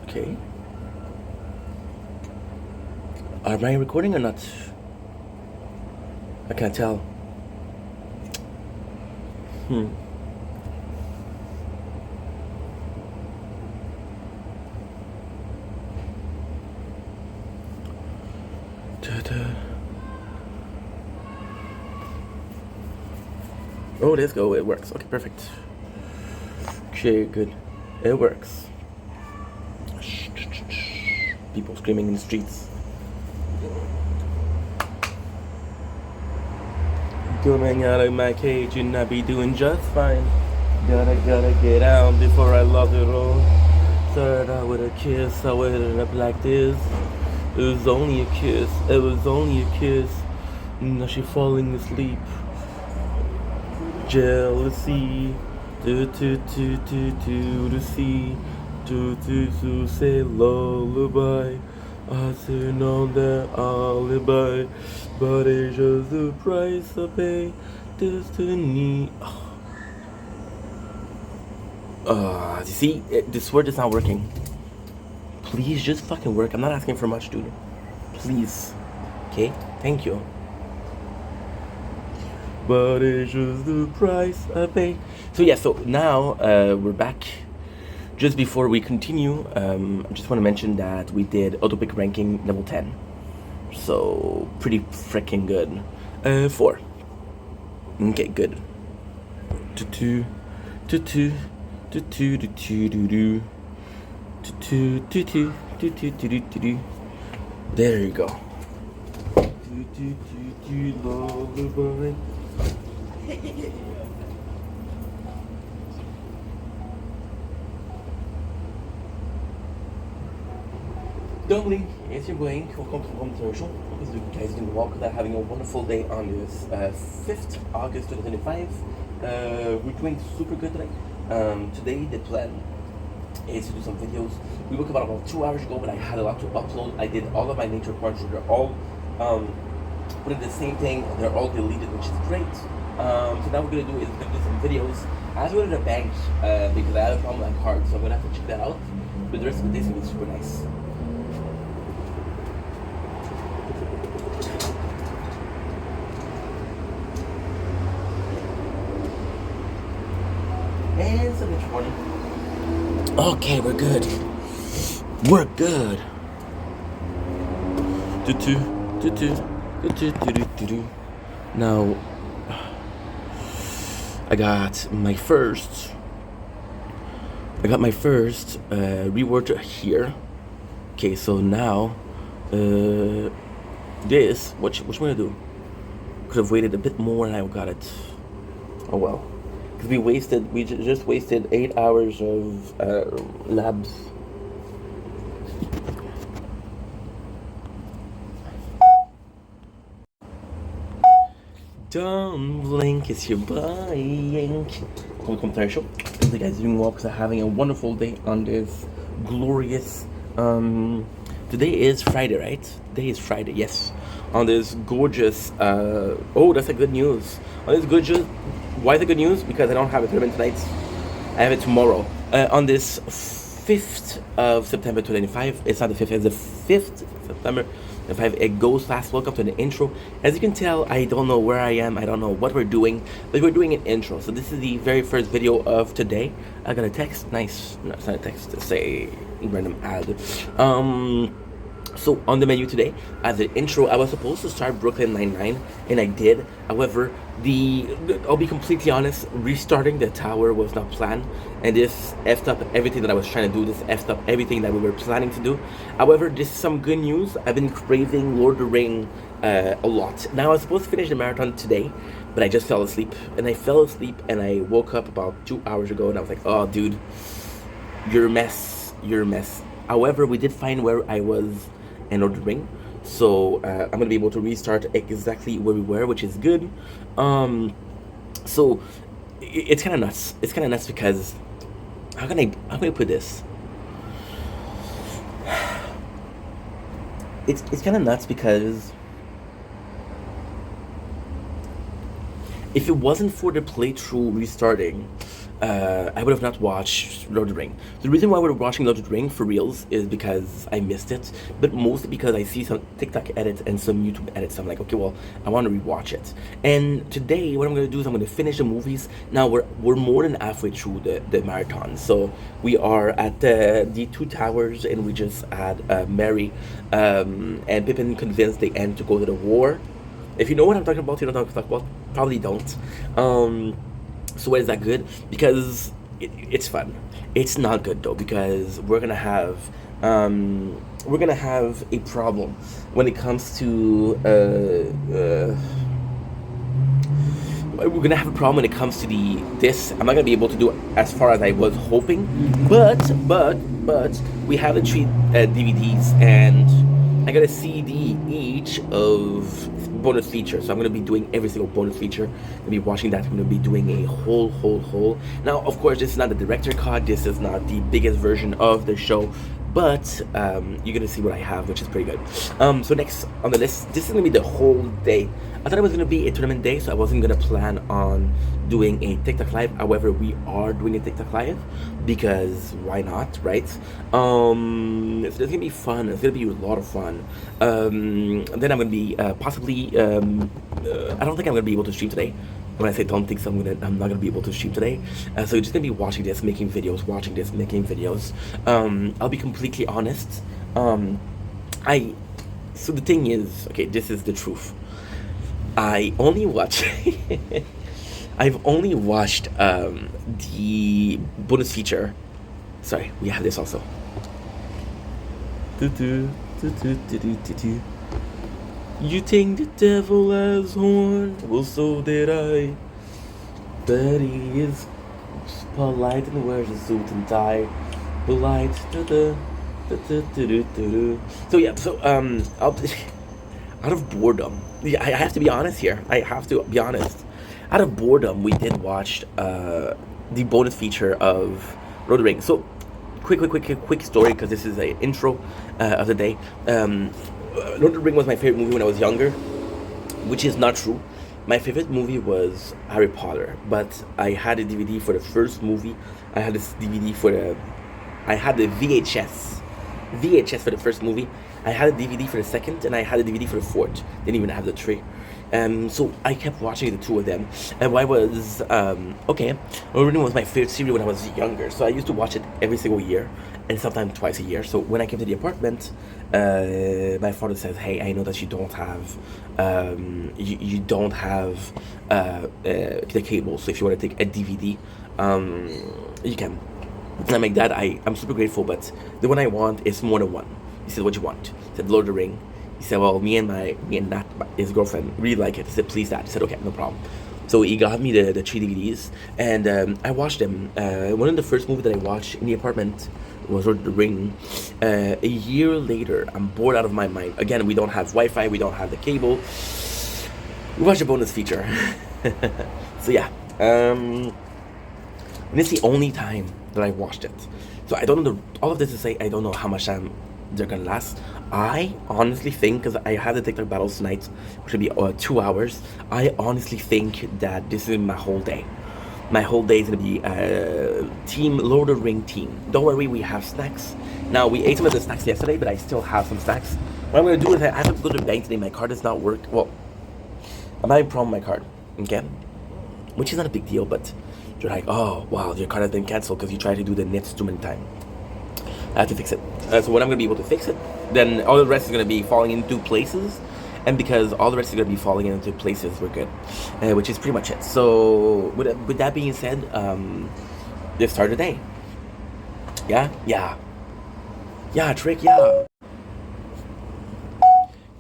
Okay. Am I recording or not? I can't tell. Oh, let's go. It works. Okay, perfect. Okay, good. It works. People screaming in the streets. Coming out of my cage and I be doing just fine. Gotta get out before I lose it all. Started out with a kiss, I ended up like this. It was only a kiss, it was only a kiss. Now she falling asleep. Jealousy, to see, to say lullaby. I sing on the alibi, but it's just the price I pay. Destiny. You see, this word is not working. Please just fucking work. I'm not asking for much, dude. Please. Okay? Thank you. But it's just the price I pay. So yeah, so now we're back. Just before we continue, I just want to mention that we did Autopic ranking level 10. So, pretty freaking good. 4. Okay, good. There you go. Doubling, it's your boy, welcome to Home Commercial. Hope you guys are doing well, because I'm having a wonderful day on this 5th August 2025. We're doing super good today. Today the plan is to do some videos. We woke up about 2 hours ago, but I had a lot to upload. I did all of my nature parts, so they're all put in the same thing. They're all deleted, which is great. So now we're gonna do some videos. I have to go to the bank because I had a problem with my card, so I'm gonna have to check that out. But the rest of the day is gonna be super nice. And so much morning. Okay, we're good. We're good. Now, I got my first reward here. Okay, so now, this, what you gonna do? Could have waited a bit more and I got it. Oh well. Because we just wasted 8 hours of labs. Don't blink, it's your buying. Welcome to our show. Hope you guys are doing well, because I'm having a wonderful day on this glorious. Today is Friday, right? Today is Friday, yes. On this gorgeous. Oh, that's a good news. On this gorgeous. Why is it good news? Because I don't have a tournament tonight. I have it tomorrow. On this 5th of September 2025. It's not the 5th, it's the 5th of September 2025. It goes fast. Welcome to the intro. As you can tell, I don't know where I am. I don't know what we're doing. But we're doing an intro. So this is the very first video of today. I got a text. Nice. No, it's not a text. It's a random ad. So on the menu today, as an intro, I was supposed to start Brooklyn Nine-Nine, and I did. However, I'll be completely honest, restarting the tower was not planned, and this effed up everything that I was trying to do. This effed up everything that we were planning to do. However, this is some good news. I've been craving Lord of the Rings a lot. Now, I was supposed to finish the marathon today, but I just fell asleep. And I fell asleep, and I woke up about 2 hours ago, and I was like, oh, dude, you're a mess. You're a mess. However, we did find where I was in Lord of the Ring, so I'm gonna be able to restart exactly where we were, which is good. So it's kind of nuts. It's kind of nuts because how can I put this? it's kind of nuts because if it wasn't for the playthrough restarting, I would have not watched Lord of the Ring. The reason why we're watching Lord of the Ring for reals is because I missed it, but mostly because I see some TikTok edits and some YouTube edits. I'm like, okay, well, I want to rewatch it. And today, what I'm going to do is I'm going to finish the movies. Now we're more than halfway through the marathon, so we are at the Two Towers, and we just had Mary and Pippin convinced the end to go to the war. If you know what I'm talking about, you know what I'm talking about. Probably don't. So why is that good? Because it's fun. It's not good though because we're gonna have a problem when it comes to we're gonna have a problem when it comes to this. I'm not gonna be able to do as far as I was hoping, but we have the three DVDs and I got a CD each of bonus features. So I'm gonna be doing every single bonus feature. I'm gonna be watching that. I'm gonna be doing a whole. Now, of course, this is not the director cut. This is not the biggest version of the show, but you're gonna see what I have, which is pretty good. So next on the list, this is gonna be the whole day. I thought it was gonna be a tournament day, so I wasn't gonna plan on doing a TikTok live. However, we are doing a TikTok live because why not, right? It's gonna be fun. It's gonna be a lot of fun. Then I'm gonna be possibly. I don't think I'm gonna be able to stream today. When I say don't think so, I'm not gonna be able to stream today. So you're just gonna be watching this, making videos, making videos. I'll be completely honest. So the thing is, okay, this is the truth. I only watch. I've only watched the bonus feature. Sorry, we have this also. You think the devil has horns? Well, so did I. But he is polite and wears a suit and tie. Polite. So yeah. So out of boredom, yeah, I have to be honest here. I have to be honest. Out of boredom, we did watch the bonus feature of Lord of the Rings. So quick story because this is an intro of the day. Lord of the Rings was my favorite movie when I was younger, which is not true. My favorite movie was Harry Potter, but I had a DVD for the first movie. I had this DVD I had the VHS for the first movie. I had a DVD for the second, and I had a DVD for the fourth. Didn't even have the three. So I kept watching the two of them. And why was okay? Lord was my favorite series when I was younger, so I used to watch it every single year, and sometimes twice a year. So when I came to the apartment, my father says, "Hey, I know that you don't have you don't have the cable. So if you want to take a DVD, you can." And I'm like, "Dad, I'm super grateful, but the one I want is more than one." He said, "What you want?" I said, "Lord of the Ring." He said, "Well, me and Nat, his girlfriend, really like it." I said, "Please, Dad." I said, "Okay, no problem." So he got me the three DVDs, and I watched them. One of the first movies that I watched in the apartment was Lord of the Ring. A year later, I'm bored out of my mind. Again, we don't have Wi-Fi, we don't have the cable. We watched a bonus feature. So yeah, and it's the only time that I watched it. So I don't know all of this to say I don't know how much time they're gonna last. I honestly think, because I have the TikTok battles tonight, which will be 2 hours. I honestly think that this is my whole day. My whole day is gonna be Team Lord of the Ring team. Don't worry, we have snacks. Now we ate some of the snacks yesterday, but I still have some snacks. What I'm gonna do is I have to go to the bank today. My card does not work. Well, I'm having a problem with my card. Okay, which is not a big deal, but they're like, "Oh wow, your card has been canceled because you tried to do the knits too many times." I have to fix it. So when I'm going to be able to fix it, then all the rest is going to be falling into places. And because all the rest is going to be falling into places, we're good. Which is pretty much it. So with that being said, let's start the day. Yeah? Yeah. Yeah, Trick, yeah.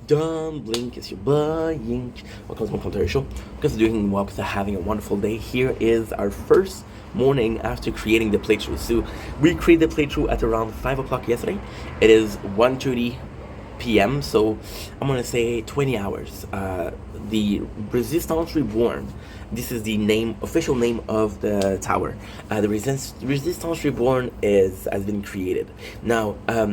Don't blink as you're buying. Welcome to our show. Because we're doing well, because we're having a wonderful day. Here is our first morning after creating the playthrough. So we created the playthrough at around 5 o'clock yesterday. It is 1:30 p.m. So I'm gonna say 20 hours. The Resistance Reborn. This is the official name of the tower. The Resistance Reborn has been created. Now,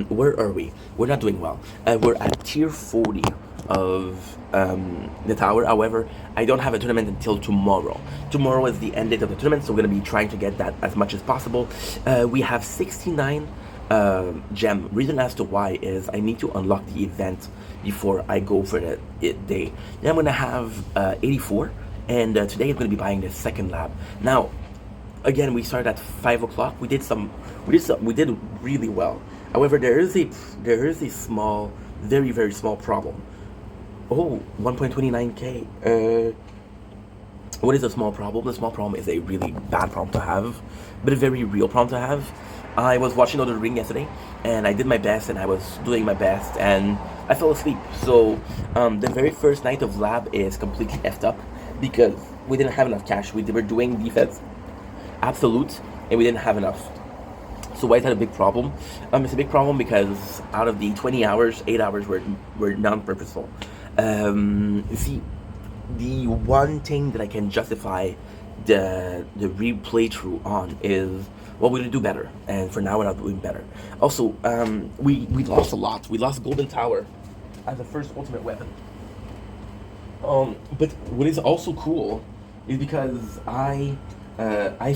where are we? We're not doing well. We're at tier 40 of the tower. However, I don't have a tournament until tomorrow. Tomorrow is the end date of the tournament, so we're gonna be trying to get that as much as possible. We have 69 gem. Reason as to why is I need to unlock the event before I go for the day. Then I'm gonna have 84, and today I'm gonna be buying the second lab. Now, again, we started at 5 o'clock. We did really well. However, there is a small, very very small problem. Oh, 1.29k. What is a small problem? The small problem is a really bad problem to have, but a very real problem to have. I was watching Lord of the Ring yesterday, and I did my best, and I was doing my best, and I fell asleep. So, the very first night of lab is completely effed up because we didn't have enough cash. We were doing defense absolute, and we didn't have enough. So why is that a big problem? It's a big problem because out of the 20 hours, 8 hours were non-purposeful. See, the one thing that I can justify the replay through on is, well, we're gonna do better, and for now we're not doing better. Also, we lost a lot. We lost Golden Tower as the first ultimate weapon. But what is also cool is because I've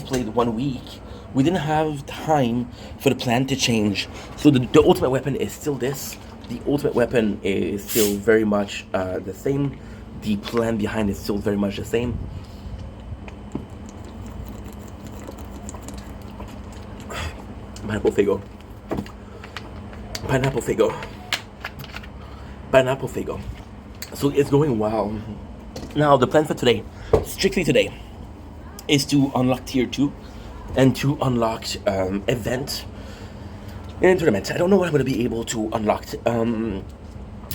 played 1 week. We didn't have time for the plan to change, so the ultimate weapon is still this. The ultimate weapon is still very much the same. The plan behind is still very much the same. Pineapple Fago. Pineapple Fago. Pineapple Fago. So it's going well. Now the plan for today, strictly today, is to unlock tier 2 and to unlock event in tournament. I don't know what I'm going to be able to unlock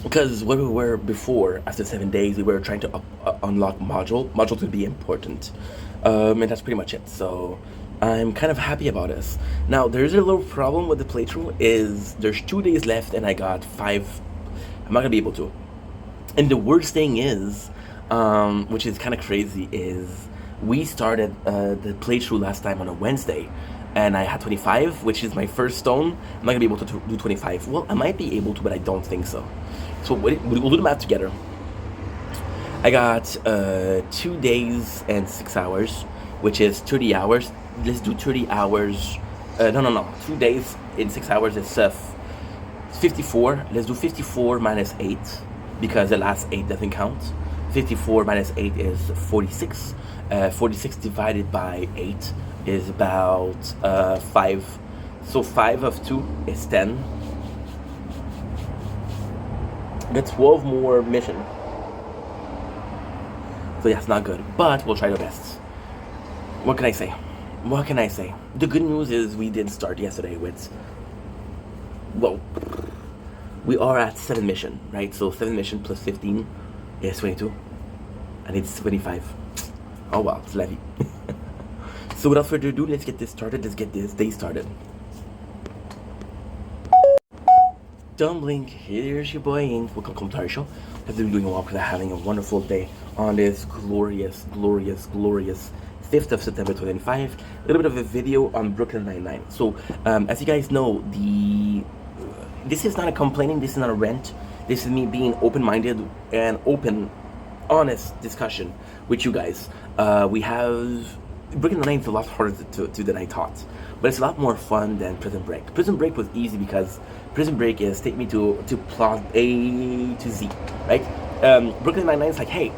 because where we were before, after 7 days, we were trying to unlock modules would be important, and that's pretty much it. So I'm kind of happy about this. Now there's a little problem with the playthrough is there's 2 days left and I got 5. I'm not gonna be able to. And the worst thing is, which is kind of crazy, is we started the playthrough last time on a Wednesday, and I had 25, which is my first stone. I'm not gonna be able to do 25. Well, I might be able to, but I don't think so. So we'll do the math together. I got 2 days and 6 hours, which is 30 hours. Let's do 30 hours. No. 2 days in 6 hours is 54. Let's do 54 minus 8 because the last 8 doesn't count. 54 minus 8 is 46. 46 divided by 8 is about 5. So 5 of 2 is 10. That's 12 more mission. So yeah, it's not good, but we'll try our best. What can I say? What can I say? The good news is we did start yesterday with, well, we are at 7 mission, right? So 7 mission plus 15 is 22, and it's 25. Oh wow, it's levy. So without further ado, let's get this started. Let's get this day started. Dumbling, here's your boy Ink. Welcome to our show. I've been doing well because I'm having a wonderful day on this glorious 5th of September 2025. A little bit of a video on Brooklyn Nine-Nine. So, as you guys know, this is not a complaining, this is not a rant. This is me being open-minded and honest discussion with you guys. We have Brooklyn Nine-Nine is a lot harder to do than I thought, but it's a lot more fun than Prison Break. Prison Break was easy because Prison Break is take me to plot A to Z, right? Brooklyn Nine-Nine is like, hey,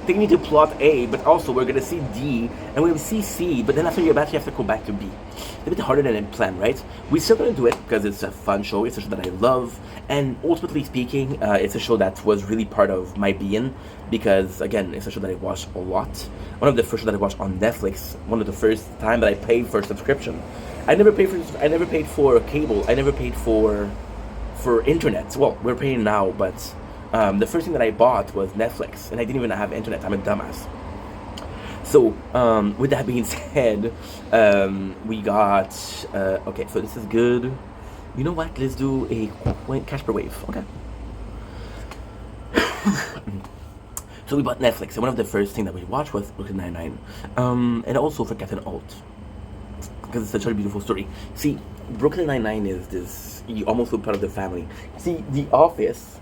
take me to plot A, but also we're gonna see D, and we're gonna see C, but then after you're back, you have to go back to B. It's a bit harder than I planned, right? We're still gonna do it because it's a fun show, it's a show that I love, and ultimately speaking, it's a show that was really part of my being, because again, it's a show that I watched a lot. One of the first shows that I watched on Netflix, one of the first time that I paid for a subscription. I never paid for cable, I never paid for internet. Well, we're paying now, but the first thing that I bought was Netflix, and I didn't even have internet. I'm a dumbass. So, with that being said, we got, okay, so this is good. You know what? Let's do a cash per wave. Okay. So we bought Netflix, and one of the first things that we watched was Brooklyn Nine-Nine, and also Forgotten Alt, because it's such a beautiful story. See, Brooklyn Nine-Nine is this, you almost feel part of the family. See, The Office,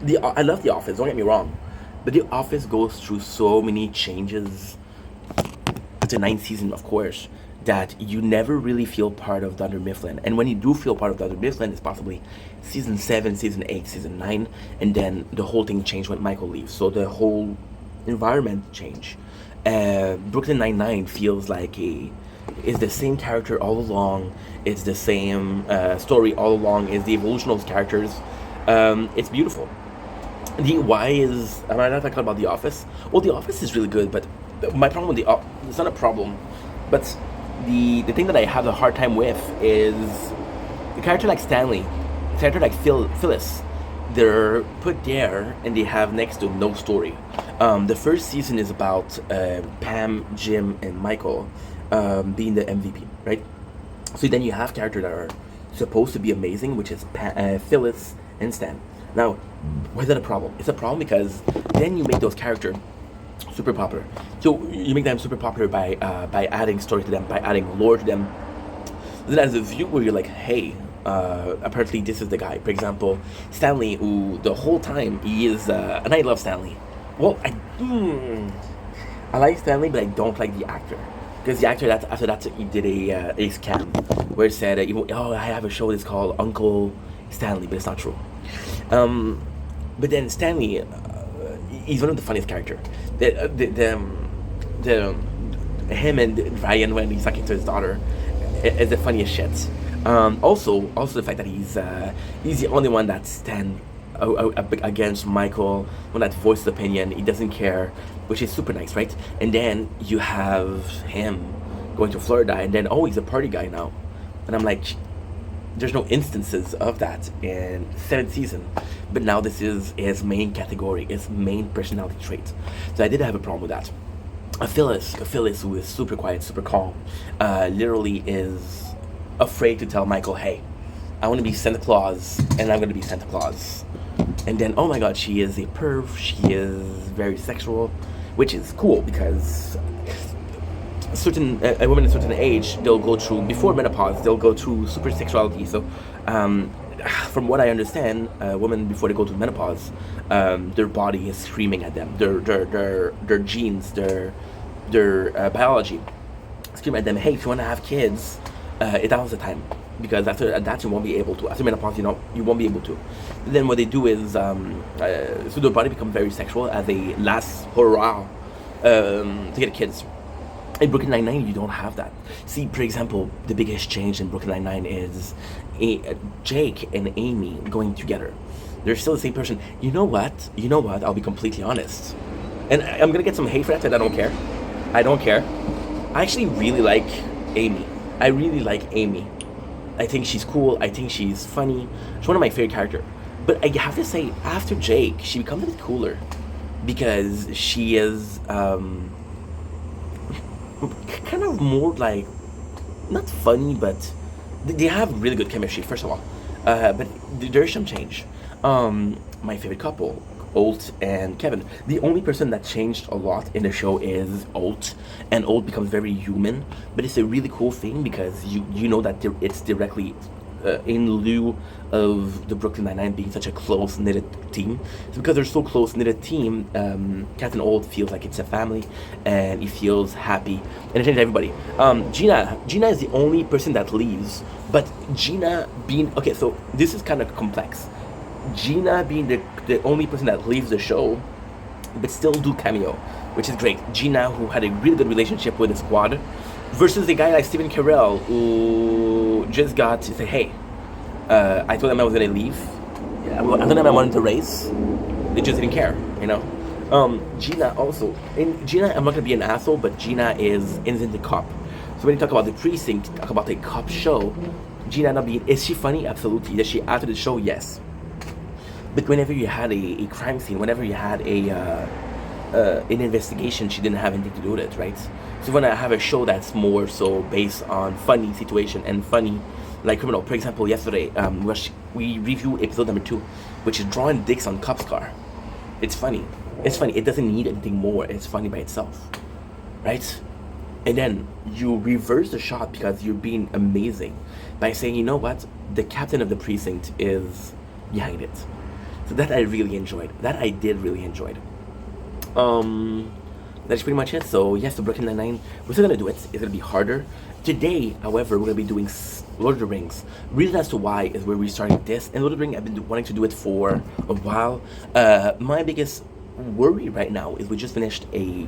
I love The Office, don't get me wrong, but The Office goes through so many changes. It's a ninth season, of course, that you never really feel part of Dunder Mifflin. And when you do feel part of Dunder Mifflin, it's possibly season 7, season 8, season 9, and then the whole thing changed when Michael leaves. So the whole environment changed. Brooklyn Nine-Nine feels like it's the same character all along. It's the same story all along. It's the evolution of those characters. It's beautiful. Am I not talking about The Office? Well, The Office is really good, but my problem with it's not a problem, but the thing that I have a hard time with is a character like Stanley, a character like Phyllis. They're put there and they have next to no story. The first season is about Pam, Jim, and Michael being the MVP, right? So then you have characters that are supposed to be amazing, which is Phyllis and Stan. Now, why is that a problem? It's a problem because then you make those characters super popular. So you make them super popular by adding story to them, by adding lore to them. Then as a viewer, you're like, hey, apparently this is the guy. For example, Stanley, who the whole time he is, and I love Stanley. Well, I like Stanley, but I don't like the actor. Because the actor, after that, he did a scam where he said, I have a show that's called Uncle Stanley, but it's not true. But then Stanley, he's one of the funniest characters. Him and Ryan when he's talking to his daughter is the funniest shit. Also the fact that he's the only one that stands against Michael, one that voices opinion. He doesn't care, which is super nice, right? And then you have him going to Florida, and then he's a party guy now, and I'm like, there's no instances of that in 7th season, but now this is his main category, his main personality trait. So I did have a problem with that. Phyllis, who is super quiet, super calm, literally is afraid to tell Michael, hey, I want to be Santa Claus, and I'm going to be Santa Claus. And then, oh my god, she is a perv, she is very sexual, which is cool because a woman at a certain age, they'll go through, before menopause, they'll go through super sexuality. So from what I understand, women before they go to menopause, their body is screaming at them. Their genes, their biology scream at them, hey, if you want to have kids, that was the time. Because after that you won't be able to. After menopause, you won't be able to. And then what they do is, so their body becomes very sexual as a last hurrah to get kids. In Brooklyn Nine-Nine, you don't have that. See, for example, the biggest change in Brooklyn Nine-Nine is Jake and Amy going together. They're still the same person. You know what? I'll be completely honest. And I'm going to get some hate for that, and I don't care. I actually really like Amy. I think she's cool. I think she's funny. She's one of my favorite characters. But I have to say, after Jake, she becomes a bit cooler. Because she is kind of more like, not funny, but they have really good chemistry, first of all. But there's some change. My favorite couple, Holt and Kevin. The only person that changed a lot in the show is Holt, and Holt becomes very human. But it's a really cool thing because you know that it's directly in lieu of the Brooklyn Nine-Nine being such a close-knitted team. It's because they're so close-knitted team, Captain Holt feels like it's a family, and he feels happy, and it changes everybody. Gina is the only person that leaves, but Gina being, okay, so this is kind of complex. Gina being the only person that leaves the show, but still do cameo, which is great. Gina, who had a really good relationship with the squad, versus a guy like Stephen Carell, who just got to say, hey, I told them I was going to leave. I told them I wanted to race. They just didn't care, Gina also, and Gina, I'm not going to be an asshole, but Gina is in the cop. So when you talk about the precinct, talk about a cop show, Gina not being, is she funny? Absolutely. Is she after the show? Yes. But whenever you had a crime scene, whenever you had an investigation, she didn't have anything to do with it, right? So when I have a show that's more so based on funny situation and funny, like criminal, for example, yesterday we review episode number 2, which is drawing dicks on cop's car. It's funny. It's funny. It doesn't need anything more. It's funny by itself, right? And then you reverse the shot because you're being amazing by saying, you know what, the captain of the precinct is behind it. So that I really enjoyed. That I did really enjoy. That's pretty much it. So yes, the Brooklyn Nine-Nine, we're still gonna do it. It's gonna be harder. Today, however, we're gonna be doing Lord of the Rings. Reason as to why is we're restarting this. And Lord of the Rings, I've been wanting to do it for a while. My biggest worry right now is we just finished a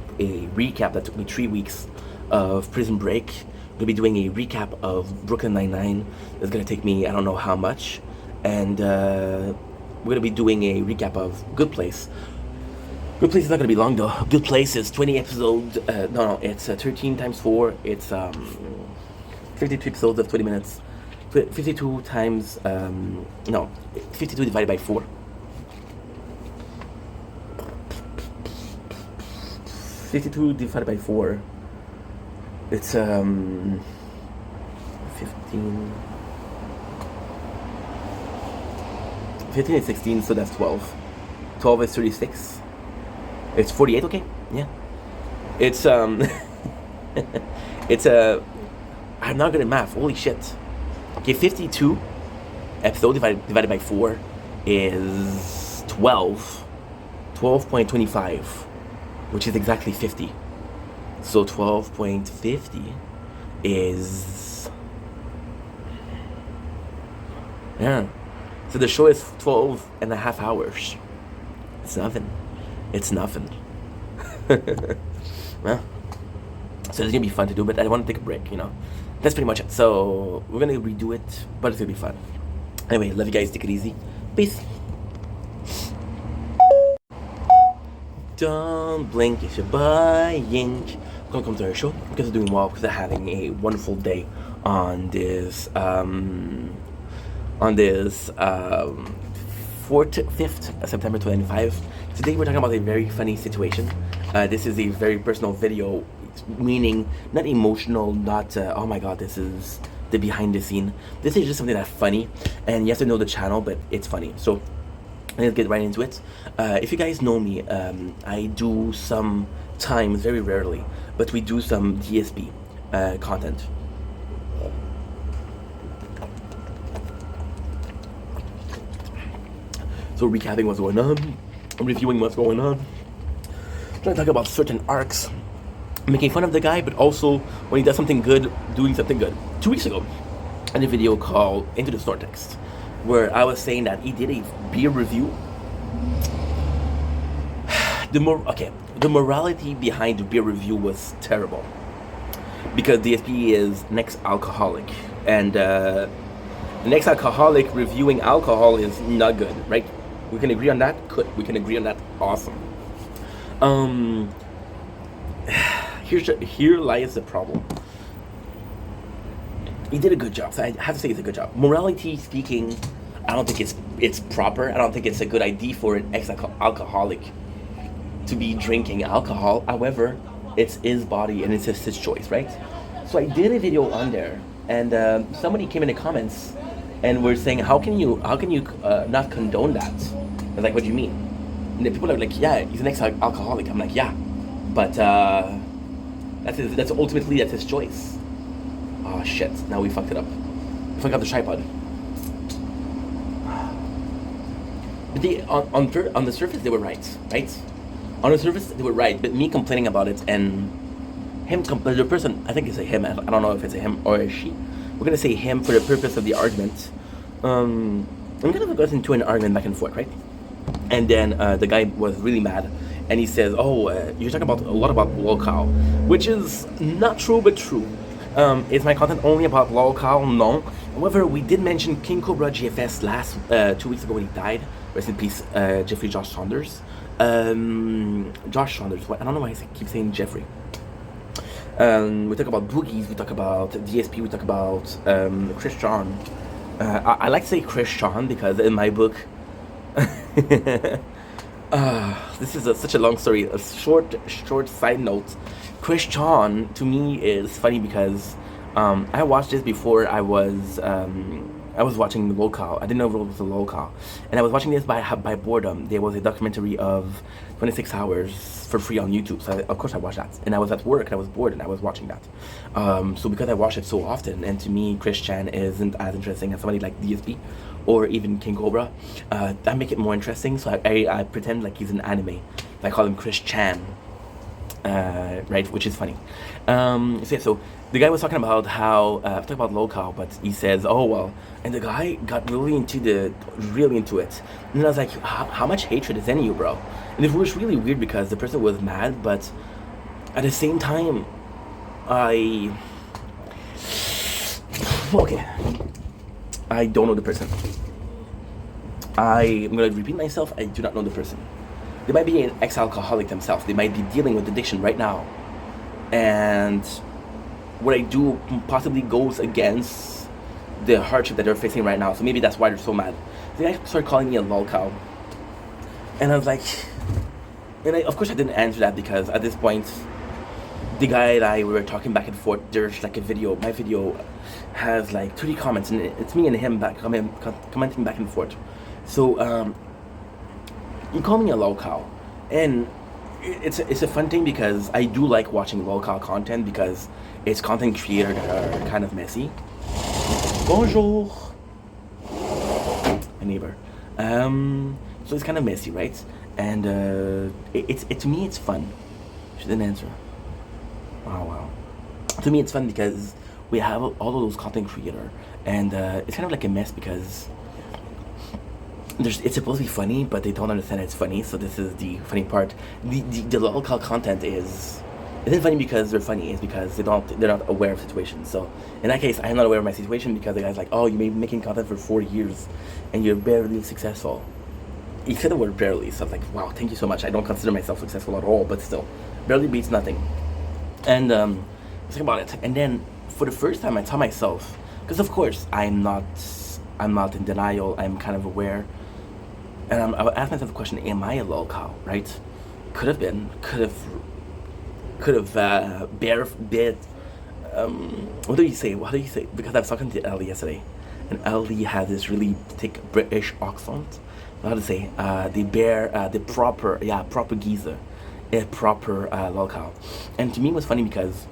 recap that took me 3 weeks of Prison Break. We're gonna be doing a recap of Brooklyn Nine-Nine. It's gonna take me I don't know how much. And we're gonna be doing a recap of Good Place. Good Place is not gonna be long though. Good Place is 20 episodes. No, it's 13 times 4. It's 52 episodes of 20 minutes. 52 times, 52 divided by 4. 52 divided by 4. It's 15. 15 is 16, so that's 12. 12 is 36. It's 48, okay? Yeah. It's, it's I'm not good at math, holy shit. Okay, 52 episode divided by 4 is 12. 12.25, which is exactly 50. So 12.50 is... Yeah. So the show is 12 and a half hours. It's nothing. It's nothing. Well, so it's gonna be fun to do, but I want to take a break, you know. That's pretty much it. So we're gonna redo it, but it's gonna be fun. Anyway, love you guys. Take it easy. Peace. Don't blink if you're buying. Welcome to our show. Because we're doing well, because I'm having a wonderful day on this 5th September 2025. Today we're talking about a very funny situation. This is a very personal video, meaning not emotional, not oh my god, this is the behind the scene. This is just something that's funny, and you have to know the channel, but it's funny. So let's get right into it. If you guys know me, I do sometimes, very rarely, but we do some DSP content. So recapping what's going on, reviewing what's going on, trying to talk about certain arcs, making fun of the guy, but also when he does something good, doing something good. 2 weeks ago, I did a video called Into the Snortex, where I was saying that he did a beer review. The morality behind the beer review was terrible, because DSP is next alcoholic, and the next alcoholic reviewing alcohol is not good, right? We can agree on that? Good. We can agree on that. Awesome. Here lies the problem. He did a good job. So I have to say it's a good job. Morality speaking, I don't think it's proper. I don't think it's a good idea for an ex-alcoholic to be drinking alcohol. However, it's his body and it's his choice, right? So I did a video on there, and somebody came in the comments and were saying, how can you not condone that? I was like, what do you mean? And the people are like, yeah, he's an ex-alcoholic. I'm like, yeah, but that's ultimately his choice. Oh shit! Now we fucked it up. We fucked up the tripod. But on the surface they were right? On the surface they were right, but me complaining about it and the person, I think it's a him. I don't know if it's a him or a she. We're gonna say him for the purpose of the argument. I'm gonna go into an argument back and forth, right? And then the guy was really mad, and he says, "Oh, you're talking about a lot about lolcow," which is not true, but true. Is my content only about lolcow? No. However, we did mention King Cobra GFS last 2 weeks ago when he died. Rest in peace, Jeffrey Josh Saunders. Josh Saunders. I don't know why I keep saying Jeffrey. We talk about boogies. We talk about DSP. We talk about Chris John. I like to say Chris John because in my book. This is such a long story. A short side note. Chris John to me is funny because I watched this before I was I was watching the locale. I didn't know it was a locale, and I was watching this by boredom. There was a documentary of 26 hours for free on YouTube, so of course I watched that. And I was at work and I was bored and I was watching that. So because I watch it so often, and to me Chris Chan isn't as interesting as somebody like DSP or even King Cobra, that make it more interesting. So I pretend like he's an anime. I call him Chris Chan. Right, which is funny. So the guy was talking about how talking about locale, but he says, "Oh well," and the guy got really into it. And I was like, "How much hatred is in you, bro?" And it was really weird because the person was mad, but at the same time, I don't know the person. I'm gonna repeat myself. I do not know the person. They might be an ex-alcoholic themselves. They might be dealing with addiction right now. And what I do possibly goes against the hardship that they're facing right now. So maybe that's why they're so mad. They started calling me a lolcow. And I was like, of course I didn't answer that because at this point, the guy and I were talking back and forth. There's like a video. My video has like 30 comments and it's me and him commenting back and forth. So, you call me a lolcow, and it's a fun thing because I do like watching lolcow content because it's content creators that are kind of messy. Bonjour, my neighbor. So it's kind of messy, right? And to me it's fun. She didn't answer. Oh wow. To me it's fun because we have all of those content creators, and it's kind of like a mess because it's supposed to be funny, but they don't understand it's funny. So this is the funny part. The local content isn't funny because they're funny. It's because they're not aware of situations. So in that case, I'm not aware of my situation because the guy's like, "Oh, you've been making content for 4 years, and you're barely successful." He said the word barely, so I was like, "Wow, thank you so much." I don't consider myself successful at all, but still, barely beats nothing. And let's think about it. And then for the first time, I tell myself, because of course I'm not in denial. I'm kind of aware. And I asked myself the question: am I a lolcow? Right? Could have been. Could have. What do you say? What do you say? Because I was talking to Ellie yesterday, and Ellie has this really thick British accent. How to say? The proper geezer, a proper lolcow. And to me, it was funny because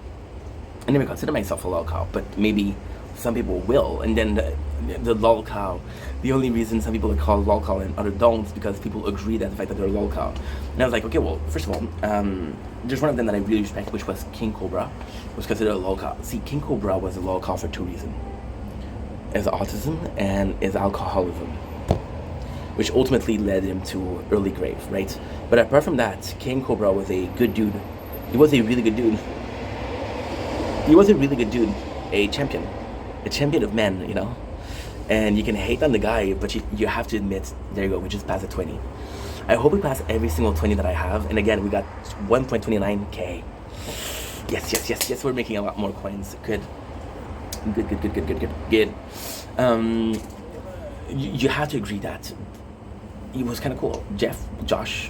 I never consider myself a lolcow, but maybe some people will. And then the lolcow, the only reason some people are called lolcow and others don't is because people agree that the fact that they're lolcow. And I was like, okay, well, first of all, there's one of them that I really respect, which was King Cobra, was considered a lolcow. See, King Cobra was a lolcow for two reasons: his autism and his alcoholism, which ultimately led him to early grave, right? But apart from that, King Cobra was a good dude. He was a really good dude. He was a really good dude, a champion of men, you know. And you can hate on the guy, but you have to admit, there you go, we just passed a 20. I hope we pass every single 20 that I have. And again, we got 1.29k. Yes, we're making a lot more coins. Good. You have to agree that he was kind of cool. Josh,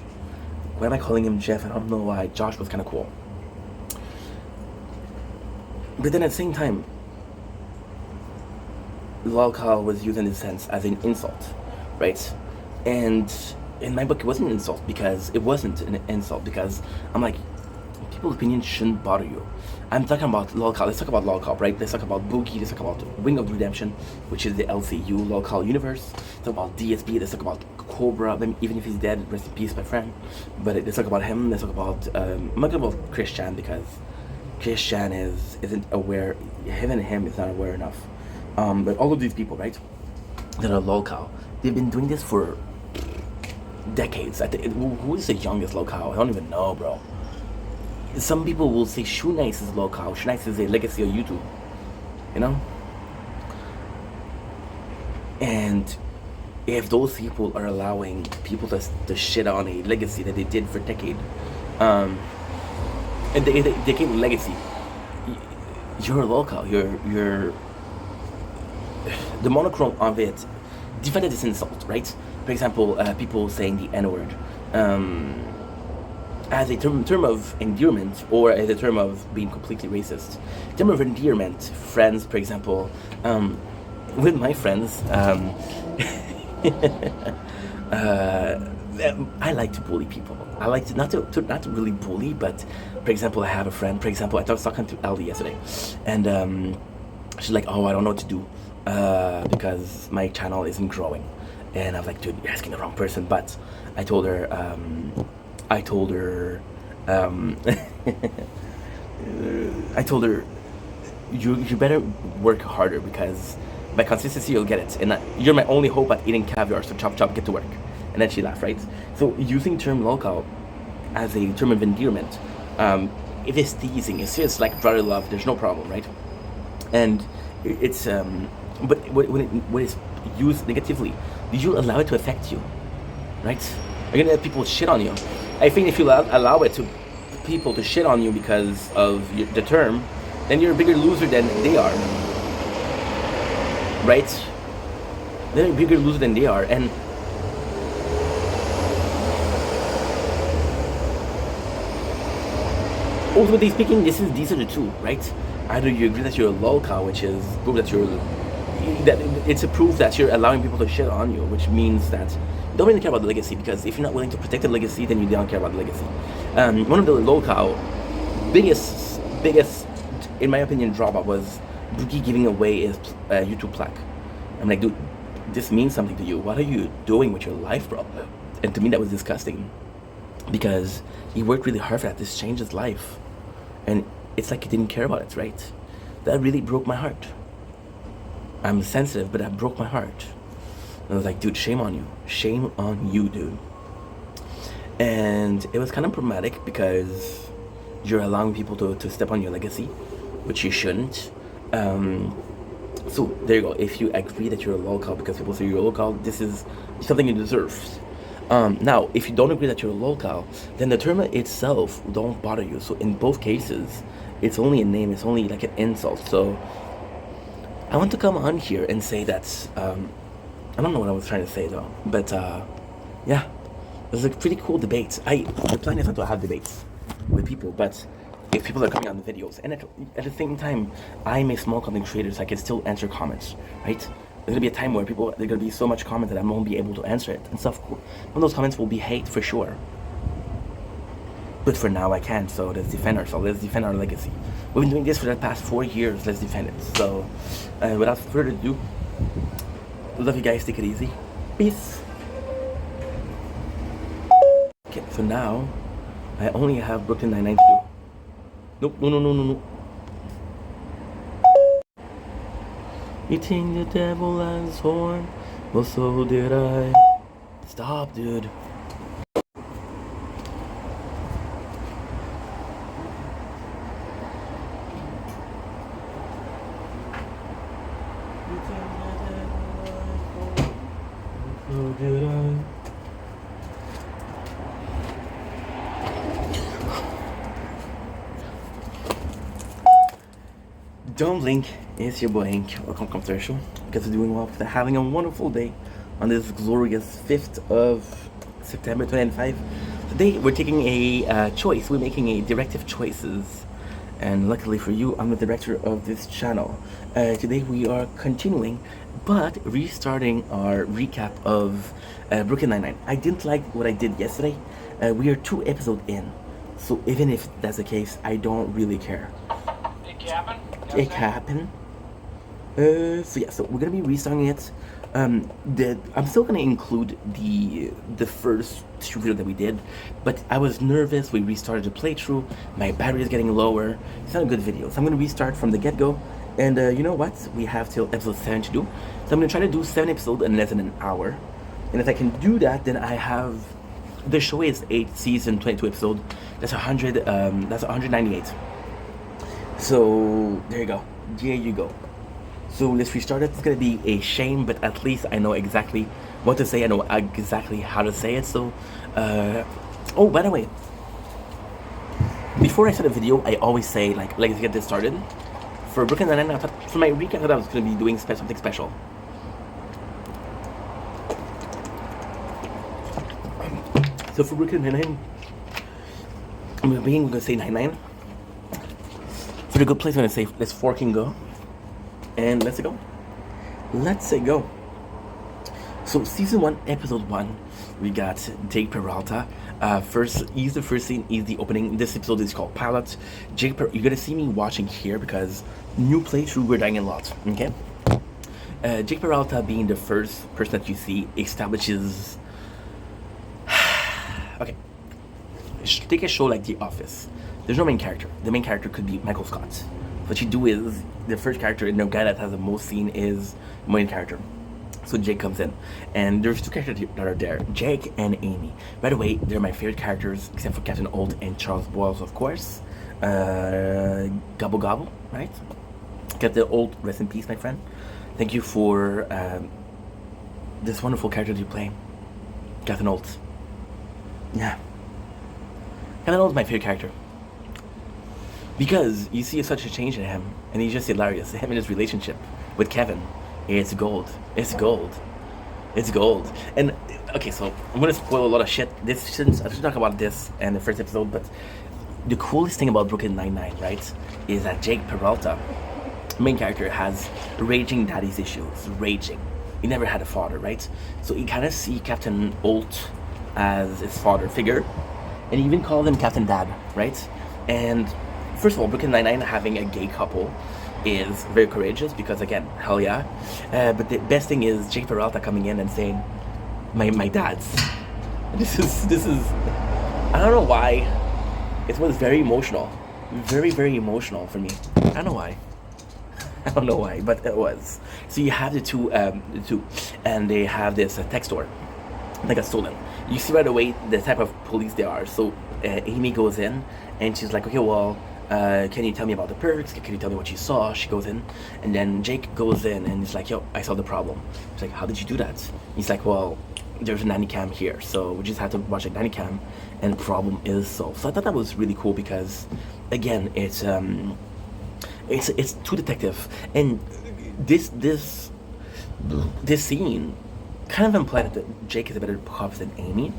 why am I calling him Jeff? I don't know why. Josh was kind of cool. But then at the same time, lolcow was used in this sense as an insult, right? And in my book, it wasn't an insult because I'm like, people's opinions shouldn't bother you. I'm talking about lolcow. Let's talk about lolcow, right? Let's talk about Boogie. Let's talk about Wing of Redemption, which is the LCU lolcow universe. Let's talk about DSP. Let's talk about Cobra. Even if he's dead, rest in peace, my friend. But let's talk about him. Let's talk about I'm not talking about Chris Chan because Chris Chan isn't aware. Him is not aware enough. But all of these people, right, that are lolcow, they've been doing this for decades. Who is the youngest lolcow? I don't even know, bro. Some people will say Shoe Nice is lolcow. Shoe Nice is a legacy of YouTube, you know? And if those people are allowing people to shit on a legacy that they did for decades, and they came with legacy, you're a lolcow. You're the monochrome of it defended this insult, right? For example, people saying the N-word as a term of endearment or as a term of being completely racist. Term of endearment, friends, for example, with my friends, uh, I like to bully people. I like to not to really bully, but for example, I have a friend. For example, I was talking to Ellie yesterday, and she's like, "Oh, I don't know what to do because my channel isn't growing." And I was like, "Dude, you're asking the wrong person." But I told her, um, I told her, you better work harder because by consistency you'll get it. And you're my only hope at eating caviar. So chop chop, get to work. And then she laughed, right? So using term local as a term of endearment, if it's teasing, it's just like brother love. There's no problem, right? And it's but when it's used negatively, you allow it to affect you, right? You're gonna let people shit on you. I think if you allow it to people to shit on you because of the term, then you're a bigger loser than they are, right? Then you're a bigger loser than they are, and ultimately speaking, these are the two, right? Either you agree that you're a lolcow, which is proof that it's a proof that you're allowing people to shit on you, which means that you don't really care about the legacy, because if you're not willing to protect the legacy, then you don't care about the legacy. One of the lolcow biggest, in my opinion, drawback was Boogie giving away his YouTube plaque. I'm like, dude, this means something to you. What are you doing with your life, bro? And to me, that was disgusting, because he worked really hard for that. This changed his life, and it's like he didn't care about it, right? That really broke my heart. I'm sensitive, but that broke my heart. And I was like, dude, shame on you. Shame on you, dude. And it was kind of problematic because you're allowing people to step on your legacy, which you shouldn't. So there you go. If you agree that you're a lolcow because people say you're a lolcow, this is something you deserve. Now, if you don't agree that you're a lolcow, then the term itself don't bother you. So in both cases, it's only a name. It's only like an insult. So I want to come on here and say that I don't know what I was trying to say though, but yeah, it was a pretty cool debate. The plan is not to have debates with people, but if people are coming on the videos, and at the same time, I'm a small content creator, so I can still answer comments, right? There's gonna be a time where there's gonna be so much comment that I won't be able to answer it and stuff. One of those comments will be hate for sure. But for now I can, so let's defend ourselves, let's defend our legacy. We've been doing this for the past 4 years, let's defend it. So, without further ado, love you guys, take it easy. Peace. Okay, so now, I only have Brooklyn Nine-Nine to do. Nope, no. Eating the devil as horn, well so did I. Stop, dude. So did I. Don't blink, it's your boy Hank. Welcome to Computer Show. Guys are doing well. They're having a wonderful day on this glorious 5th of September 2005. Today we're taking a choice. We're making a directive choices. And luckily for you, I'm the director of this channel. Today we are continuing, but restarting our recap of Brooklyn Nine-Nine. I didn't like what I did yesterday. We are 2 episodes in. So even if that's the case, I don't really care. It happened. So yeah, so we're gonna be restarting it. I'm still gonna include the first 2 videos that we did, but I was nervous. We restarted the playthrough. My battery is getting lower. It's not a good video, so I'm gonna restart from the get-go. And you know what? We have till episode 7 to do. So I'm gonna try to do 7 episodes in less than an hour. And if I can do that, then I have the show is 8 season, 22 episodes. That's 100. That's 198. So there you go. There you go. So let's restart it. It's gonna be a shame, but at least I know exactly what to say. I know exactly how to say it. So, oh, by the way, before I start a video, I always say like let's get this started. For Brooklyn Nine-Nine, I thought for my recap, I thought I was gonna be doing something special. So for Brooklyn Nine-Nine, we're gonna say 99. For the good place, I'm gonna say let's forking go, and let's go. let's go. So season 1, episode 1, we got Jake Peralta. First, he's the first scene, he's the opening. This episode is called Pilot. You're gonna see me watching here because new playthrough, we're dying a lot. Okay. Jake Peralta being the first person that you see establishes. Okay. Take a show like The Office. There's no main character. The main character could be Michael Scott. What you do is the first character and the guy that has the most scene is the main character. So Jake comes in, and there's two characters that are there, Jake and Amy. By the way, they're my favorite characters, except for Captain Holt and Charles Boyles, of course. Gobble Gobble, right? Captain Holt, rest in peace, my friend. Thank you for this wonderful character that you play, Captain Holt. Yeah. Captain Holt is my favorite character. Because you see such a change in him, and he's just hilarious. Him and his relationship with Kevin. It's gold. It's gold. It's gold. And okay, so I'm gonna spoil a lot of shit. I should talk about this in the first episode, but the coolest thing about Brooklyn Nine-Nine, right, is that Jake Peralta, main character, has raging daddy's issues. Raging. He never had a father, right? So you kind of see Captain Holt as his father figure, and he even called him Captain Dad, right? And first of all, Brooklyn Nine-Nine having a gay couple is very courageous because, again, hell yeah. But the best thing is Jake Peralta coming in and saying, my dad's. This is I don't know why. It was very emotional. Very, very emotional for me. I don't know why. I don't know why, but it was. So you have the two, and they have this text store that got stolen. You see right away the type of police they are. So Amy goes in and she's like, okay, well, can you tell me about the perks? Can you tell me what you saw? She goes in, and then Jake goes in and he's like, yo, I saw the problem. She's like, how did you do that? He's like, well, there's a nanny cam here, so we just had to watch a nanny cam, and the problem is solved. So I thought that was really cool because, again, it's too detective, and this scene kind of implied that Jake is a better cop than Amy,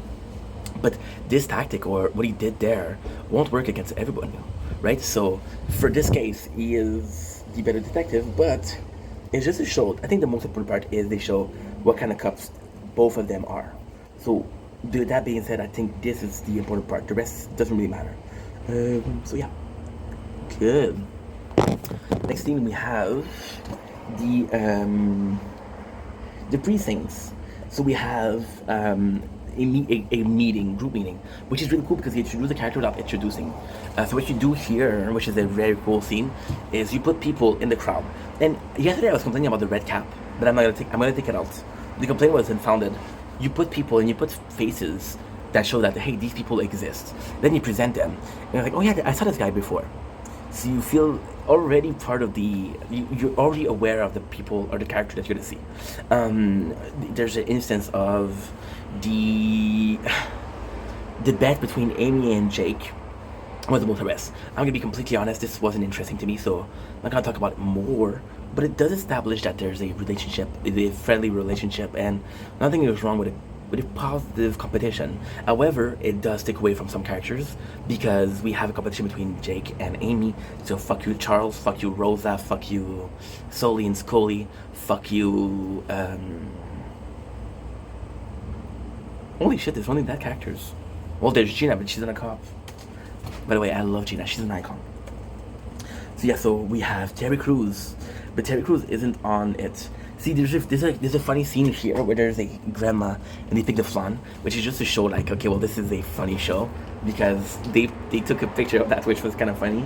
but this tactic or what he did there won't work against everyone. Right, so for this case, he is the better detective, but it's just to show. I think the most important part is they show what kind of cops both of them are. So, with that being said, I think this is the important part. The rest doesn't really matter. So yeah, good. Next thing we have the precincts. So we have a meeting, group meeting, which is really cool because you introduce the character without introducing. So what you do here, which is a very cool scene, is you put people in the crowd. And yesterday I was complaining about the red cap, but I'm gonna take it out. The complaint was unfounded. You put people and you put faces that show that, hey, these people exist. Then you present them, and you're like, oh yeah, I saw this guy before. So you feel already part of you're already aware of the people or the character that you're gonna see. There's an instance of the bet between Amy and Jake was about the rest. I'm gonna be completely honest, this wasn't interesting to me, so I'm not gonna talk about it more, but it does establish that there's a relationship, a friendly relationship, and nothing is wrong with it. With a positive competition. However, it does take away from some characters because we have a competition between Jake and Amy. So fuck you Charles, fuck you Rosa, fuck you Sully and Scully, fuck you holy shit, there's only that characters. Well, there's Gina, but she's not a cop. By the way, I love Gina, she's an icon. So yeah, so we have Terry Crews, but Terry Crews isn't on it. See, there's a funny scene here where there's a grandma and they pick the flan, which is just to show like, okay, well, this is a funny show because they took a picture of that, which was kind of funny.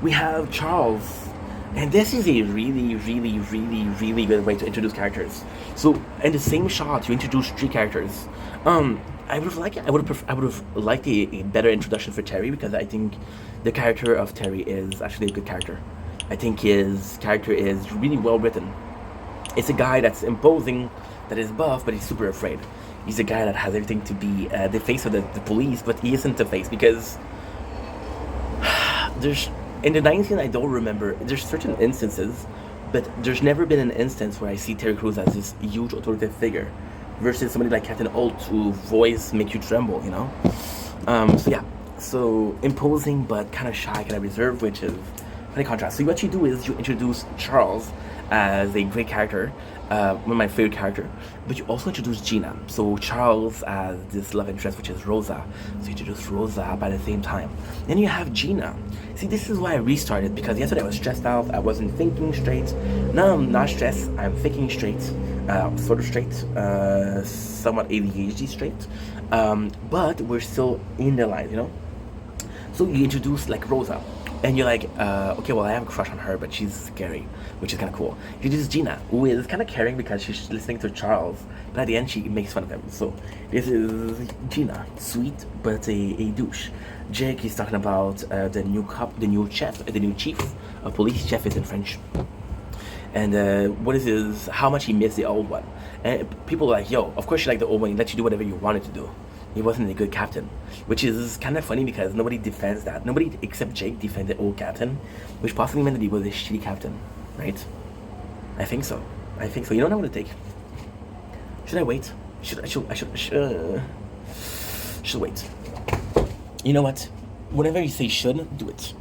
We have Charles, and this is a really good way to introduce characters. So in the same shot, you introduce 3 characters. I would have liked a better introduction for Terry because I think the character of Terry is actually a good character. I think his character is really well written. It's a guy that's imposing, that is buff, but he's super afraid. He's a guy that has everything to be the face of the police, but he isn't the face because there's in the 90s, I don't remember. There's certain instances, but there's never been an instance where I see Terry Crews as this huge authoritative figure versus somebody like Captain Holt whose voice make you tremble, you know? So yeah, so imposing but kind of shy, kind of reserved, which is funny contrast. So what you do is you introduce Charles as a great character, one of my favorite character. But you also introduce Gina, so Charles as this love interest, which is Rosa. So you introduce Rosa by the same time. Then you have Gina. See, this is why I restarted, because yesterday I was stressed out. I wasn't thinking straight. Now I'm not stressed. I'm thinking straight, sort of straight, somewhat ADHD straight. But we're still in the line, you know. So you introduce like Rosa, and you're like, okay, well, I have a crush on her, but she's scary, which is kind of cool. You introduce Gina, who is kind of caring because she's listening to Charles, but at the end she makes fun of him. So this is Gina, sweet but a douche. Jake is talking about the new cop, the new chef, the new chief of police. Chef is in French. And what is his, how much he missed the old one. And people are like, yo, of course you like the old one, he let you do whatever you wanted to do. He wasn't a good captain, which is kind of funny because nobody defends that. Nobody except Jake defends the old captain, which possibly meant that he was a shitty captain, right? I think so. I think so. You don't know what to take. Should I wait? Should wait. You know what? Whenever you say should, do it.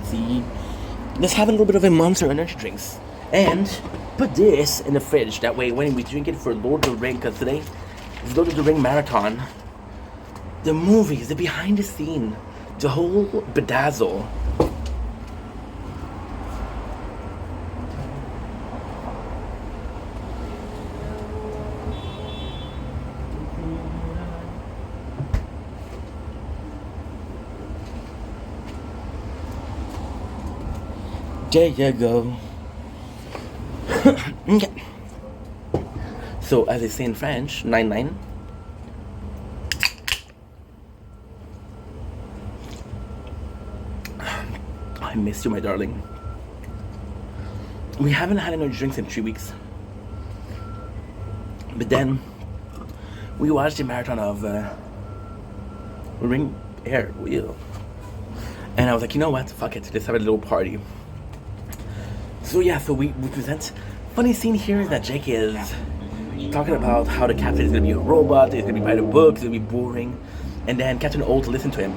See, let's have a little bit of a Monster Energy drinks, and put this in the fridge. That way, when we drink it for Lord of the Ring, because today is Lord of the Ring marathon. The movies, the behind the scene, the whole bedazzle. There you go. Okay. So, as they say in French, 9-9. I missed you, my darling. We haven't had any drinks in 3 weeks. But then, we watched the marathon of Ring Air Wheel. And I was like, you know what? Fuck it. Let's have a little party. So yeah, so we present. Funny scene here is that Jake is talking about how the captain is going to be a robot, he's going to be by the book, it's going to be boring. And then Captain Holt listen to him.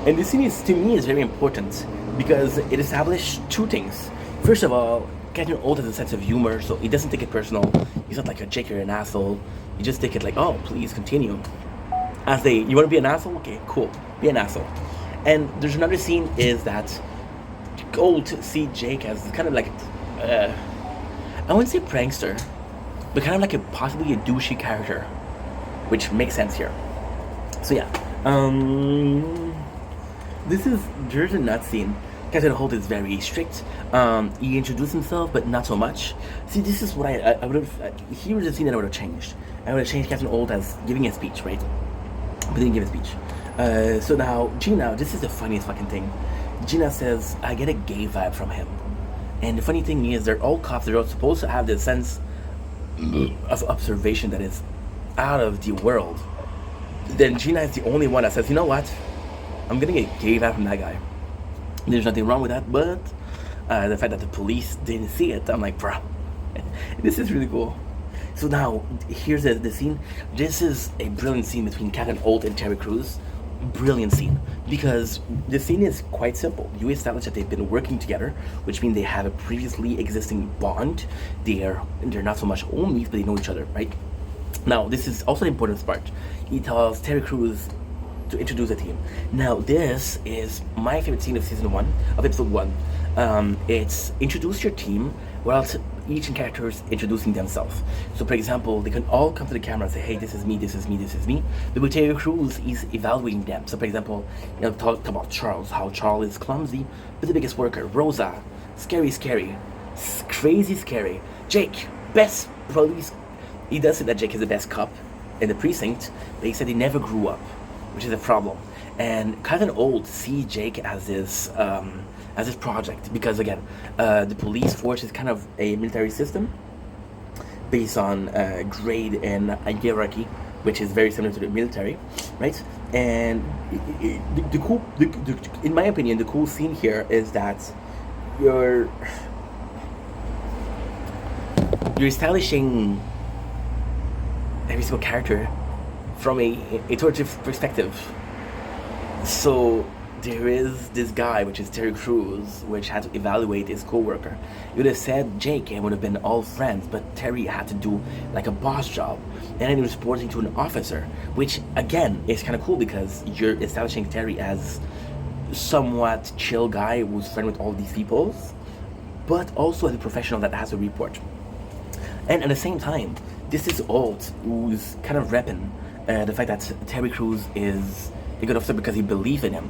And this scene is, to me, is very important because it established two things. First of all, Captain Holt has a sense of humor, so he doesn't take it personal. He's not like a Jake, you're an asshole. You just take it like, oh, please continue. As they, you want to be an asshole? Okay, cool, be an asshole. And there's another scene is that Holt see Jake as kind of like, I wouldn't say prankster, but kind of like possibly a douchey character, which makes sense here. So yeah, there's a nut scene. Captain Holt is very strict. He introduced himself, but not so much. See, this is what I would have. Here was a scene that I would have changed. I would have changed Captain Holt as giving a speech, right? But didn't give a speech. So now Gina, this is the funniest fucking thing. Gina says, I get a gay vibe from him. And the funny thing is, they're all cops. They're all supposed to have this sense of observation that is out of the world. Then Gina is the only one that says, you know what? I'm getting a gay vibe from that guy. There's nothing wrong with that, but the fact that the police didn't see it, I'm like, bro, this is really cool. So now, here's the scene. This is a brilliant scene between Captain Holt and Terry Crews. Brilliant scene, because the scene is quite simple. You establish that they've been working together, which means they have a previously existing bond. They're not so much homies, but they know each other, right? Now, this is also the important part. He tells Terry Crews to introduce the team. Now, this is my favorite scene of episode 1. It's introduce your team while each character is introducing themselves. So, for example, they can all come to the camera and say, hey, this is me, this is me, this is me. But with Terry Crews, he's evaluating them. So, for example, talk about Charles, how Charles is clumsy, but the biggest worker. Rosa, scary, crazy scary. Jake, best police. He does say that Jake is the best cop in the precinct, but he said he never grew up, which is a problem. And Captain Holt see Jake as this project because, again, the police force is kind of a military system based on grade and hierarchy, which is very similar to the military, right? And in my opinion, the cool scene here is that you're establishing every single character from a authoritative perspective. So there is this guy, which is Terry Crews, which had to evaluate his co-worker. You would have said Jake and would have been all friends, but Terry had to do like a boss job, and then he was reporting to an officer, which again is kind of cool because you're establishing Terry as somewhat chill guy who's friend with all these people, but also as a professional that has a report. And at the same time, this is Alt who's kind of repping the fact that Terry Crews is a good officer because he believes in him.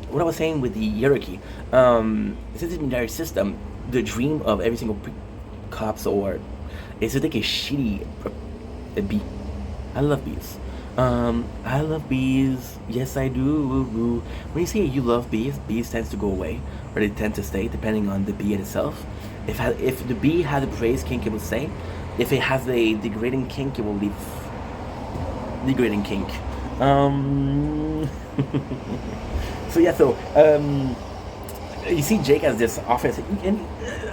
What I was saying with the hierarchy, since it's military system, the dream of every single cops or is to take a shitty bee. I love bees. I love bees. Yes, I do. When you say you love bees, bees tends to go away, or they tend to stay, depending on the bee itself. If the bee has a praise kink, it will stay. If it has a degrading kink, it will leave. Degrading kink. You see Jake as this offense, and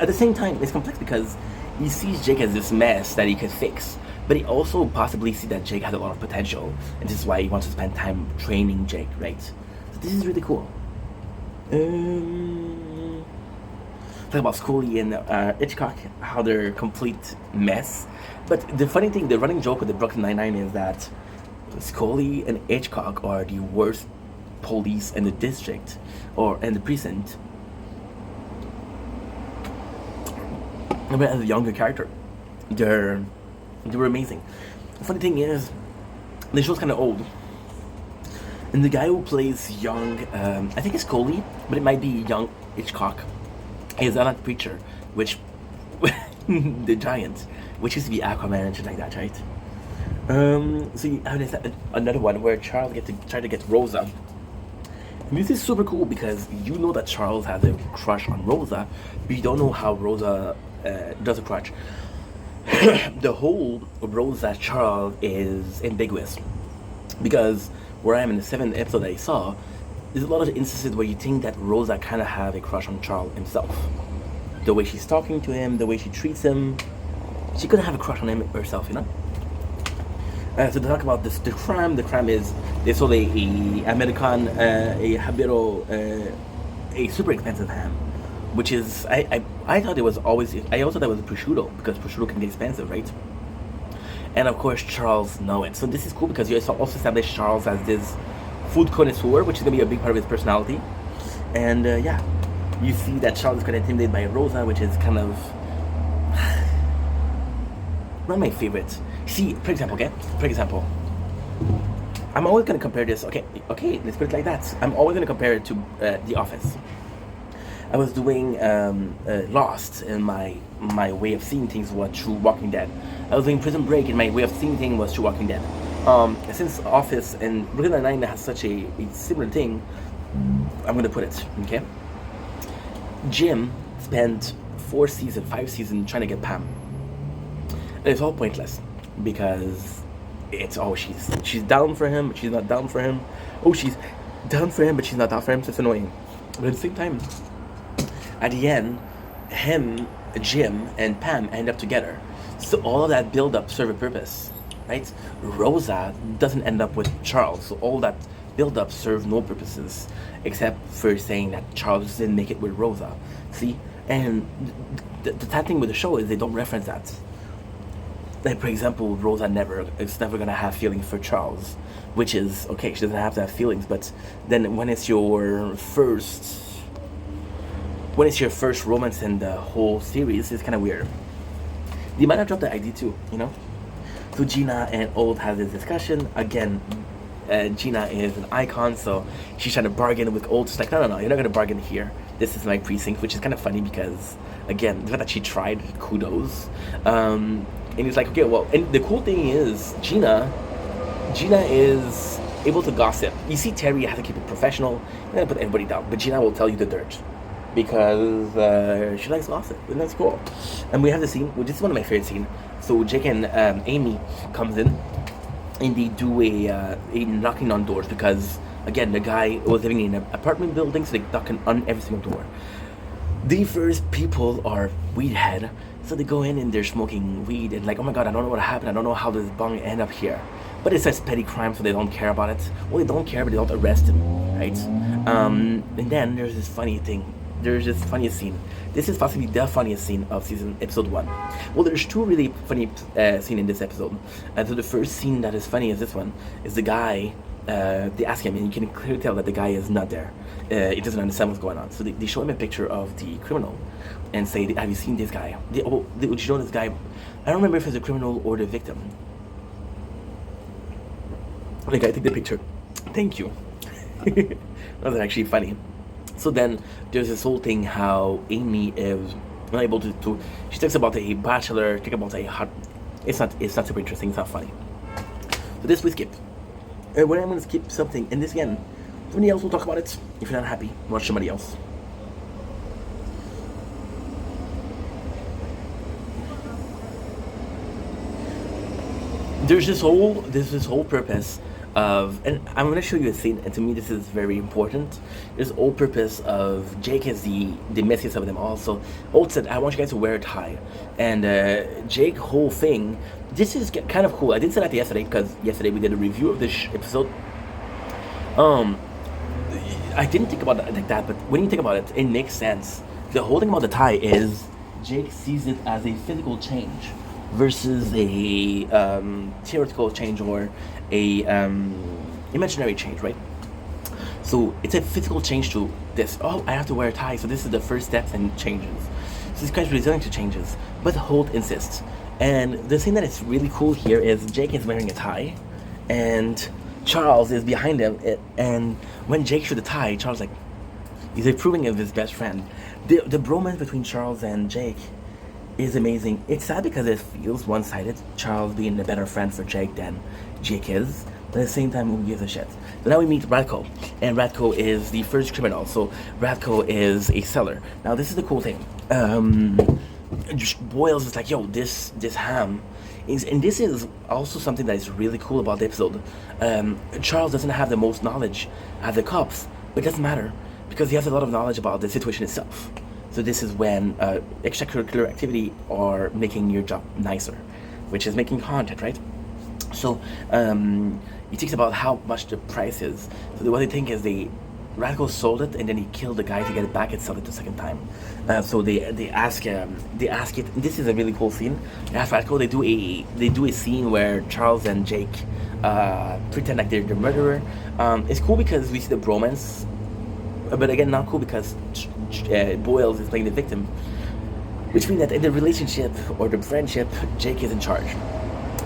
at the same time, it's complex because he sees Jake as this mess that he can fix. But he also possibly sees that Jake has a lot of potential, and this is why he wants to spend time training Jake, right? So this is really cool. Talk about Scully and Hitchcock, how they're a complete mess. But the funny thing, the running joke with the Brooklyn Nine-Nine is that Scully and Hitchcock are the worst police in the district, or in the precinct. But as a younger character, they were amazing. The funny thing is, the show's kind of old, and the guy who plays young, I think it's Scully, but it might be young Hitchcock, is Alan Preacher, which the Giant, which used to be Aquaman and shit like that, right? So you have another one where Charles gets to try to get Rosa. And this is super cool because you know that Charles has a crush on Rosa, but you don't know how Rosa does a crush. The whole Rosa Charles is ambiguous because where I am in the 7th episode that I saw, there's a lot of instances where you think that Rosa kind of have a crush on Charles himself. The way she's talking to him, the way she treats him, she could have a crush on him herself, you know? So to talk about this, the crime is they sold a American, a Habero, a super expensive ham, which is, I thought it was always, I also thought it was prosciutto, because prosciutto can be expensive, right? And of course, Charles knows it. So this is cool because you also establish Charles as this food connoisseur, which is going to be a big part of his personality. And yeah, you see that Charles is kind of intimidated by Rosa, which is kind of not my favorite. See, for example, I'm always going to compare this, okay, let's put it like that. I'm always going to compare it to The Office. I was doing Lost, and my way of seeing things was through Walking Dead. I was doing Prison Break, and my way of seeing things was through Walking Dead. Since Office and Brooklyn Nine-Nine has such a similar thing, I'm going to put it, okay? Jim spent 5 seasons trying to get Pam. And it's all pointless. Because it's she's down for him, but she's not down for him. Oh, she's down for him, but she's not down for him, so it's annoying. But at the same time, at the end, him, Jim, and Pam end up together. So all of that build-up serve a purpose, right? Rosa doesn't end up with Charles, so all that build-up serves no purposes, except for saying that Charles didn't make it with Rosa. See? And the sad thing with the show is they don't reference that. Like, for example, Rosa is never gonna have feelings for Charles, which is okay. She doesn't have to have feelings, but then when it's your first romance in the whole series, it's kind of weird. They might have dropped the ID too, you know. So Gina and Old have this discussion again. Gina is an icon, so she's trying to bargain with Old. She's like, no, you're not gonna bargain here. This is my precinct, which is kind of funny because, again, the fact that she tried, kudos. And he's like, okay, well, and the cool thing is, Gina is able to gossip. You see, Terry has to keep it professional. You're gonna put everybody down, but Gina will tell you the dirt because she likes gossip, and that's cool. And we have the scene, which is one of my favorite scenes. So Jake and Amy comes in, and they do a knocking on doors because, again, the guy was living in an apartment building, so they knocking on every single door. The first people are Weedhead, So they go in and they're smoking weed and like, oh my god, I don't know what happened. I don't know how this bung ended up here. But it says petty crime, so they don't care about it. Well, they don't care, but they don't arrest him, right? And then there's this funny thing. There's this funniest scene. This is possibly the funniest scene of episode 1. Well, there's 2 really funny scenes in this episode. So the first scene that is funny is this one. Is the guy, they ask him, and you can clearly tell that the guy is not there. He doesn't understand what's going on. So they show him a picture of the criminal and say, have you seen this guy? Would you show this guy? I don't remember if it's a criminal or the victim. The guy take the picture. Thank you. That was actually funny. So then there's this whole thing how Amy is not able to she talks about a bachelor, talk about a hot. It's not super interesting. It's not funny. So this we skip. When I'm gonna skip something, and this again, somebody else will talk about it. If you're not happy, watch somebody else. There's this whole purpose of, and I'm going to show you a scene, and to me this is very important. There's whole purpose of Jake is the messiest of them all. So Holt said, I want you guys to wear a tie, and Jake whole thing. This is kind of cool. I didn't say that yesterday because yesterday we did a review of this episode. I didn't think about it like that, but when you think about it, it makes sense. The whole thing about the tie is Jake sees it as a physical change versus a theoretical change or a imaginary change, right? So it's a physical change to this. Oh, I have to wear a tie, so this is the first step in changes. So this guy's resilient to changes, but Holt insists. And the thing that is really cool here is Jake is wearing a tie, and Charles is behind him. And when Jake shows the tie, Charles he's approving of his best friend. The bromance between Charles and Jake is amazing. It's sad because it feels one-sided, Charles being a better friend for Jake than Jake is, but at the same time, who gives a shit? So now we meet Radko, and Radko is the first criminal, so Radko is a seller. Now this is the cool thing. Boyles is like, yo, this ham is, and this is also something that is really cool about the episode. Charles doesn't have the most knowledge as the cops, but it doesn't matter, because he has a lot of knowledge about the situation itself. So this is when extracurricular activity are making your job nicer, which is making content, right? So he thinks about how much the price is. So what they think is Radko sold it and then he killed the guy to get it back and sell it the second time. So they ask it. And this is a really cool scene. They ask Radko. They do a scene where Charles and Jake pretend like they're the murderer. It's cool because we see the bromance. But again, not cool because Boyles is playing the victim, which means that in the relationship or the friendship, Jake is in charge.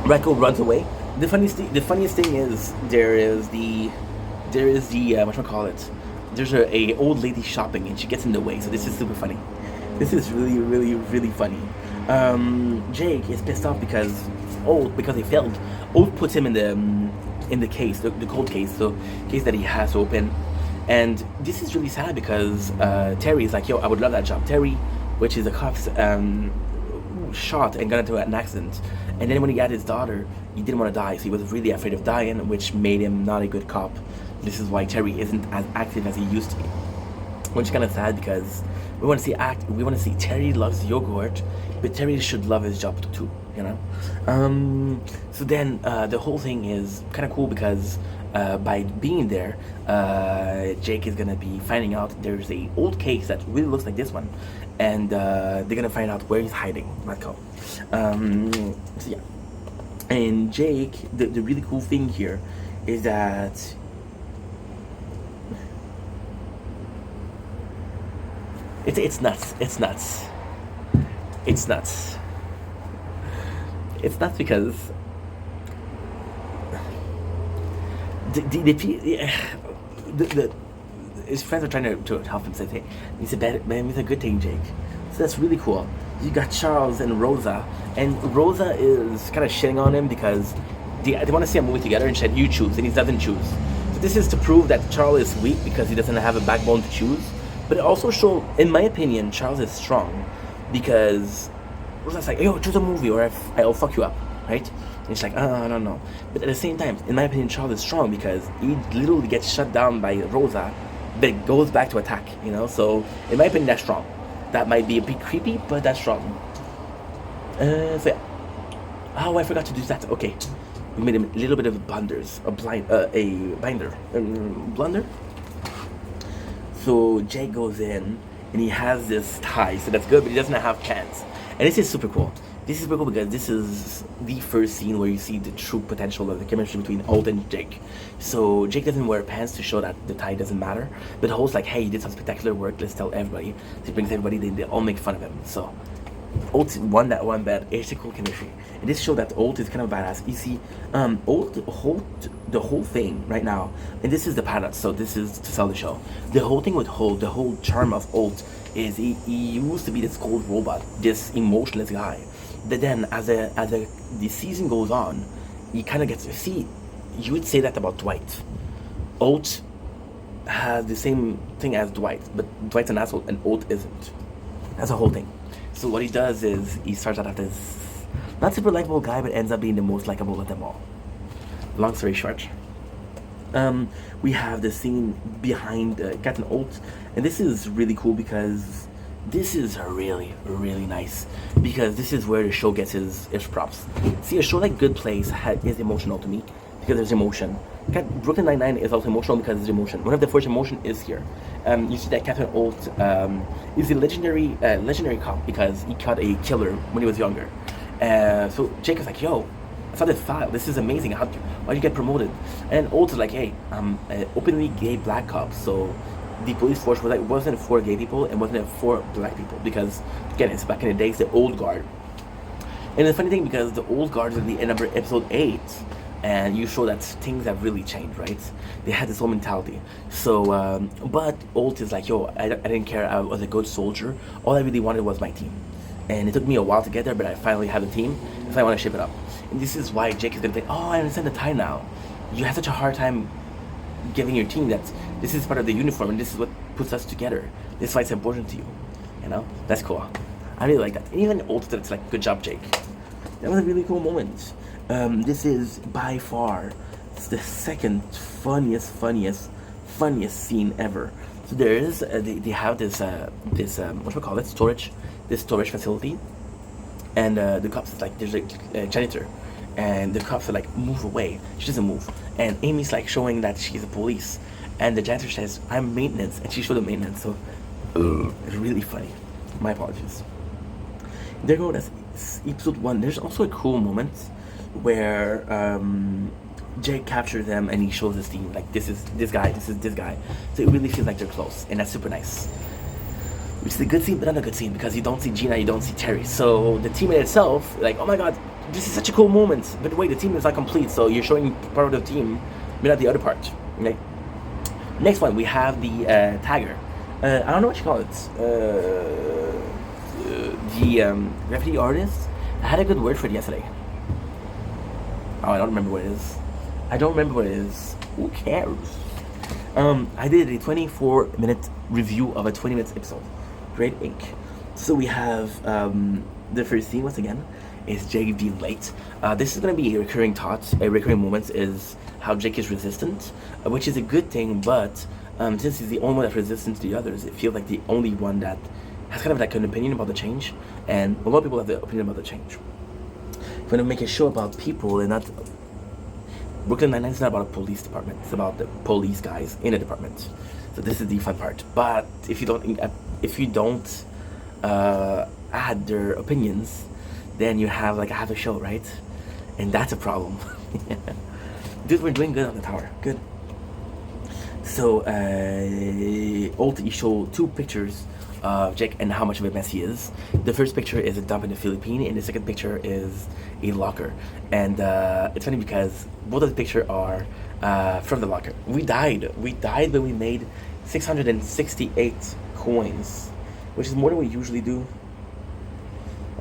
Radko runs away. The funniest thing is there is the whatchamacallit. There's a old lady shopping and she gets in the way. So this is super funny. This is really, really, really funny. Jake is pissed off because they failed. Old puts him in the case, the cold case, the case that he has open. And this is really sad because Terry is like, yo, I would love that job. Terry, which is a cop's shot and got into an accident. And then when he got his daughter, he didn't want to die, so he was really afraid of dying, which made him not a good cop. This is why Terry isn't as active as he used to be. Which is kind of sad because we want to see Terry loves yogurt, but Terry should love his job too, you know? So then the whole thing is kind of cool because by being there, Jake is gonna be finding out there's a old case that really looks like this one, and they're gonna find out where he's hiding. Radko. So yeah, and Jake, the really cool thing here is that it's nuts. It's nuts. It's nuts. It's nuts because his friends are trying to help him say, hey, he's a bad man, he's a good thing, Jake. So that's really cool. You got Charles and Rosa is kind of shitting on him because they want to see a movie together and said, you choose, and he doesn't choose. So this is to prove that Charles is weak because he doesn't have a backbone to choose. But it also shows, in my opinion, Charles is strong because Rosa's like, yo, choose a movie or I'll fuck you up, right? And he's like, I don't know. But at the same time, in my opinion, Charles is strong because he literally gets shut down by Rosa, but goes back to attack, you know? So, in my opinion, that's strong. That might be a bit creepy, but that's strong. So yeah. Oh, I forgot to do that. Okay, we made a little bit of blunders, a binder, blunder. So Jake goes in and he has this tie, so that's good, but he doesn't have pants. And this is super cool. This is super cool because this is the first scene where you see the true potential of the chemistry between Holt and Jake. So Jake doesn't wear pants to show that the tie doesn't matter, but Holt's like, hey, you did some spectacular work, let's tell everybody. So he brings everybody, they all make fun of him. So Holt won that one bet. It's a cool chemistry. And this showed that Holt is kind of badass. You see, Holt, the whole thing right now, and this is the pilot, so this is to sell the show. The whole thing with Holt, the whole charm of Holt is he used to be this cold robot, this emotionless guy. But then as the season goes on, he kind of gets to see. You would say that about Dwight. Holt has the same thing as Dwight, but Dwight's an asshole and Holt isn't. That's the whole thing. So what he does is he starts out as this not super likable guy, but ends up being the most likable of them all. Long story short, we have the scene behind Captain Holt, and this is really cool because this is really, really nice, because this is where the show gets his props. See, a show like Good Place is emotional to me because there's emotion. Brooklyn Nine-Nine is also emotional because there's emotion. One of the first emotion is here. You see that Captain Holt is a legendary cop because he caught a killer when he was younger. So Jake is like, yo, I saw this file. This is amazing. Why'd you get promoted? And Holt is like, hey, I'm an openly gay black cop. So the police force wasn't for gay people and wasn't for black people because, again, it's back in the days, the old guard. And the funny thing, because the old guard is at the end of episode 8, and you show that things have really changed, right? They had this whole mentality. So, but Holt is like, yo, I didn't care. I was a good soldier. All I really wanted was my team. And it took me a while to get there, but I finally have a team, so I want to ship it up. And this is why Jake is going to think, oh, I understand the tie now. You have such a hard time giving your team that this is part of the uniform, and this is what puts us together. This is why it's important to you. You know? That's cool. I really like that. And even Holt, it's like, good job, Jake. That was a really cool moment. This is by far the second funniest scene ever. So there is they have this what do we call it, storage facility, and the cops is like, there's a janitor, and the cops are like, move away. She doesn't move, and Amy's like showing that she's a police, and the janitor says, I'm maintenance, and she showed the maintenance. So it's really funny. My apologies. There you go. That's episode 1. There's also a cool moment where Jake captures them and he shows his team, like, this is this guy, so it really feels like they're close, and that's super nice, which is a good scene, but not a good scene because you don't see Gina, you don't see Terry. So the team in itself, like, oh my god, this is such a cool moment, but wait, the team is not complete, so you're showing part of the team but not the other part. Okay, next one we have the tagger. I don't know what you call it, the graffiti artist. I had a good word for it yesterday. Oh, I don't remember what it is. Who cares? I did a 24-minute review of a 20-minute episode. Great ink. So we have the first scene, once again, is Jake being late. This is going to be a recurring moment is how Jake is resistant, which is a good thing, but since he's the only one that's resistant to the others, it feels like the only one that has kind of like an opinion about the change, and a lot of people have the opinion about the change. If we're going to make a show about people and not... Brooklyn Nine-Nine is not about a police department. It's about the police guys in a department. So this is the fun part. But if you don't add their opinions, then you have like half a show, right? And that's a problem. Dude, we're doing good on the tower. Good. So Holt showed 2 pictures of Jake and how much of a mess he is. The first picture is a dump in the Philippines, and the second picture is a locker. And it's funny because both of the pictures are from the locker. We died when we made 668 coins, which is more than we usually do.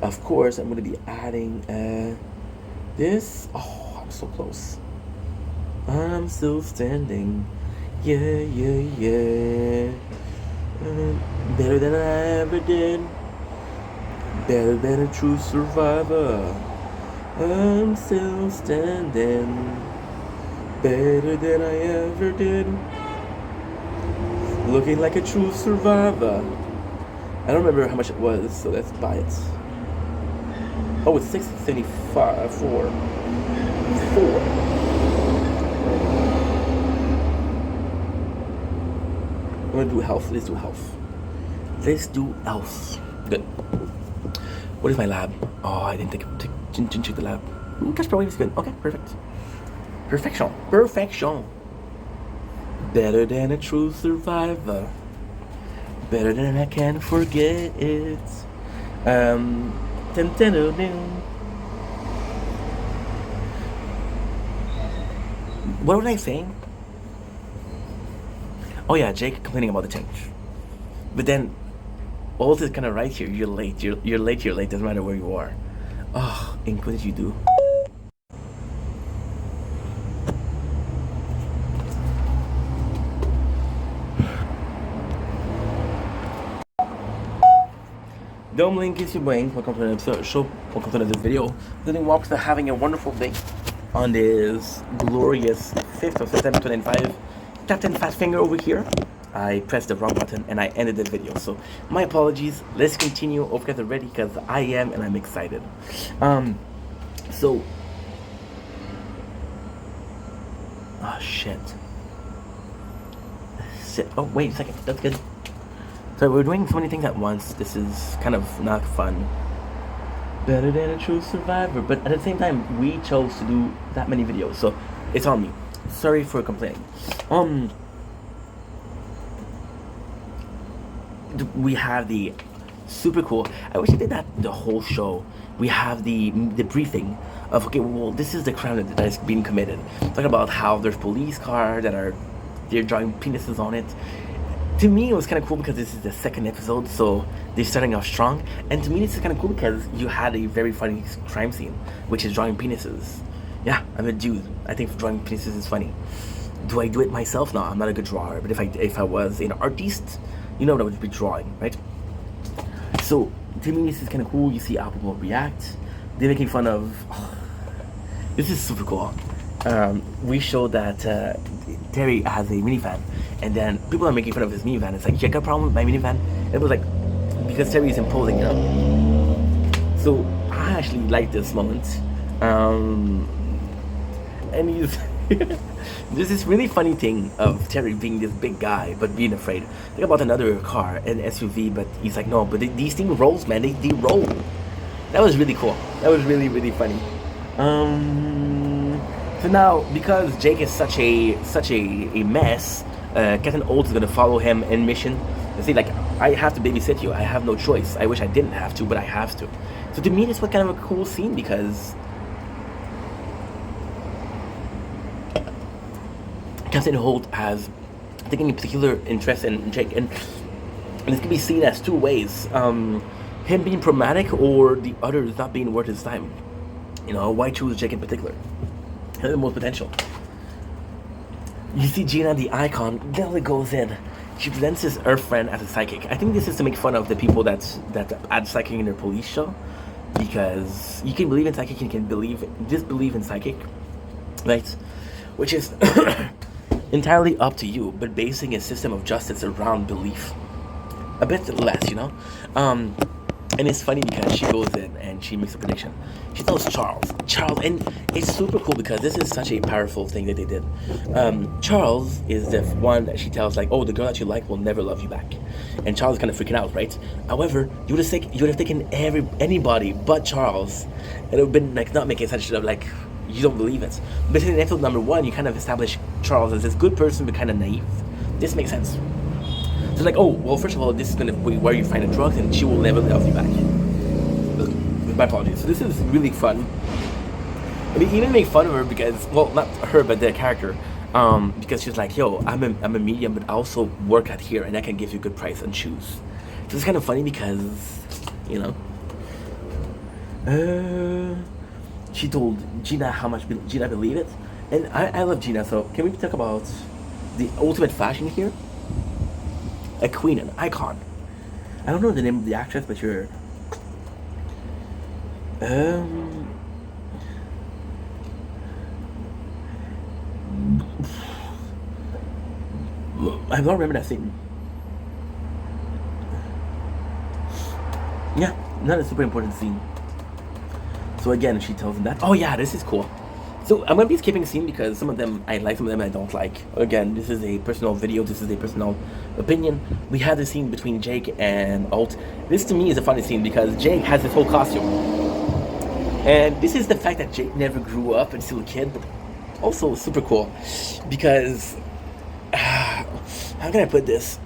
Of course, I'm going to be adding this. Oh, I'm so close. I'm still standing. Yeah. Better than I ever did. Better than a true survivor. I'm still standing. Better than I ever did. Looking like a true survivor. I don't remember how much it was, so let's buy it. Oh, it's 675. 4. 4. I'm gonna do health. Let's do health. Let's do health. Good. What is my lab? Oh, I didn't check the lab. Cash per wave is good. Okay, perfect. Perfection. Perfection. Better than a true survivor. Better than I can forget it. Dun, dun, dun, dun. What was I saying? Oh yeah, Jake complaining about the change. But then, Old is kind of right here. You're late. You're late. You're late. Doesn't matter where you are. Oh, Ink, what did you do? Dumbling, kiss you bang. Welcome to another show. Welcome to another video. Living Walks are having a wonderful day on this glorious 5th of September 2025. Captain Fatfinger over here. I pressed the wrong button and I ended the video. So my apologies. Let's continue over the ready because I am and I'm excited. So oh shit. Oh wait a second. That's good. So we're doing so many things at once. This is kind of not fun. Better than a true survivor. But at the same time, we chose to do that many videos. So it's on me. Sorry for complaining. We have the super cool. I wish I did that the whole show. We have the briefing of okay, well, this is the crime that is being committed. Talking about how there's police cars that they're drawing penises on it. To me, it was kind of cool because this is the second episode, so they're starting off strong. And to me, this is kind of cool because you had a very funny crime scene, which is drawing penises. Yeah, I'm a dude. I think drawing penises is funny. Do I do it myself? No, I'm not a good drawer. But if I was an artist, you know what I would be drawing, right? So to me, this is kind of cool. You see how people react. They're making fun of. Oh, this is super cool. We showed that Terry has a minivan, and then people are making fun of his minivan. It's like, you got a problem with my minivan? And it was like, because Terry is imposing, you know? So I actually like this moment. And he's there's this really funny thing of Terry being this big guy but being afraid. Think about another car, an SUV, but he's like, no, but these things rolls, man. They roll. That was really cool. That was really, really funny. So now, because Jake is such a mess, Captain Old is gonna follow him in mission and say like, I have to babysit you. I have no choice. I wish I didn't have to, but I have to. So to me, this was kind of a cool scene because Captain Holt has taken a particular interest in Jake, and this can be seen as two ways: him being problematic, or the others not being worth his time. You know, why choose Jake in particular? He has the most potential. You see Gina, the icon, definitely goes in. She presents his Earth friend as a psychic. I think this is to make fun of the people that add psychic in their police show, because you can believe in psychic, you can disbelieve in psychic, right? Which is entirely up to you, but basing a system of justice around belief. A bit less, you know? And it's funny because she goes in and she makes a prediction. She tells Charles, and it's super cool because this is such a powerful thing that they did. Charles is the one that she tells like, oh, the girl that you like will never love you back. And Charles is kind of freaking out, right? However, you would have taken anybody but Charles. And it would have been like not making sense of like, you don't believe it. But in episode number 1, you kind of establish Charles as this good person but kind of naive. This makes sense. So like, oh, well, first of all, this is going to be where you find the drugs and she will never love you back. My apologies. So this is really fun. I mean, even make fun of her because, well, not her, but the character. Because she's like, yo, I'm a medium, but I also work at here and I can give you a good price on shoes. So it's kind of funny because, you know. She told Gina how much Gina believed it. And I love Gina, so can we talk about the ultimate fashion here? A queen, an icon. I don't know the name of the actress, but you're... I don't remember that scene. Yeah, not a super important scene. So again, she tells him that, oh yeah, this is cool. So I'm gonna be skipping scene because some of them I like, some of them I don't like. Again, this is a personal video, this is a personal opinion. We had the scene between Jake and Alt. This to me is a funny scene because Jake has his whole costume. And this is the fact that Jake never grew up and still a kid, but also super cool. Because, how can I put this?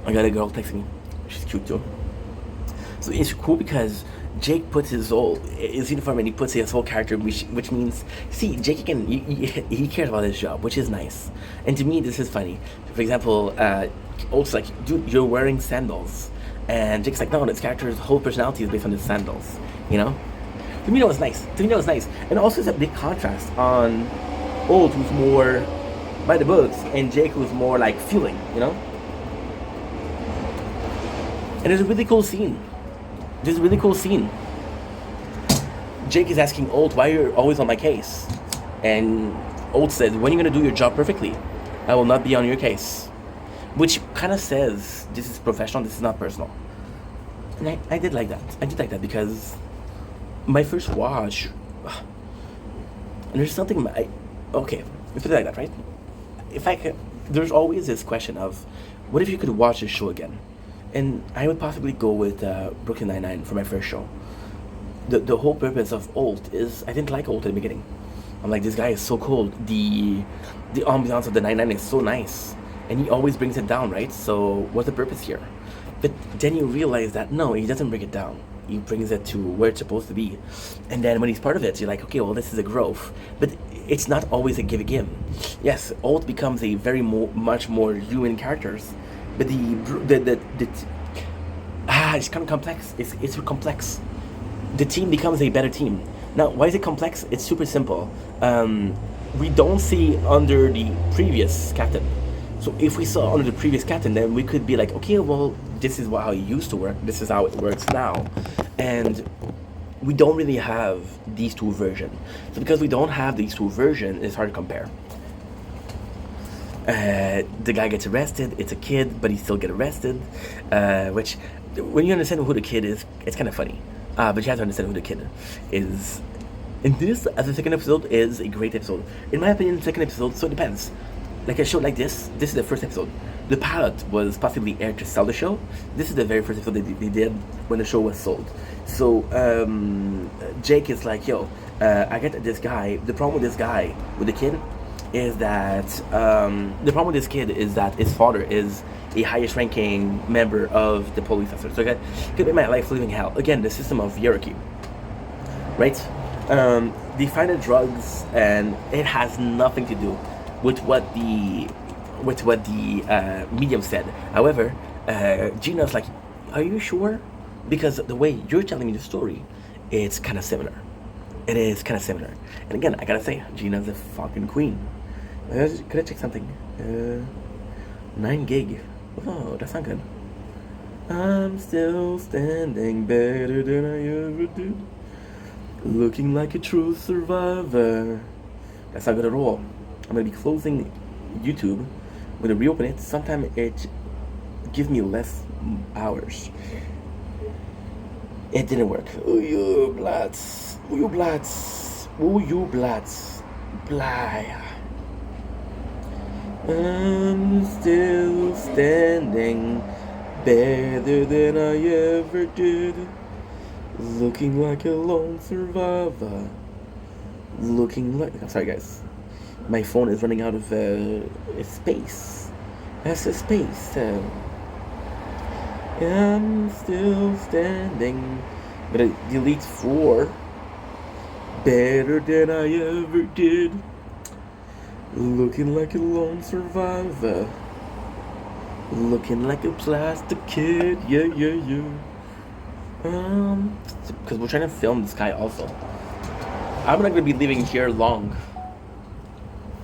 I got a girl texting me. She's cute too. So it's cool because Jake puts his uniform and he puts his whole character, which means, see, Jake he cares about his job, which is nice. And to me, this is funny. For example, Ult's like, dude, you're wearing sandals. And Jake's like, no, this character's whole personality is based on his sandals, you know? To me, that was nice. And also, it's a big contrast on Ult, who's more by the books, and Jake, who's more like feeling, you know? And there's a really cool scene. Jake is asking Ult, why you're always on my case? And Ult says, when are you gonna do your job perfectly? I will not be on your case. Which kind of says, this is professional, this is not personal. And I did like that. Because my first watch, and there's something, okay, if it's like that, right? There's always this question of, what if you could watch this show again? And I would possibly go with Brooklyn Nine-Nine for my first show. The whole purpose of Ult is, I didn't like Ult at the beginning. I'm like, this guy is so cold. The ambiance of the Nine-Nine is so nice. And he always brings it down, right? So what's the purpose here? But then you realize that, no, he doesn't bring it down. He brings it to where it's supposed to be. And then when he's part of it, you're like, okay, well, this is a growth. But it's not always a give. Yes, Ult becomes a much more human characters. But it's kind of complex. It's complex. The team becomes a better team. Now, why is it complex? It's super simple. We don't see under the previous captain. So if we saw under the previous captain, then we could be like, okay, well, this is how it used to work. This is how it works now. And we don't really have these two versions. So because we don't have these two versions, it's hard to compare. The guy gets arrested. It's a kid, but he still gets arrested. Which, when you understand who the kid is, it's kind of funny. But you have to understand who the kid is. And this, as the second episode, is a great episode. In my opinion, the second episode, so it depends. Like a show like this is the first episode. The pilot was possibly aired to sell the show. This is the very first episode they did when the show was sold. So Jake is like, yo, I get this guy. The problem with this guy, with the kid, is that his father is a highest ranking member of the police officer. So it could be my life living hell. Again, the system of hierarchy, right? They find the drugs, and it has nothing to do with what the medium said. However, Gina's like, are you sure? Because the way you're telling me the story, it's kind of similar. It is kind of similar. And again, I gotta say, Gina's a fucking queen. Could I check something? 9 gig. Oh, that's not good. I'm still standing better than I ever did. Looking like a true survivor. That's not good at all. I'm gonna be closing YouTube. I'm gonna reopen it. Sometime it gives me less hours. It didn't work. Oh, you blats. Blah. I'm still standing better than I ever did. Looking like a lone survivor. I'm sorry, guys. My phone is running out of space. That's a space. I'm still standing. I'm gonna delete 4. Better than I ever did. Looking like a lone survivor. Looking like a plastic kid. Yeah. Because we're trying to film this guy also. I'm not gonna be leaving here long.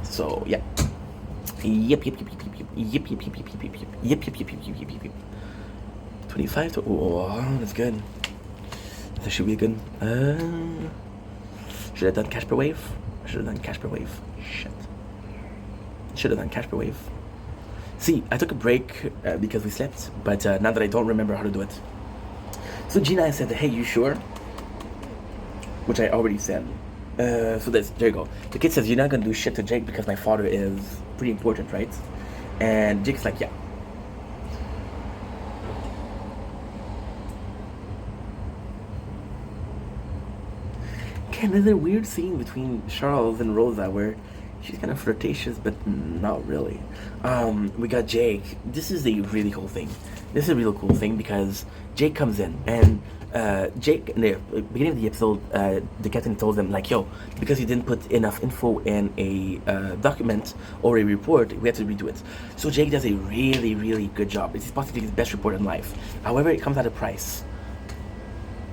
So yeah. Yep. 25 to, oh, that's good. That should be good. Should have done Casper Wave. Shit. Should have done Casper Wave. See, I took a break because we slept, but now that I don't remember how to do it. So Gina said, hey, you sure? Which I already said. So there you go. The kid says, you're not gonna do shit to Jake because my father is pretty important, right? And Jake's like, yeah. Again, there's a weird scene between Charles and Rosa where she's kind of flirtatious, but not really. We got Jake. This is a really cool thing. This is a really cool thing because Jake comes in and Jake, in the beginning of the episode, the captain tells them like, yo, because you didn't put enough info in a document or a report, we have to redo it. So Jake does a really, really good job. It's possibly his best report in life. However, it comes at a price.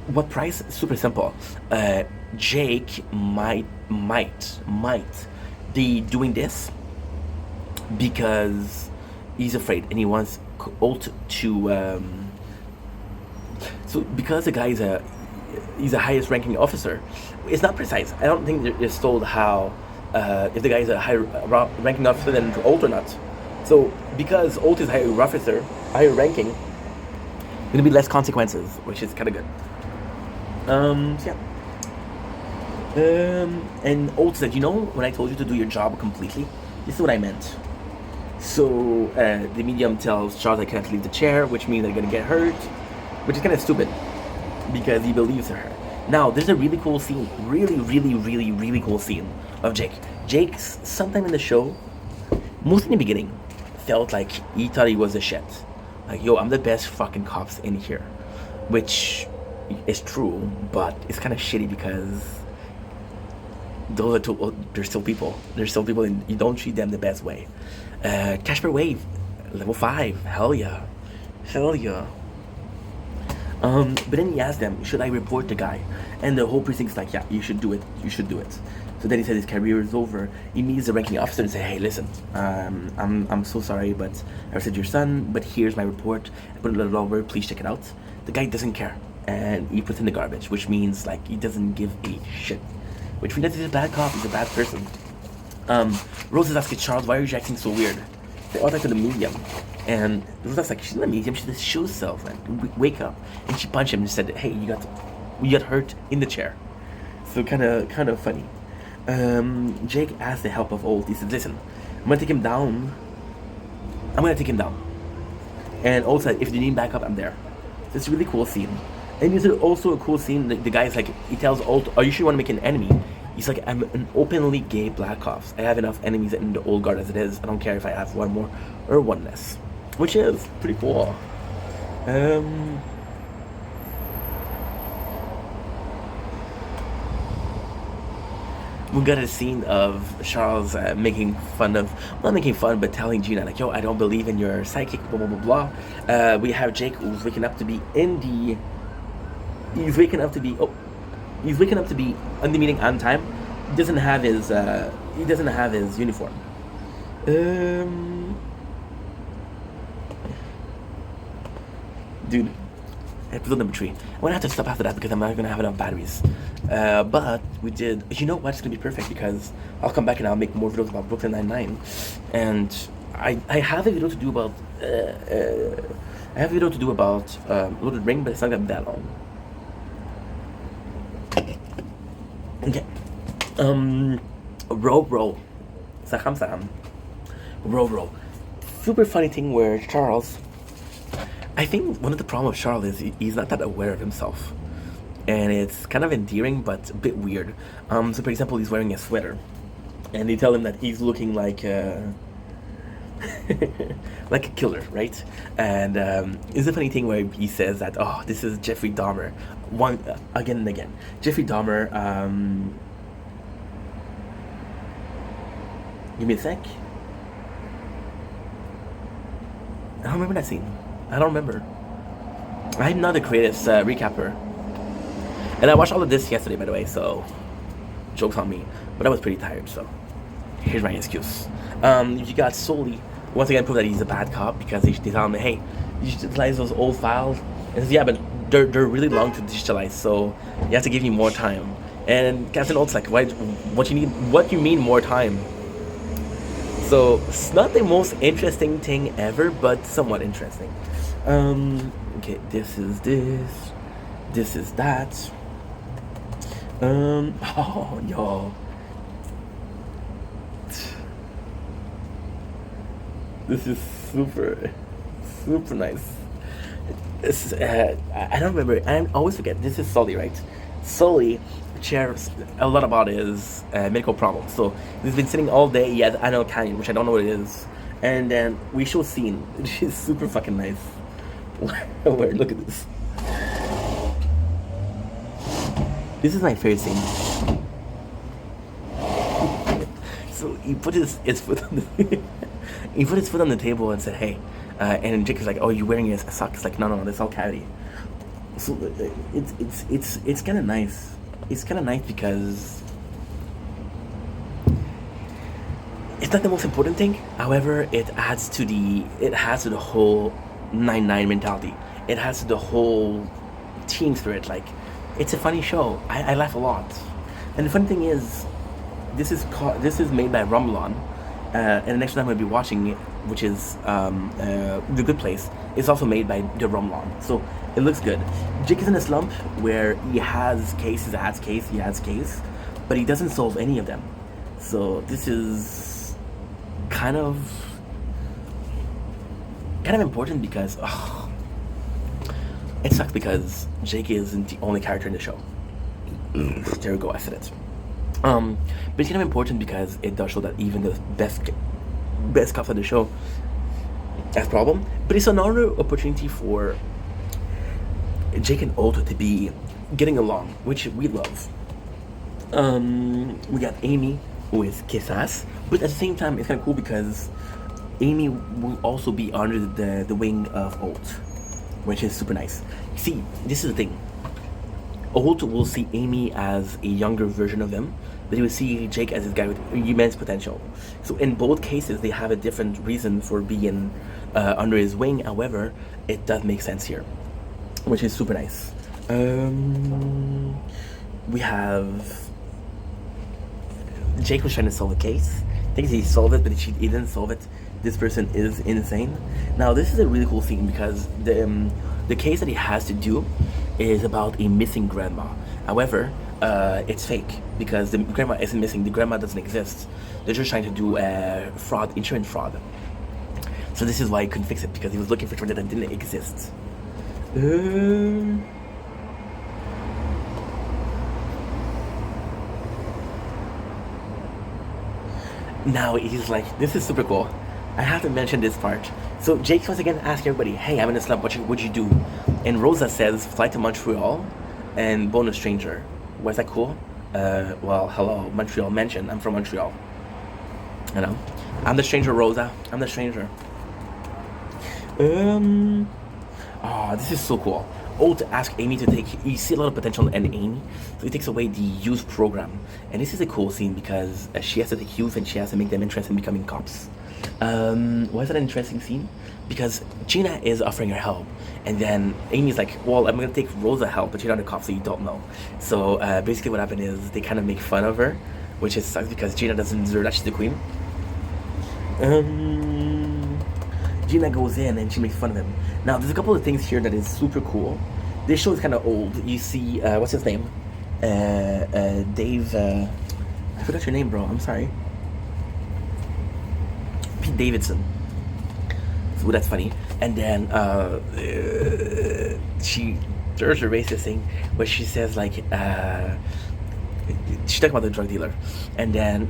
What price? Super simple. Jake might be doing this because he's afraid and he wants Ult to so because the guy he's a highest ranking officer, it's not precise. I don't think it's told how if the guy is a higher ranking officer than Ult or not. So because Ult is higher officer, higher ranking, gonna be less consequences, which is kind of good. So yeah. And Ult said, you know, when I told you to do your job completely, this is what I meant. So the medium tells Charles I can't leave the chair, which means they're gonna get hurt, which is kind of stupid because he believes her. Now there's a really cool scene, really cool scene of Jake. Jake's sometime in the show, mostly in the beginning, felt like he thought he was a shit. Like, yo, I'm the best fucking cops in here, which is true, but it's kind of shitty because those are they're still people. They're still people, and you don't treat them the best way. Casper Wave, level 5, hell yeah. But then he asked them, should I report the guy? And the whole precinct's like, yeah, you should do it. So then he said his career is over. He meets the ranking officer and said, hey, listen, I'm so sorry, but I arrested your son, but here's my report. I put it a little over, please check it out. The guy doesn't care, and he puts in the garbage, which means like he doesn't give a shit. Which means that he's a bad cop, he's a bad person. Rose is asking Charles, why are you acting so weird? They all talk to the medium. And Rosa's like, she's not a medium, she's the show self, man. Wake up. And she punched him and said, hey, you got hurt in the chair. So kind of funny. Jake asked the help of Ult. He said, listen, I'm gonna take him down. And Ult said, if you need backup, I'm there. So it's a really cool scene. And it's also a cool scene. The guy's like, he tells Ult, are you sure you want to make an enemy? He's like, I'm an openly gay Black Ops. I have enough enemies in the old guard as it is. I don't care if I have one more or one less. Which is pretty cool. We got a scene of Charles making fun of, not making fun, but telling Gina, like, yo, I don't believe in your psychic, blah, blah, blah, blah. We have Jake who's waking up to be he's waking up to be on the meeting on time. He doesn't have his uniform. Dude, episode number 3. I'm gonna have to stop after that because I'm not gonna have enough batteries. But we did. You know what? It's gonna be perfect because I'll come back and I'll make more videos about Brooklyn Nine-Nine, and I have a video to do about Loaded Ring, but it's not gonna be that long. Okay. Ro. Saham. Ro. Super funny thing where Charles, I think one of the problems with Charles is he's not that aware of himself. And it's kind of endearing, but a bit weird. So for example, he's wearing a sweater. And they tell him that he's looking like like a killer, right? And it's a funny thing where he says that, oh, this is Jeffrey Dahmer. Again and again. Jeffrey Dahmer, give me a sec. I don't remember that scene. I don't remember. I'm not the greatest recapper. And I watched all of this yesterday, by the way, so joke's on me. But I was pretty tired, so here's my excuse. You got Sully once again prove that he's a bad cop because they tell him, hey, you should digitalize those old files. And he says, yeah, but they're really long to digitalize, so you have to give me more time. And Captain Ult's like, what you mean more time? So it's not the most interesting thing ever, but somewhat interesting. Okay, this is this. This is that. Oh, yo. This is super, super nice. I don't remember. I always forget. This is Sully, right? Sully shares a lot about his medical problems. So he's been sitting all day. He has anal canyon, which I don't know what it is. And then we show scene, which is super fucking nice. Where look at this. This is my favorite scene. So he put his foot on the he put his foot on the table and said, "Hey," and Jake is like, "Oh, you wearing a sock?" It's like, "No, that's all cavity." So it's kind of nice. It's kind of nice because it's not the most important thing. However, it adds to the whole 9-9 mentality. It has to the whole team spirit. Like, it's a funny show. I laugh a lot. And the funny thing is, this is made by Rumblon, and the next one I'm going to be watching, which is The Good Place, is also made by the Rumblon. So it looks good. Jake is in a slump where he has case, but he doesn't solve any of them. So this is kind of important because it sucks because Jake isn't the only character in the show. There we go, I said it. But it's kind of important because it does show that even the best cops of the show has problem. But it's another opportunity for Jake and Holt to be getting along, which we love. We got Amy, who is kiss ass, but at the same time, it's kind of cool because Amy will also be under the wing of Holt, which is super nice. See, this is the thing. Holt will see Amy as a younger version of him, but he will see Jake as this guy with immense potential. So in both cases, they have a different reason for being under his wing. However, it does make sense here, which is super nice. We have Jake was trying to solve a case. Thinks he solved it, but he didn't solve it. This person is insane. Now this is a really cool scene because the case that he has to do is about a missing grandma. However, it's fake because the grandma isn't missing. The grandma doesn't exist. They're just trying to do fraud, insurance fraud. So this is why he couldn't fix it, because he was looking for something that didn't exist. Now he's like, this is super cool. I have to mention this part. So Jake once again asks everybody, "Hey, I'm in a slump. What'd you do?" And Rosa says, "Fly to Montreal and bone a stranger." Was that cool? Well, hello, Montreal mention. I'm from Montreal. You know, I'm the stranger, Rosa. I'm the stranger. Oh, this is so cool. Holt ask Amy to take. You see a lot of potential in Amy, so he takes away the youth program, and this is a cool scene because she has to take youth and she has to make them interested in becoming cops. Why is that an interesting scene? Because Gina is offering her help, and then Amy's like, "Well, I'm gonna take Rosa help, but you're not a cop, so you don't know." So basically, what happened is they kind of make fun of her, which is sucks because Gina doesn't deserve that. She's the queen. Gina goes in and she makes fun of him. Now, there's a couple of things here that is super cool. This show is kind of old. You see, what's his name? Dave. I forgot your name, bro. I'm sorry. Pete Davidson. So that's funny. And then she there's a racist thing where she says like she's talking about the drug dealer, and then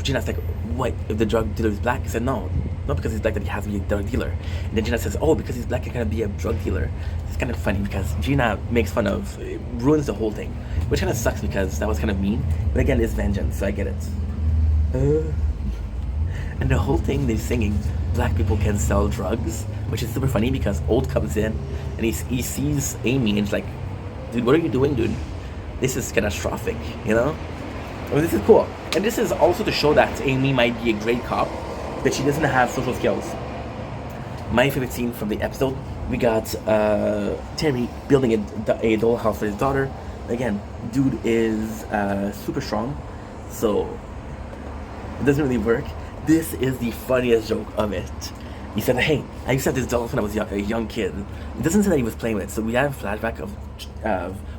Gina's like, "What if the drug dealer is black?" He said, "No, not because he's black that he has to be a drug dealer." And then Gina says, "Oh, because he's black, he can't be a drug dealer." It's kind of funny because Gina makes fun of, ruins the whole thing, which kind of sucks because that was kind of mean. But again, it's vengeance, so I get it. And the whole thing they're singing, black people can sell drugs, which is super funny because Holt comes in and he sees Amy and he's like, "Dude, what are you doing, dude? This is catastrophic, you know?" I mean, this is cool. And this is also to show that Amy might be a great cop, but she doesn't have social skills. My favorite scene from the episode, we got Terry building a dollhouse for his daughter. Again, dude is super strong, so it doesn't really work. This is the funniest joke of it. He said, "Hey, I used to have this doll when I was a young kid." It doesn't say that he was playing with it, so we have a flashback of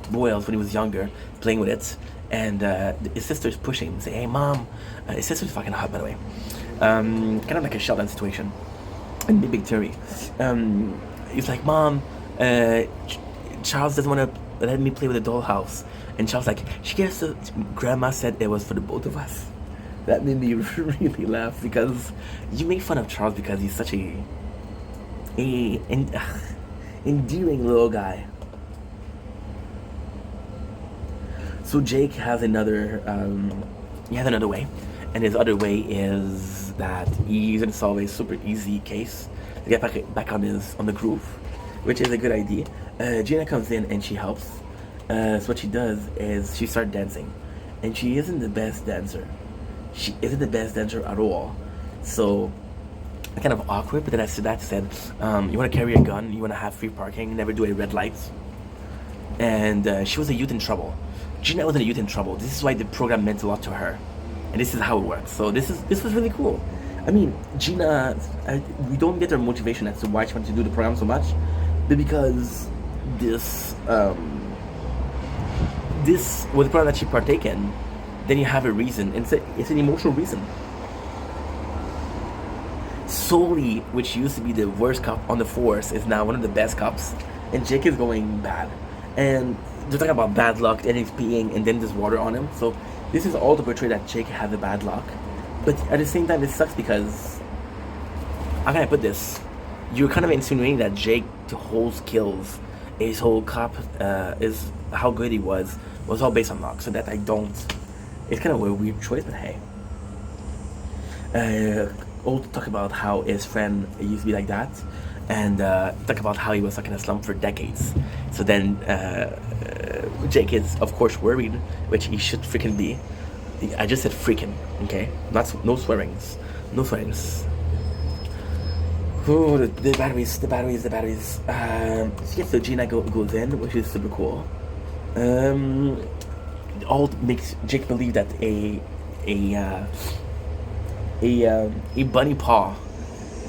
Boyles when he was younger playing with it, and his sister's pushing him, saying, "Hey, mom," his sister's fucking hot, by the way. Kind of like a Sheldon situation, and Big Theory. He's like, "Mom, Charles doesn't want to let me play with the dollhouse," and Charles like, "She gets Grandma said it was for the both of us." That made me really laugh because you make fun of Charles because he's such a endearing little guy. So Jake has another way, and his other way is that he's gonna solve a super easy case to get back on the groove, which is a good idea. Gina comes in and she helps. So what she does is she starts dancing, and she isn't the best dancer. She isn't the best dancer at all. So kind of awkward. But then after that said, "You want to carry a gun? You want to have free parking? Never do a red light." And she was a youth in trouble. Gina wasn't a youth in trouble. This is why the program meant a lot to her, and this is how it works. So this was really cool. I mean, Gina, we don't get her motivation as to why she wanted to do the program so much, but because this was the program that she partake in, then you have a reason. And it's an emotional reason. Sully, which used to be the worst cop on the force, is now one of the best cops, and Jake is going bad. And they're talking about bad luck, and he's peeing, and then there's water on him. So this is all to portray that Jake has the bad luck. But at the same time, it sucks because, how can I put this? You're kind of insinuating that Jake, to whole skills, his whole cop, is how good he was all based on luck. So that I don't. It's kind of a weird choice, but hey. Old talk about how his friend used to be like that, and talk about how he was stuck in a slump for decades. So then Jake is, of course, worried, which he should freaking be. I just said freaking, okay? No swearings. No swearings. Oh, the batteries. So Gina goes in, which is super cool. All makes Jake believe that a bunny paw,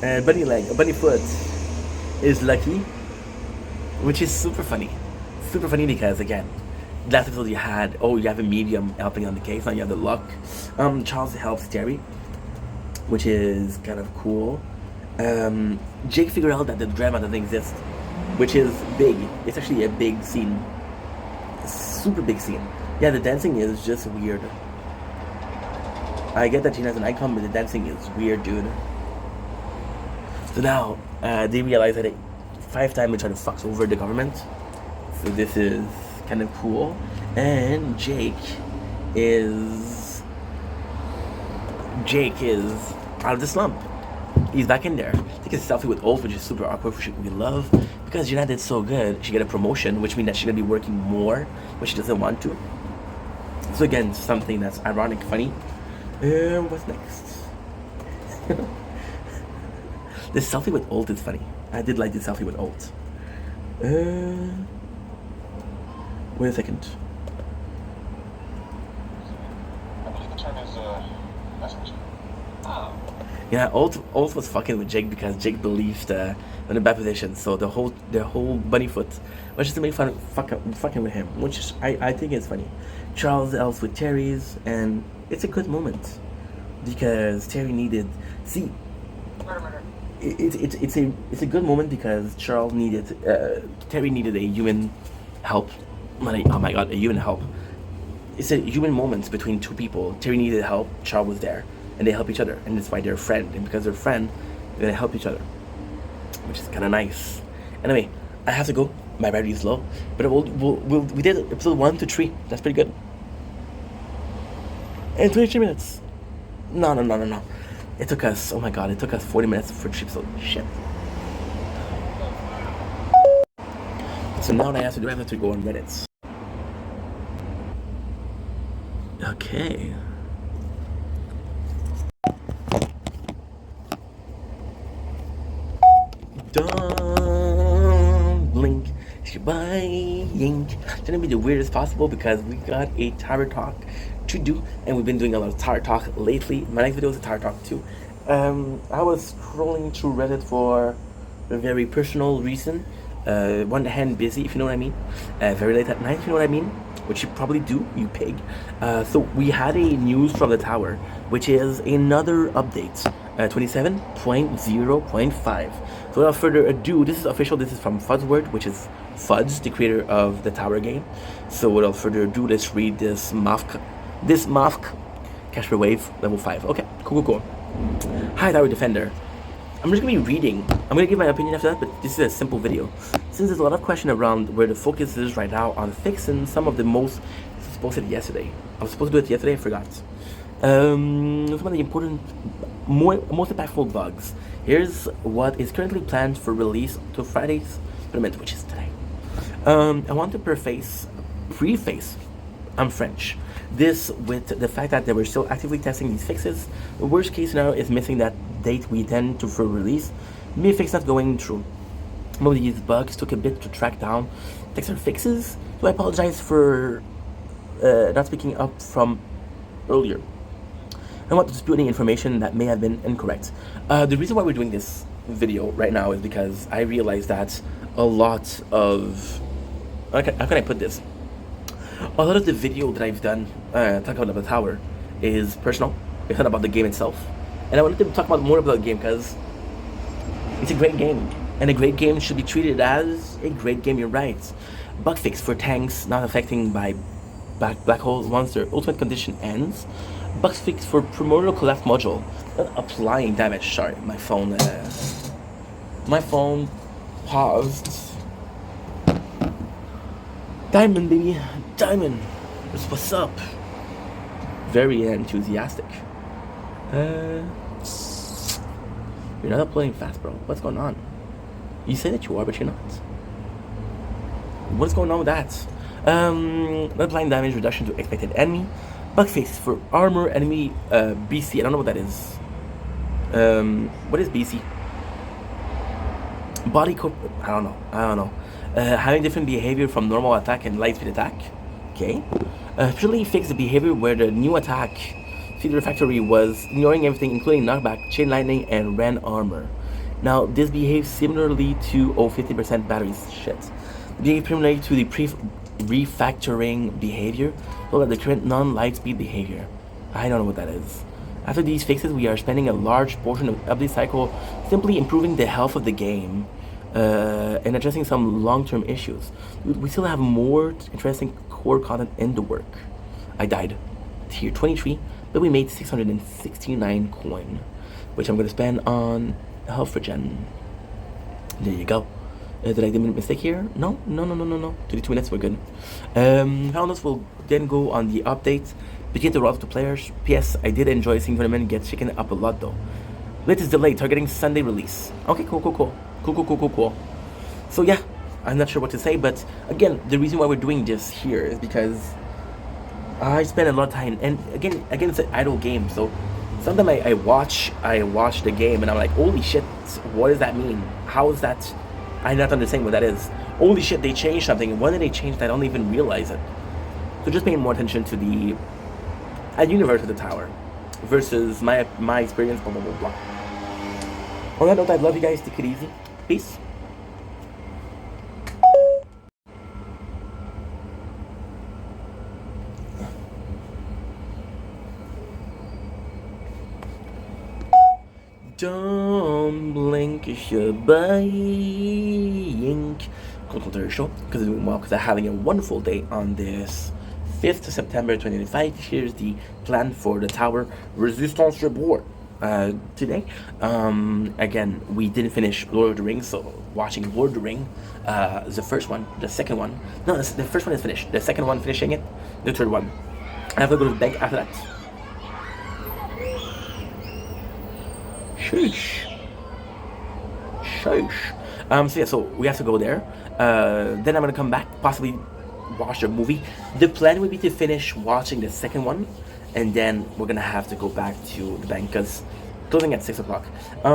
a bunny leg, a bunny foot is lucky, which is super funny. Super funny because, again, last episode you have a medium helping on the case, now you have the luck. Charles helps Terry, which is kind of cool. Jake figured out that the drama doesn't exist, which is big. It's actually a big scene. Super big scene. Yeah, the dancing is just weird. I get that Gina's an icon, but the dancing is weird, dude. So now, they realize that 5 times they try to fuck over the government. So this is kind of cool. And Jake is out of the slump. He's back in there. Take a selfie with Ulf, which is super awkward, which we love. Because Gina did so good, she got a promotion, which means that she's gonna be working more, but she doesn't want to. So again, something that's ironic, funny. What's next? This selfie with Ult is funny. I did like this selfie with Ult. Wait a second. I believe the term is messenger. Oh. Yeah, Ult was fucking with Jake because Jake believed in a bad position. So the whole bunny foot was just to make fun fucking with him, which is, I think is funny. Charles else with Terry's, and it's a good moment because Terry needed. See, it's a good moment because Charles needed Terry needed a human help. Oh my god, a human help. It's a human moment between two people. Terry needed help. Charles was there, and they help each other, and that's why they're a friend. And because they're a friend, they're gonna help each other, which is kind of nice. Anyway, I have to go. My battery is low, but we did episode 1 to 3. That's pretty good. In 23 minutes. No. It took us, oh my god, it took us 40 minutes for 3 episodes. Shit. So now what I have to do, I have to go on Reddit. Okay. Don't blink, buying. It's gonna be the weirdest possible because we got a Tower Talk to do, and we've been doing a lot of Tower Talk lately. My next video is a Tower Talk too, I was scrolling through Reddit for a very personal reason. One hand busy, if you know what I mean. Very late at night, if you know what I mean. Which you probably do, you pig. So we had a news from the tower, which is another update, 27.0.5. So without further ado, this is official. This is from Fuzzword, which is Fudz, the creator of the tower game. So without further ado, let's read this Mafk. Cash per wave, level 5. Okay, cool. Hi, Tower Defender. I'm just gonna be reading. I'm gonna give my opinion after that, but this is a simple video. Since there's a lot of question around where the focus is right now on fixing some of the most. This was supposed to do it yesterday. I was supposed to do it yesterday, I forgot. Some of the important, most impactful bugs. Here's what is currently planned for release to Friday's tournament, which is today. I want to preface. I'm French. This with the fact that they were still actively testing these fixes. The worst case scenario is missing that date we intend to for release. Me fix not going through. Most of these bugs took a bit to track down texture fixes, so I apologize for not speaking up from earlier. I want to dispute any information that may have been incorrect. The reason why we're doing this video right now is because I realized that a lot of how can I put this? A lot of the video that I've done talking about the tower is personal. It's not about the game itself, and I wanted to talk about more about the game because it's a great game, and a great game should be treated as a great game. You're right. Bug fix for tanks not affecting by black holes once their ultimate condition ends. Bug fix for primordial collapse module not applying damage. Sorry, my phone paused. Diamond, baby. Diamond. What's up? Very enthusiastic. You're not uploading fast, bro. What's going on? You say that you are, but you're not. What's going on with that? Not applying damage reduction to expected enemy. Bug fix for armor enemy BC. I don't know what that is. What is BC? Body corp. I don't know. Having different behavior from normal attack and light speed attack. Okay. Especially fix the behavior where the new attack, Speed Refractory, was ignoring everything, including knockback, chain lightning, and ran armor. Now, this behaves similarly to 50% batteries. Shit. Behave similarly to the refactoring behavior, so that the current non-light speed behavior. I don't know what that is. After these fixes, we are spending a large portion of this cycle simply improving the health of the game. And addressing some long-term issues. We still have more interesting core content in the work. I died tier 23, but we made 669 coin, which I'm going to spend on health regen. There you go. Did I do a mistake here? No. 32 minutes, we're good. Founders will then go on the update, begin to roll out to players. P.S. I did enjoy seeing tournament get shaken up a lot though. Latest delay, targeting Sunday release. Okay, cool. So yeah, I'm not sure what to say, but again, the reason why we're doing this here is because I spend a lot of time, and again, it's an idle game, so sometimes I watch the game, and I'm like, holy shit, what does that mean? How is that? I'm not understanding what that is. Holy shit, they changed something. When did they change that? I don't even realize it. So just paying more attention to the universe of the tower versus my experience, blah. On that note, I love you guys. Take it easy. Peace. Don't blink if you're buying. Controversial because they're having a wonderful day on this 5th of September 2025. Here's the plan for the tower Resistance Rebours. Today, again, we didn't finish Lord of the Rings, so watching Lord of the Rings, the first one, the second one, no, the first one is finished, the second one finishing it, the third one, I have to go to the bank after that. Sheesh. So yeah, so we have to go there, then I'm gonna come back, possibly watch the movie. The plan would be to finish watching the second one, and then we're gonna have to go back to the bank because closing at 6 o'clock. Then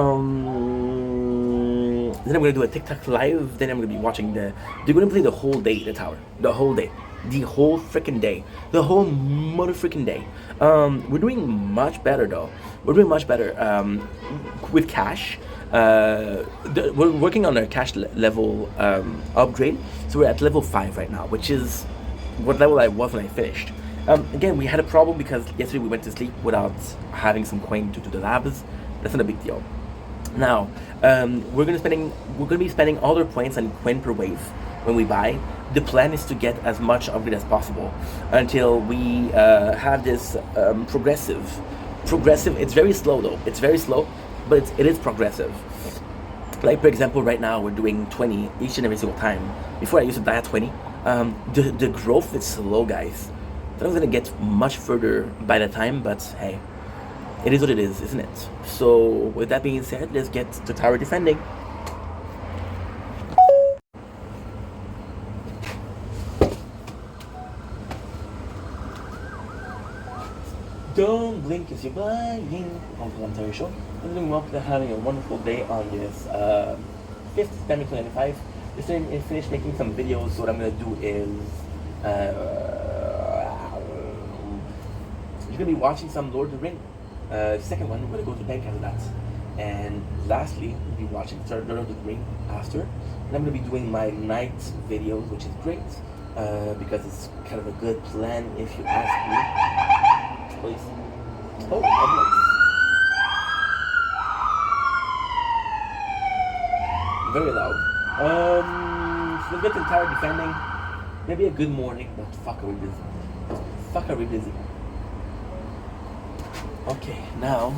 I'm gonna do a TikTok live. Then I'm gonna be watching they're gonna play the whole day, the tower, the whole freaking day, the whole mother freaking day. We're doing much better though. we're doing much better with cash. We're working on our cash level upgrade, so we're at level 5 right now, which is what level I was when I finished. Again, we had a problem because yesterday we went to sleep without having some coin to do the labs. That's not a big deal. Now, we're gonna be spending all our points on coin per wave when we buy. The plan is to get as much upgrade as possible until we have this progressive. It's very slow though. It's very slow, but it is progressive. Like for example, right now we're doing 20 each and every single time. Before I used to die at 20. The growth is slow, guys. So I'm gonna get much further by the time, but hey, it is what it is, isn't it? So with that being said, let's get to tower defending. Don't blink as you're blind. I'm Terry Show. I'm doing well. Having a wonderful day on this 5th September 2025. Just finished making some videos. So what I'm gonna do is you're gonna be watching some Lord of the Rings. Second one, we're gonna go to bed after that. And lastly, we'll be watching Lord of the Rings after. And I'm gonna be doing my night videos, which is great because it's kind of a good plan if you ask me. Please. Oh, ambulance. Very loud. So let's get to the tower defending. Maybe a good morning, but fuck, are we busy? Fuck, are we busy? Okay, now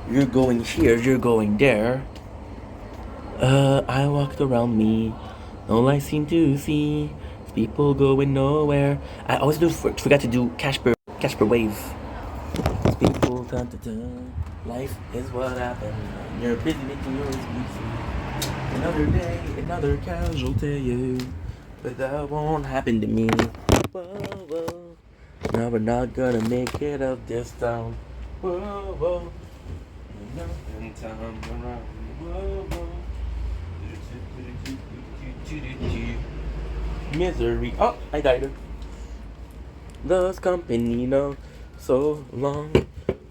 you're going here, you're going there. I walked around me. All I seem to see is people going nowhere. I always forgot to do cash per wave. People dun, dun, dun. Life is what happened. You're busy making yours easy. Another day, another casualty. But that won't happen to me. Whoa, whoa. Now we're not gonna make it out this town. Whoa, whoa. Nothing time around. Whoa, whoa. Misery. Oh, I died her. Lost company, no. So long,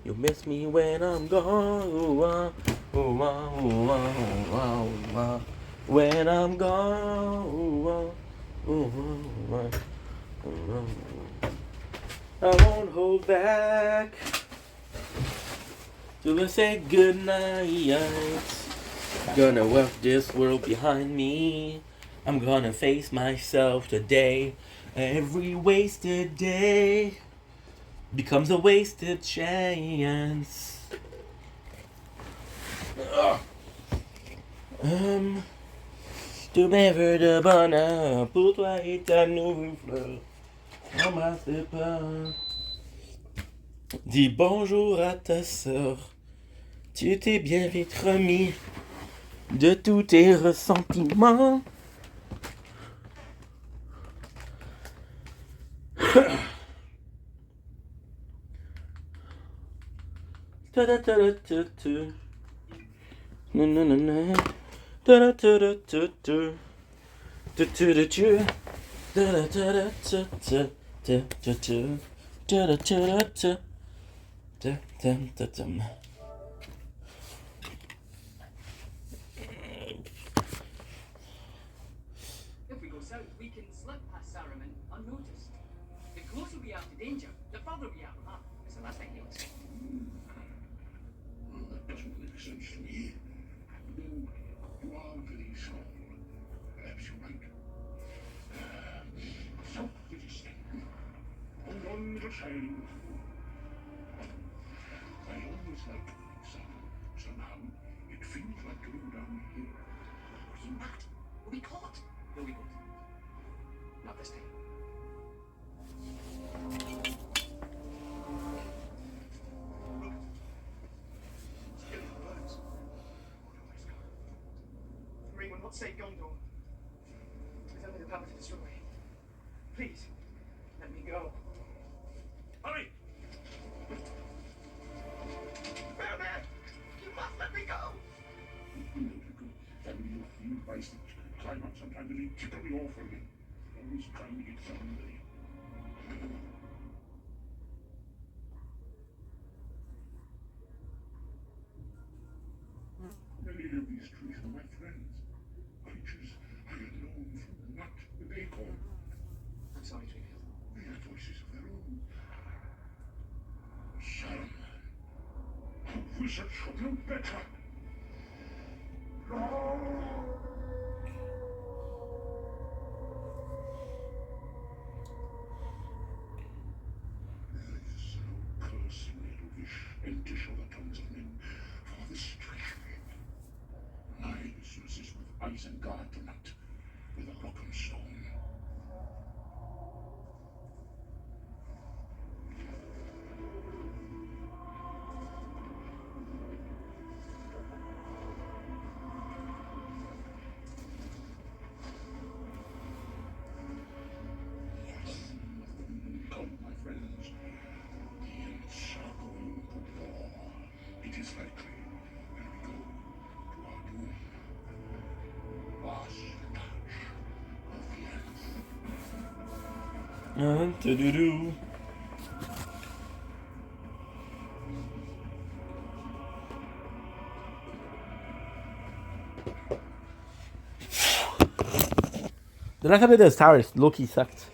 you miss me when I'm gone. Ooh, ah, ooh, ah, ooh, ah, ooh, ah, ooh, ah. When I'm gone, ooh, ah, ooh, ah, ooh, ah, ooh, ah. I won't hold back till I say goodnight. Gonna walk this world behind me. I'm gonna face myself today. Every wasted day becomes a wasted chance. Tu m'aimes de bonheur, pour toi et ta nouvelle fleur. N'embrasse pas. Dis bonjour à ta sœur. Tu t'es bien vite remis de tous tes ressentiments. Ta da ta da ta ta. Na na na na. Ta da ta da ta ta. Ta ta da ta. Ta da ta da ta ta. Ta ta ta. Ta da ta da ta. Ta ta ta ta. If we go south, we can slip past Saruman unnoticed. The closer we are to danger, the further we are from her. It's the last thing he wants. That doesn't make sense to me. You are very small. Perhaps you're right. Self-pity. Hold on, little child. I always liked sun. Somehow, it feels like going down here. Are you mad? We'll be caught. No, we won't. Not this time. Raymond, what say Gondor? Without me the power to destroy. Please, let me go. Hurry! Faraday! You must let me go! Family of few bicycles climb up sometimes and they tickle me off from me. Always trying to get somebody. wizard should know better. There is no curse in Edelvish, and to show the tongues of men for this treachery. My business is with Isengard tonight, with a rock and stone. Come, my friends. The Ents are going to war. It is likely, and we go to our doom. Last touch of the Ents. Do-do-do. The last time I did this tower, Loki sucked.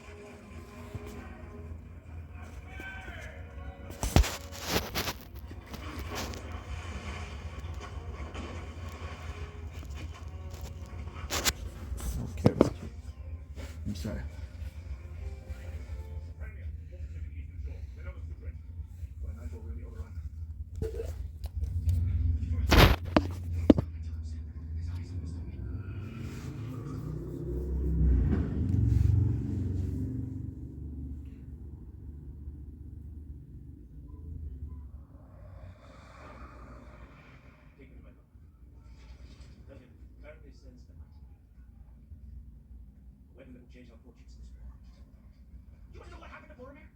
I don't care about you. I'm sorry. Change our fortunes in this war. You want to know what happened to Boromir?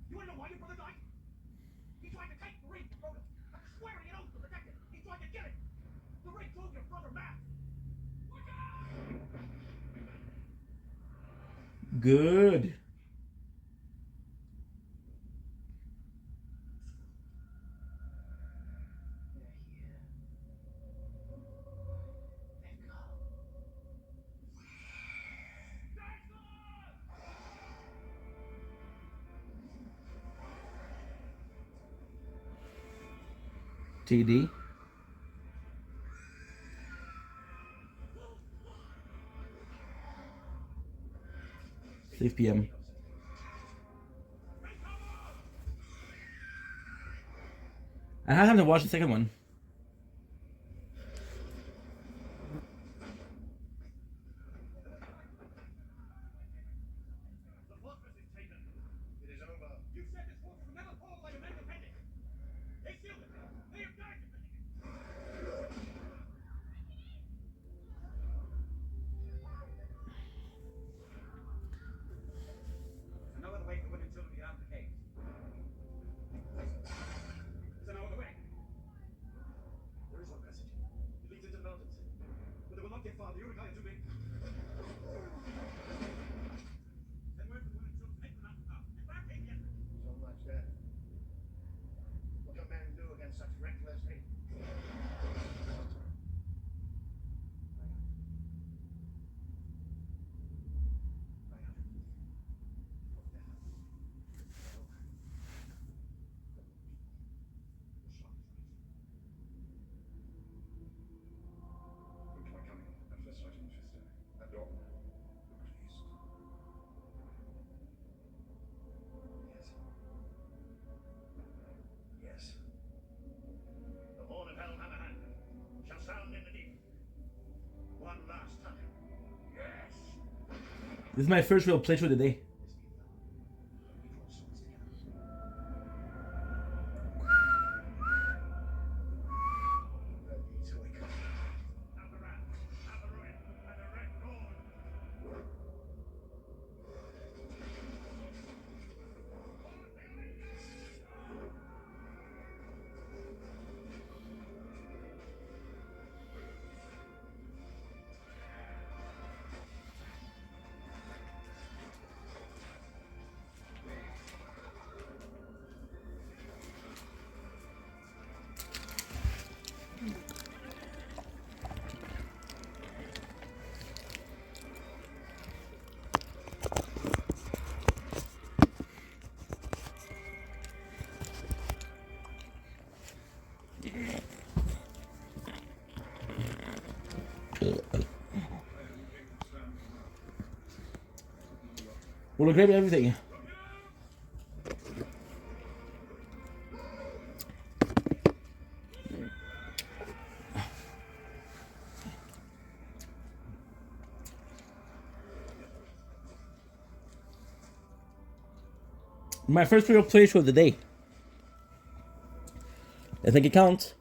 You want to know why your brother died? He tried to take the ring from Frodo. I'm swearing an oath to protect it. He tried to get it. The ring drove your brother mad. Good. TD. 6 p.m. I had time to watch the second one. The fortress is taken. It is over. You said this fortress will never fall like a man defending. They sealed it. They have died defending it. There's no other way for women and children to get out of the caves. There's no other way. There is one passage. It leads into the mountains. But they will not get far. The Uruk-hai are too big. Send word for the women and children to make the mountain up. And barricade the entrance. So much death. What can men do against such reckless hate? Look to my coming. At first sight in Mephisto. That door. Look to east. Yes. The horn of Helhammerhand shall sound in the deep. One last time. Yes. This is my first real playthrough today. Ready to wake up. Have the rat, have the ruin, and the red dawn. We'll grab everything. My first real playthrough of the day. I think it counts.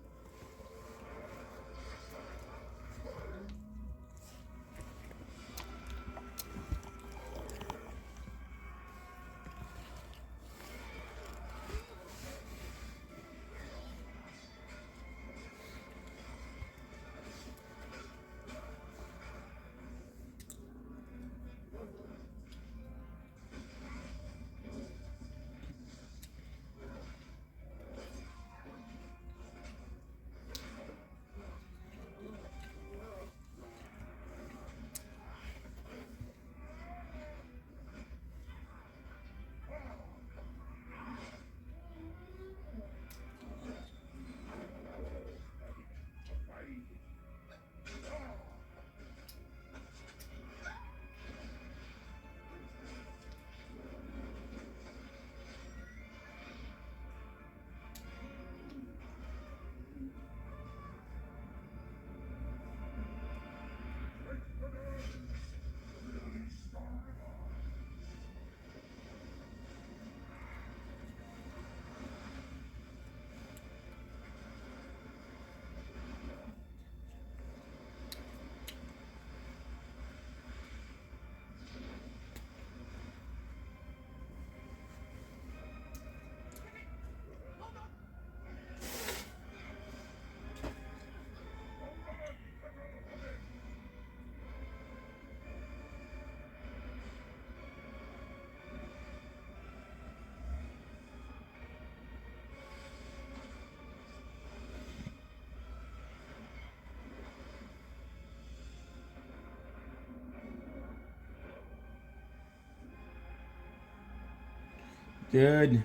Good.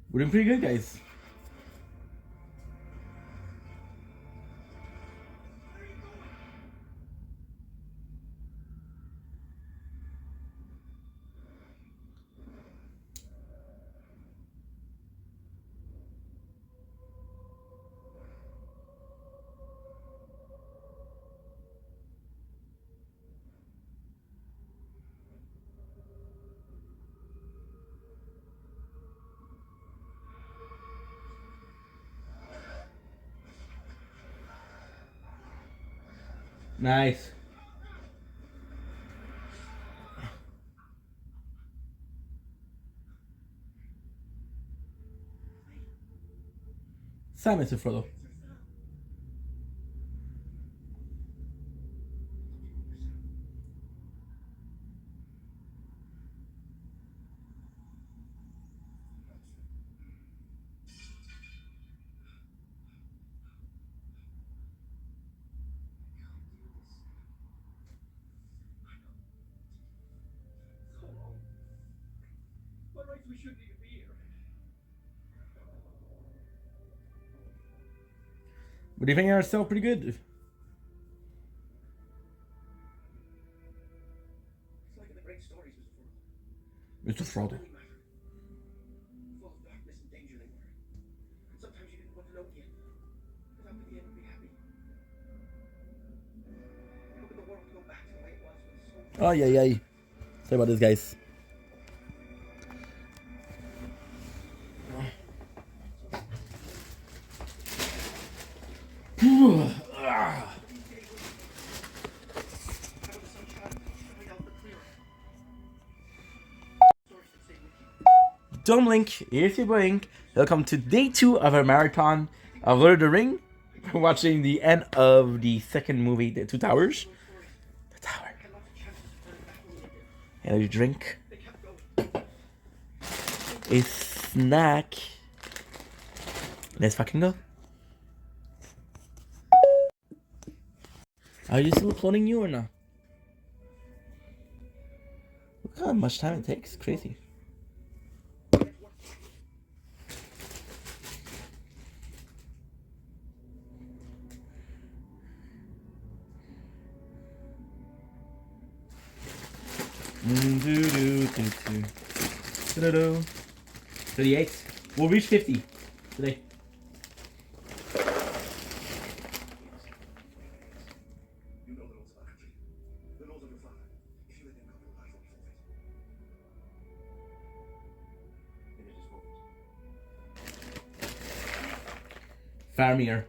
We're doing pretty good, guys. Nice. Sam, Mr. Frodo. By rights, we shouldn't even be here. What do you think of ourselves? Pretty good. It's like in the great stories, Mr. Mr. Frodo. Really mattered. Full of darkness and danger they were. And sometimes you didn't want to know the end. Because after the end, you'd be happy. You look at the world go back to the way it was with so Oh, yeah. Sorry about this, guys. Dumb Link, here's your Link. Welcome to day 2 of our marathon of Lord of the Ring. We're watching the end of the second movie, The Two Towers. The Tower. And a drink. A snack. Let's fucking go. Are you still uploading you or not? Look how much time it takes. Crazy. 38. We'll reach 50 today. You know the laws of our country, the laws of your father. If you let them come, your life will be forfeit. And it is forfeit. Faramir.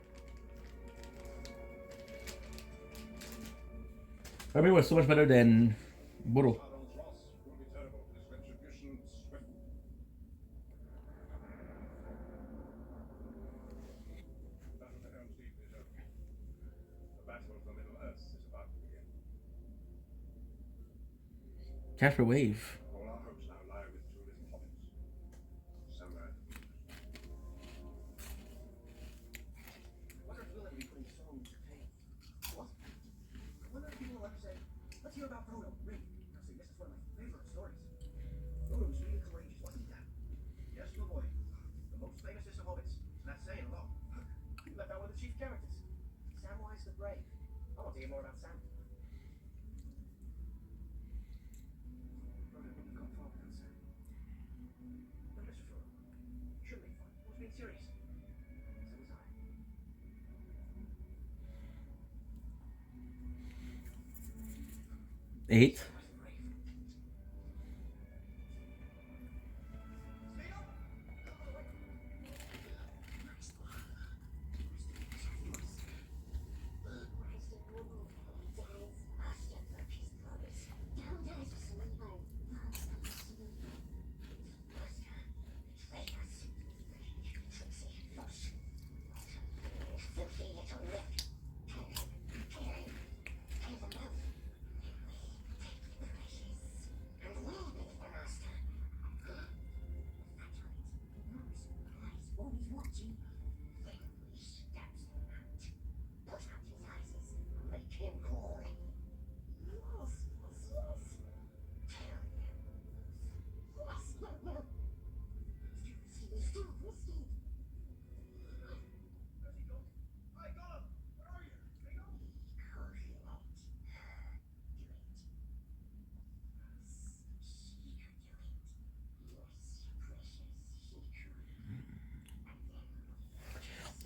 Faramir was so much better than Burrow. Baron's wrath will be terrible, his retribution swift. The battle for Helm's Deep is over. The battle for Middle Earth is about to begin. Casper Wave. All our hopes now lie with two little hobbits. Somewhere. I wonder if we'll ever be putting songs to pain. What? I wonder if people will ever say, let's hear about Frodo. Read. Now see, this is one of my favorite stories. Frodo was really courageous, wasn't he, Dad? Yes, little boy. The most famousest of hobbits. And that's saying a lot. You left out one of the chief characters. Samwise the Brave. I want to hear more about Sam. Frodo wouldn't have gone far without Sam. No, Mr. Frodo. Shouldn't be fun. I was being serious. So was I. 8. Hi, Gollum! Where are you? Hang on!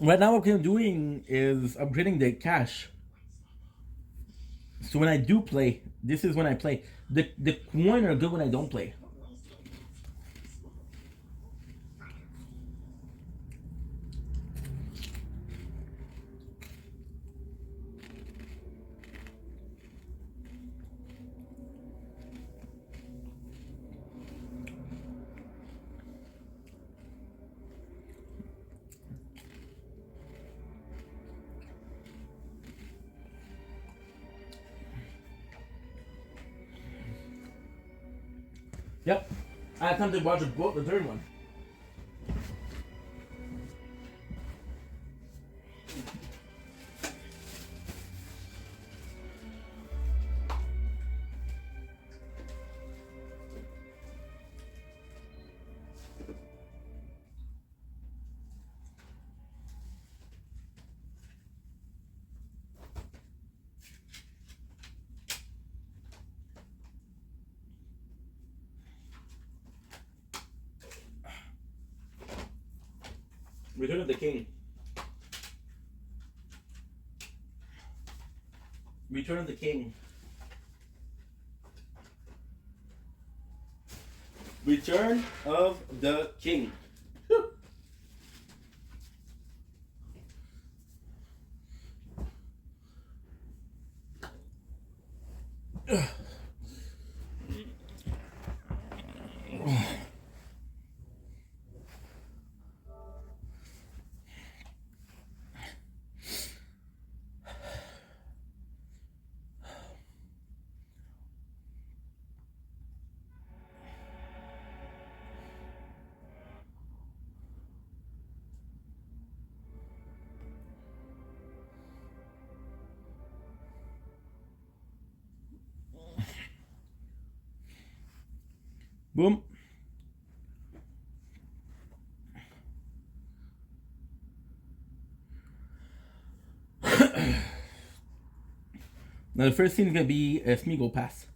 Right now, what I'm doing is upgrading the cash. So when I do play, this is when I play. The coin are good when I don't play. Yep. I had time to watch the third one. Return of the King. Return of the King. Return of the King. Whew. Boom. Now the first scene is gonna be a Smeagol pass.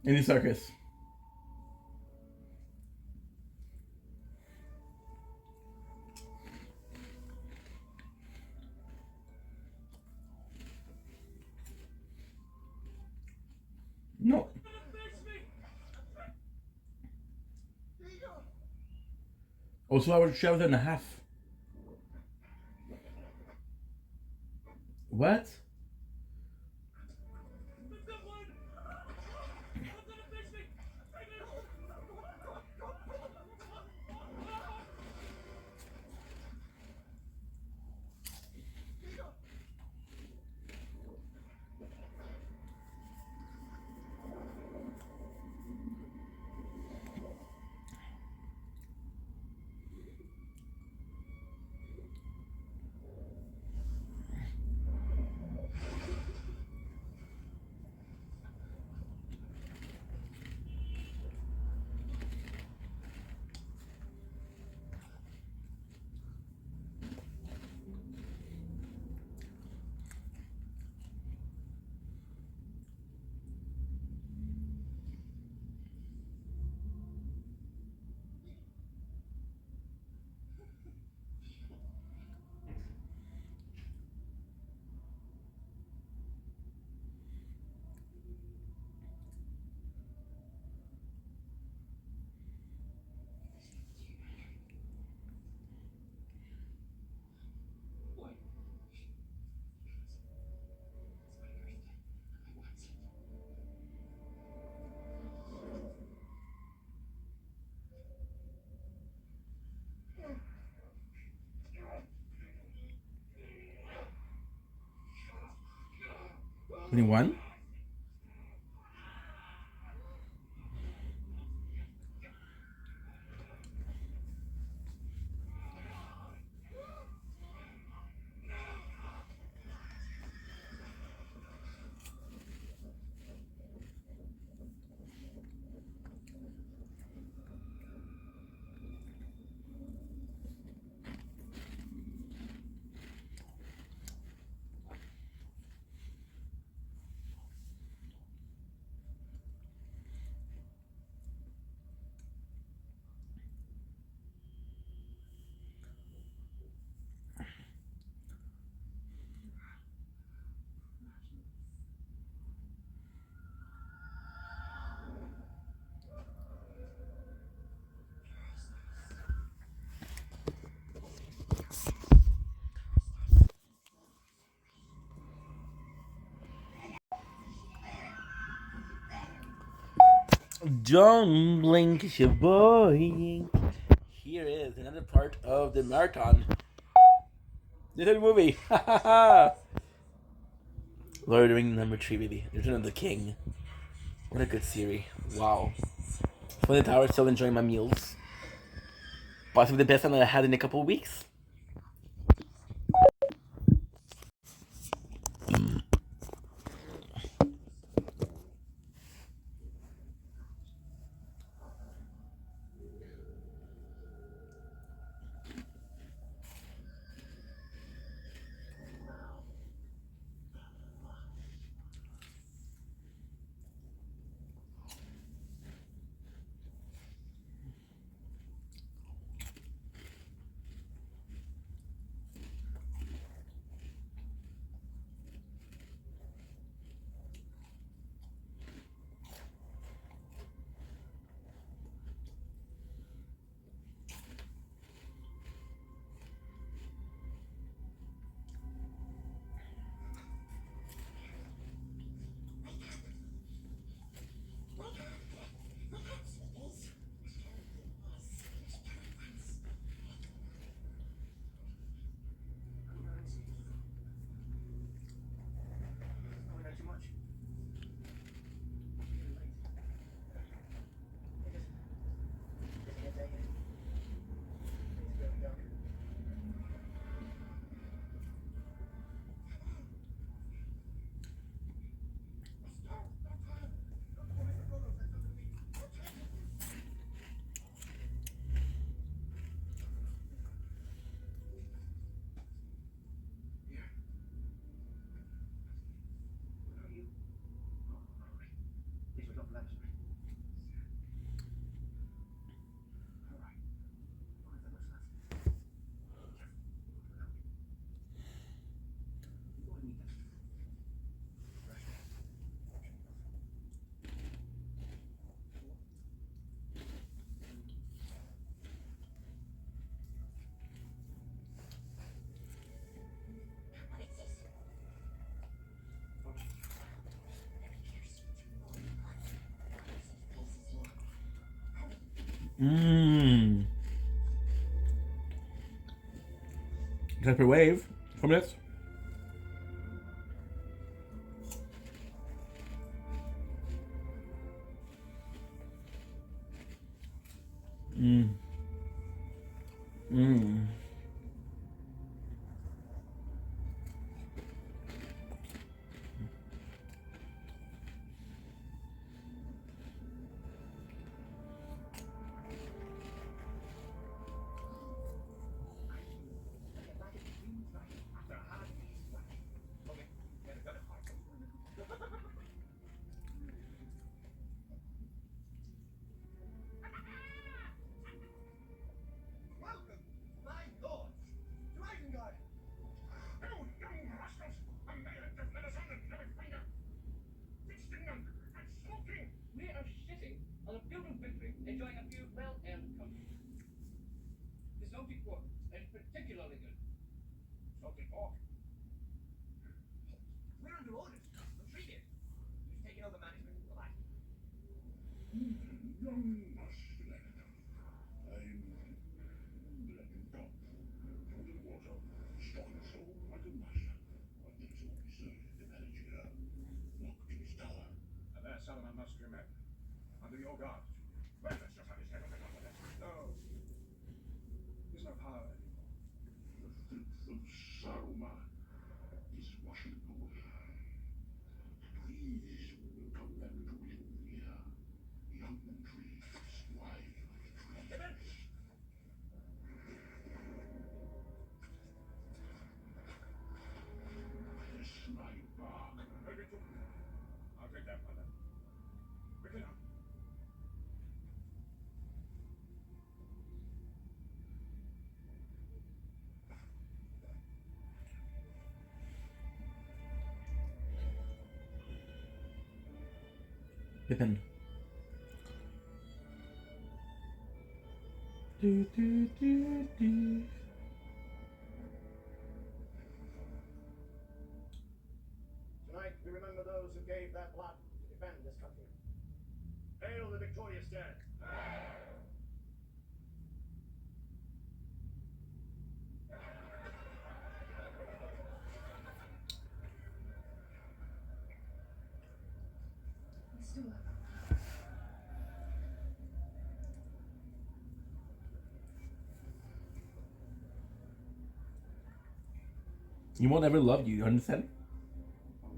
Andy Serkis. No. Also, I would share it in half. What? Anyone? Don't blink, it's your boy. Here is another part of the marathon. This is a movie. Lord of the Rings #3, baby. Return of the King. What a good series. Wow. For the tower, still enjoying my meals. Possibly the best one that I had in a couple of weeks. Mmm. Casper Wave. Kom dit. Mmm. Mmm. Welcome, my lords, to Isengard. You young rascals! A man of medicine and never finger! Feasting and smoking! We are sitting on a field of victory, enjoying a few well-earned comforts. The salty pork is particularly good. Salty pork. We're under orders from Treebeard, who's taken over management of the light. Young Mustang. I'm letting go. From the water, stalking soul like a master. What makes you deserve the manager? Lock to his tower. And there Saruman must remain. Under your guard. Well, let's just have his head on the top of it. No. There's no power anymore. The filth of Saruman is washing away. Trees will come back to live here. Young trees, wild trees. Kiss my bark. Maybe two. I'll take that one then. Quickly now. Pippin. Do, do, do, do. Tonight, we remember those who gave their blood to defend this country. Hail the victorious dead. You won't ever love you understand? I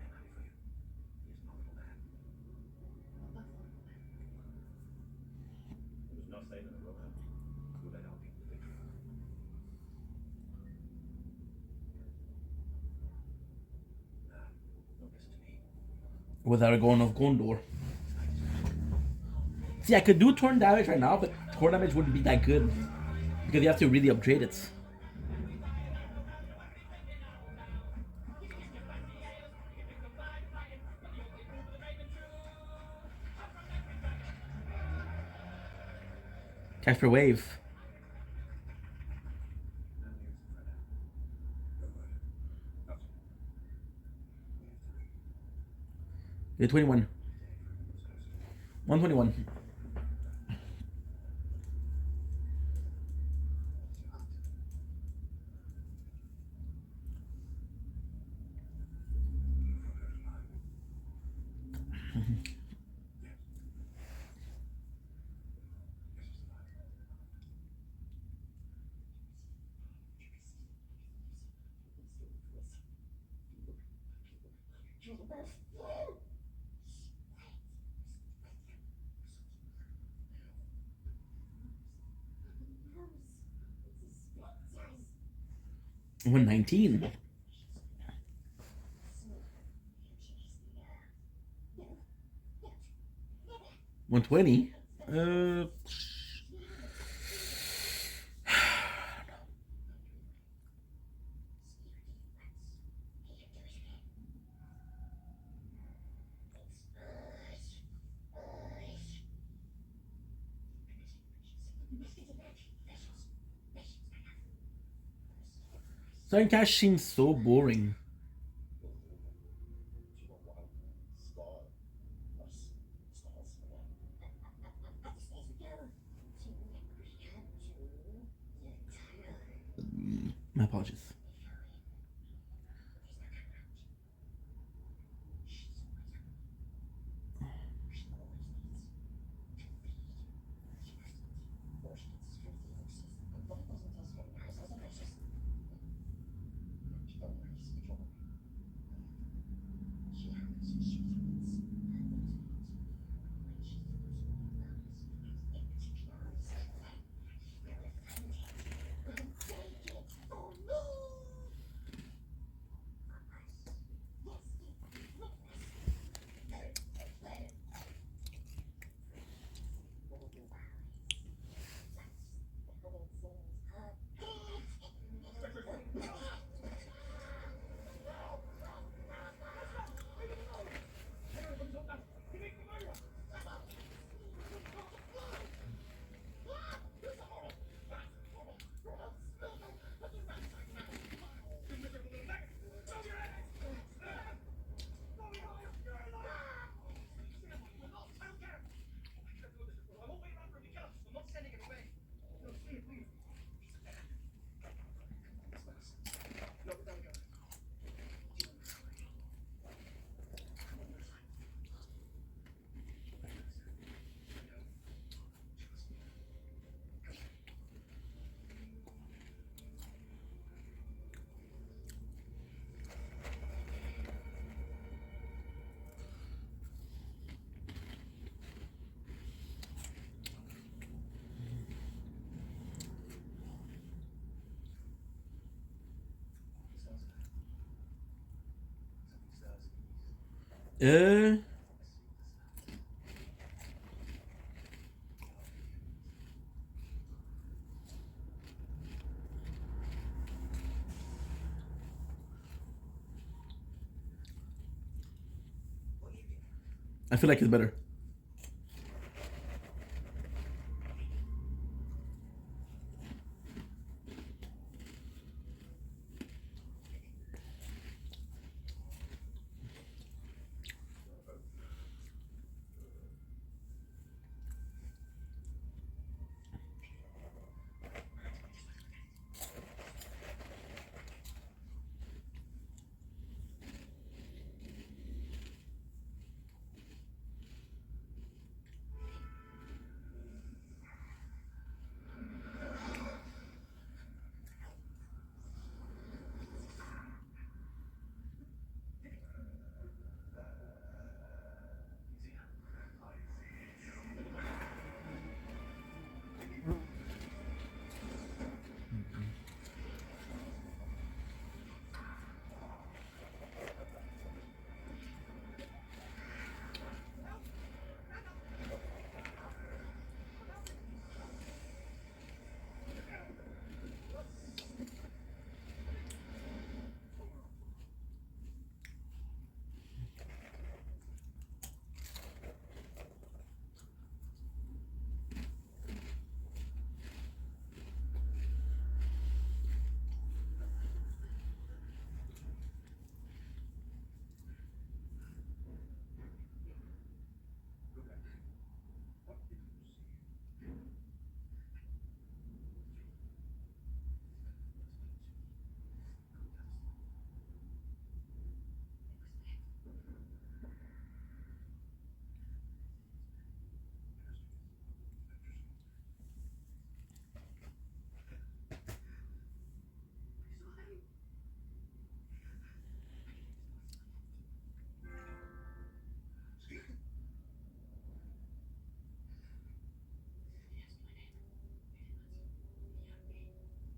am happy for you. He is an honorable man. It was not Thaven and Rohan who led our people to victory. Now, listen to me. With Aragorn of Gondor. See, I could do torn damage right now, but torn damage wouldn't be that good. Because you have to really upgrade it. Casper Wave. You're 21. 121. Yes. 119. 120. Starting Cash seems so boring. My apologies. Uh, I feel like it's better.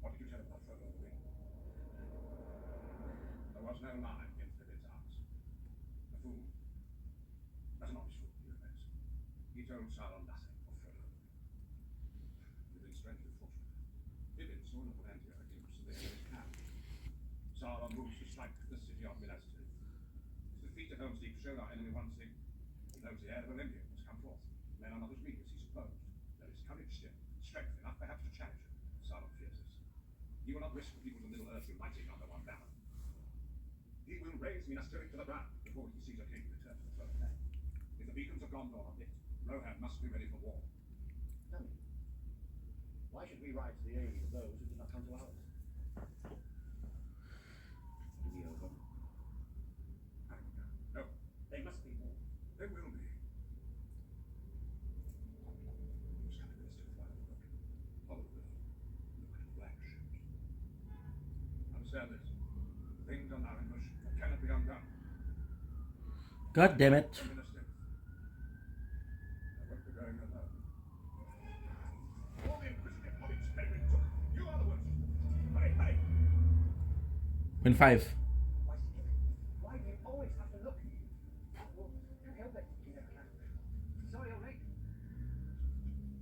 What did you tell him about Frodo and the Ring? There was no lie against Pippin's arms. A fool. But an honest fool, he admits. He told Sauron nothing of Frodo and the Ring. You've been strangely fortunate. Pippin saw the Valantia a glimpse of the end of his camp. Sauron moves to strike the city of Minas Tirith. His defeat at Helm's Deep showed our enemy one thing. He knows the heir of Elendil has come forth. Men are not as weak as he supposed. There is courage still, strength enough perhaps to challenge him. Sauron fears us. He will not risk the peoples of Middle Earth uniting under one banner. He will raise Minas Tirith to the ground before he sees a king return to the throne of men. If the beacons of Gondor are lit, Rohan must be ready for war. Tell me, why should we ride to the aid of those who did not come to ours? To be over. No, They must be more. there will be. Scan the Minas Tirith while broken. Follow the river. Look at black ships. Understand this. Things are now in motion that cannot be undone. God damn it. Minas Tirith. I won't be going alone. All the inquisitive hobbits Pedrick took. You are the worst. Hurry, hurry. Win 5. Why, Stephen? Why do you always have to look? Well, can't help it. You never can. Sorry, all right.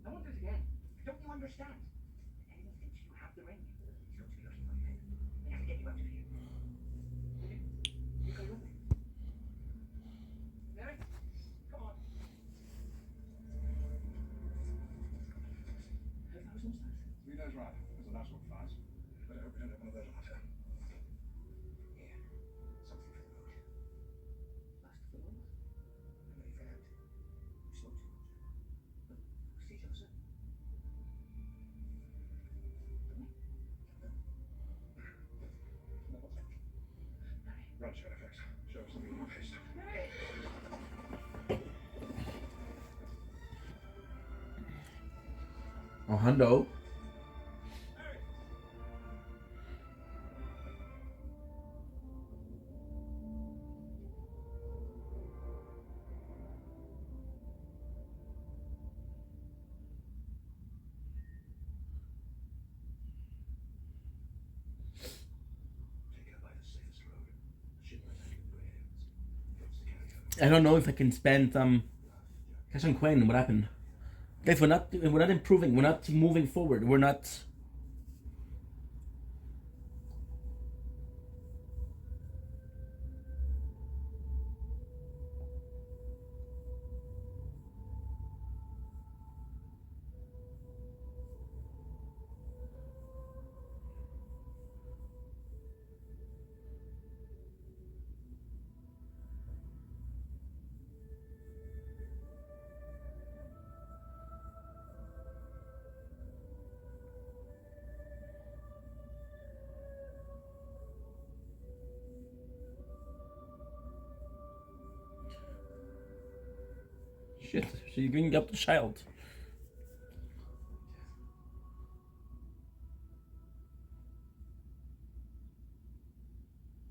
I won't do it again. Don't you understand? The enemy thinks you have the ring. He's going to be looking for you. They have to get you out of here. You go with me. Derek, come on. 1,000 stars. He knows right. There's a last one for us. Better hope we don't have one of those on our turn. Here, something for the road. Last for the moment. I'm ready for that. You spoke too much. But see, Joseph. Run, Shadowfax. Show us the meaning of haste. Oh, hundo. Take her by the safest road. The ship must anchor in Grey Heavens. Drops the carrier. I don't know if I can spend cash on Quinn. What happened? Guys, we're not improving. We're not moving forward. We're not. Shit, she's bringing up the child.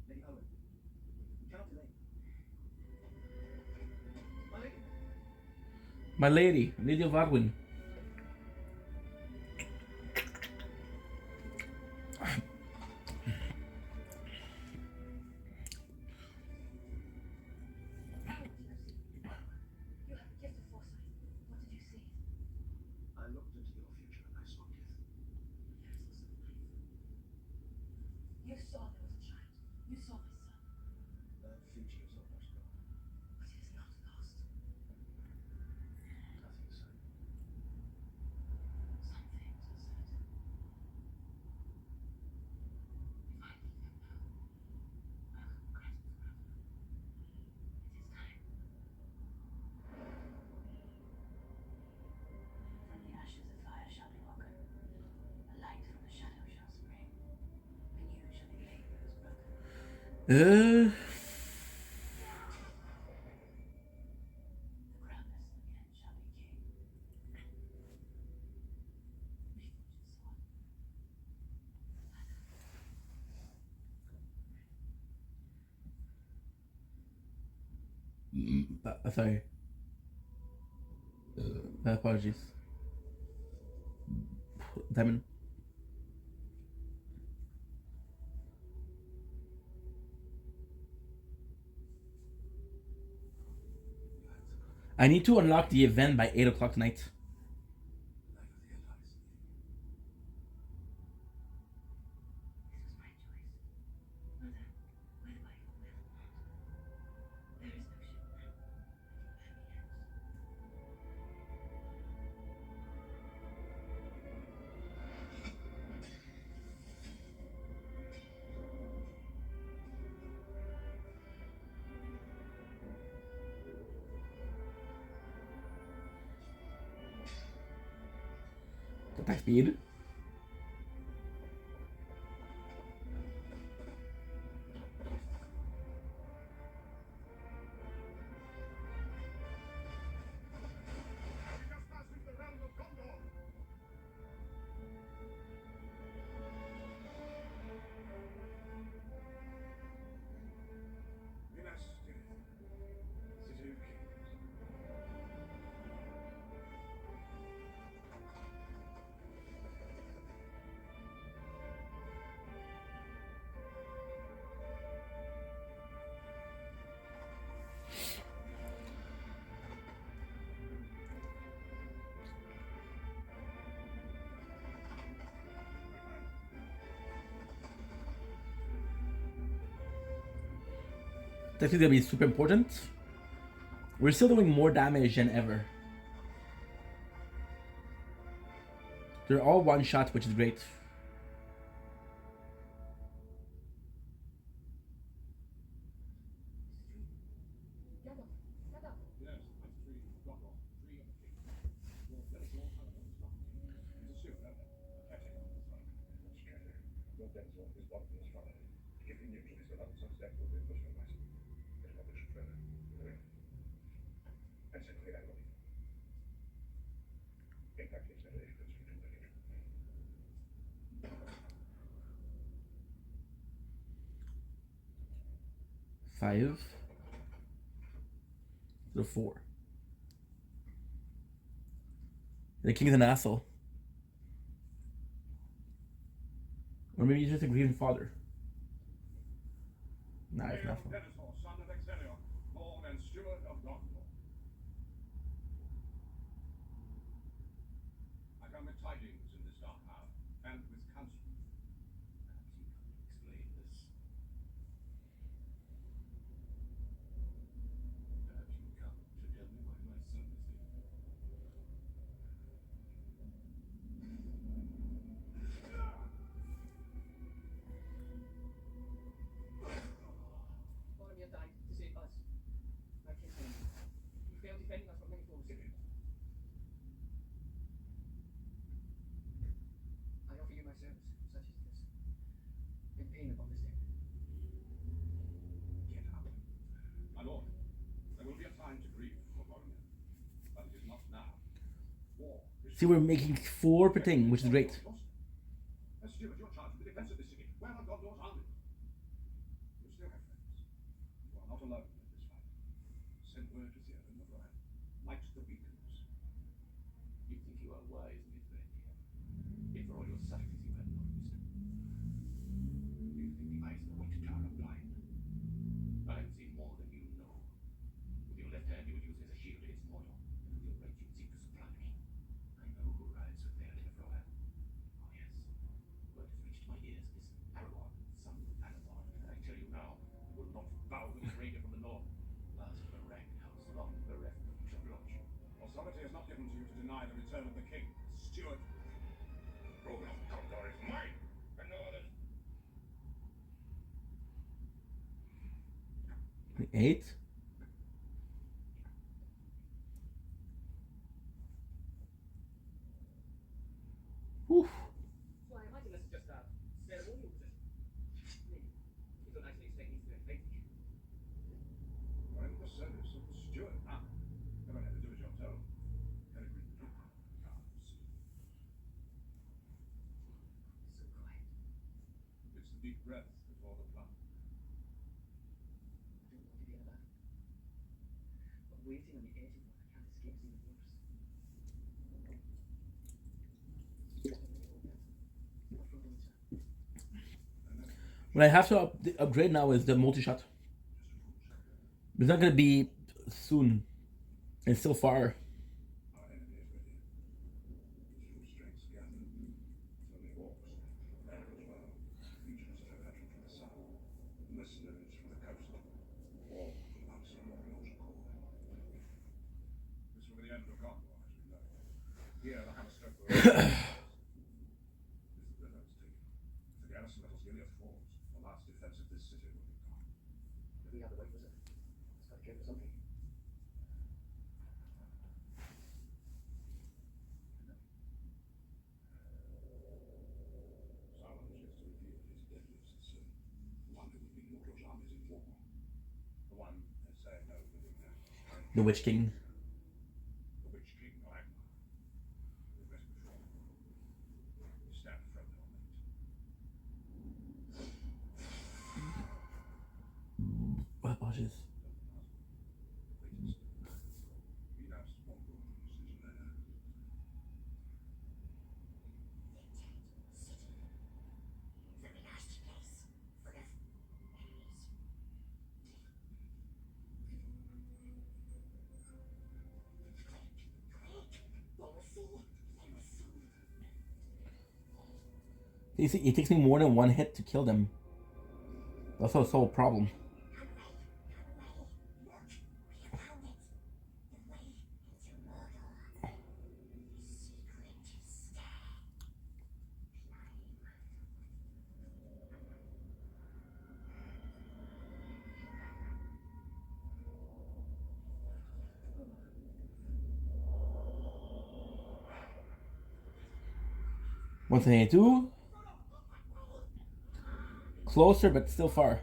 Lady Owen, you cannot delay. My lady. My lady, Lady of Arwen. You have a gift of foresight. What did you see? I looked into your future and I saw death. You saw there was a child. You saw my son. That future is almost gone. But it is not lost. Nothing is certain. Some things are certain. If I leave him now, I'll regret it forever. It is time. From the ashes a fire shall be woken. A light from the shadow shall spring. Anew shall the lake rose broken. The groundless again shall be king. Reforged sword. Sorry. My apologies. Diamond. I need to unlock the event by 8 o'clock tonight. Life of the Allies. It was my choice. Mother, whether by your will or not, there is no ship now, and your journey ends. attack speed. We just passed into the realm of Gondor. Minas Tirith, City of Kings. This is gonna be super important. We're still doing more damage than ever. They're all one shot, which is great. Gandalf, Gandalf. Yes, I'm free of Gondor, free of the king. Your death, your husband is not king. He's a steward, I take on the throne. Stranger, your Denzel is one of his father. If he knew his beloved son's death would be pushed on us. There's no wish further. And secondly, I believe. In fact, it's never difficult to believe. 5 to 4. The king's an asshole. Or maybe he's just a grieving father. Nah, he's an Hail, asshole. Denethor, son of Exelion, lord and steward of Gondor. I come with tidings in this dark hour, and with counsel. Perhaps you can explain this. Perhaps you come to tell me why my son is dead. Boromir died to save us. My kinsman. He failed defending us from many foes. I offer you my service, such as this, in payment of this debt. Get up. My lord, there will be a time to grieve for Boromir, but it is not now. War is See, we're making 4 per thing, which is great. As steward, you're charged with the defense of this city. Where are Gondor's army? You still have friends. You are not alone in this fight. Send word to Theoden of Rohan. Light the beacons. You think you are wise, Mithrandir. Yet for all your subtleties, you have no wisdom. You think the eyes of the Witcher are blind. I have seen more than you know. With your left hand, you would use it as a shield against Mordor, and with your right, you would seek to supplant me. I know who rides with Theoden of Rohan. Oh yes, word has reached my ears. This Aragorn, son of Aragorn, and I tell you now, you will not bow to this raider from the north. Last Varang house, long bereft from Church. Authority is not given to you to deny the return of the king. Steward. Rule of Gondor is mine, and no others. 8. Whew. So I imagine this is just a ceremonial position. Maybe. You don't actually expect me to invite you. You are in the service of the steward, huh? Never had to do as you're told. Peregrine look. Cards. So quiet. It's the deep breath before the plunge. I don't want to be a man. But waiting on the edge of what I can't escape is even worse. What I have to upgrade now is the multi-shot. It's not gonna be soon. It's still far. Our enemy is ready. His full strength gathered. Slowly walks. And as well. Legions that have had from the south. Mercenaries from the coast. All from outside Mordor's core. This will be the end of Gondor, as we know. Here, the hammer stroke will. This river is taken. If the garrison battles Gilead falls, the last defense of this city will be gone. If we have the right wizard, it's got to count for something. The Witch King. The Witch King Ragnar. The rest before. Stab Frodo on it. What about his? Minas Morgul's lair. Very nasty place. Full of enemies. It takes me more than one hit to kill them. That's the whole problem. One thing two. Closer, but still far.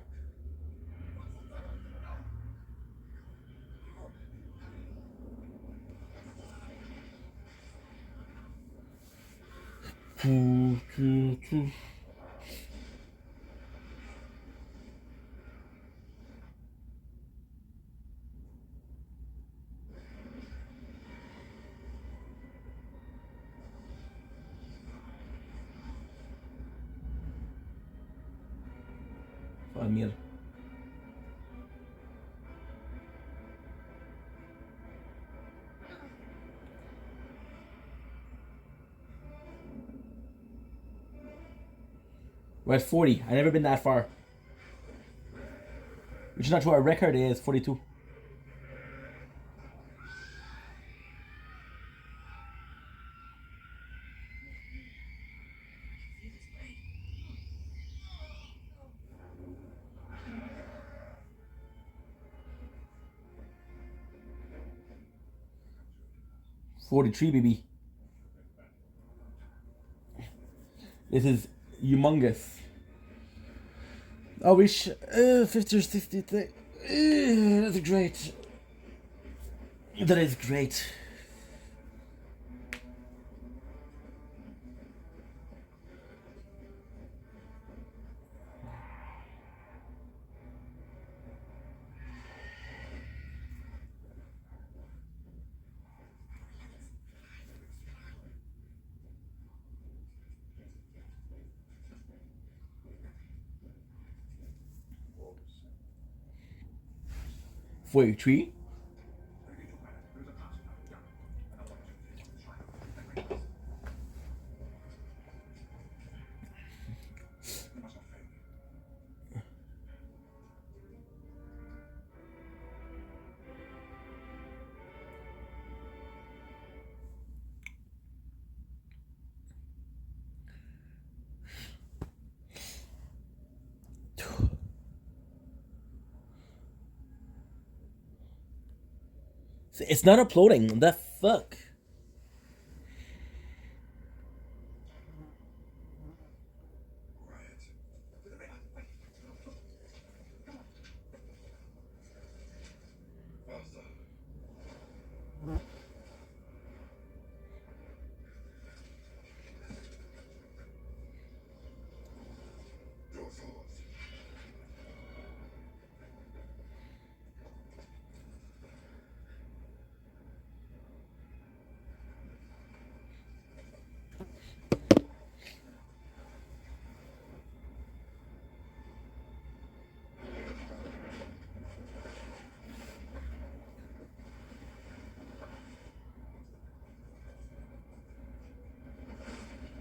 Amir. We're at 40. I've never been that far. Which is not true. Our record is 42. $43, baby. This is humongous. I wish 50 or 60. That's great. That is great. $43. It's not uploading. The fuck?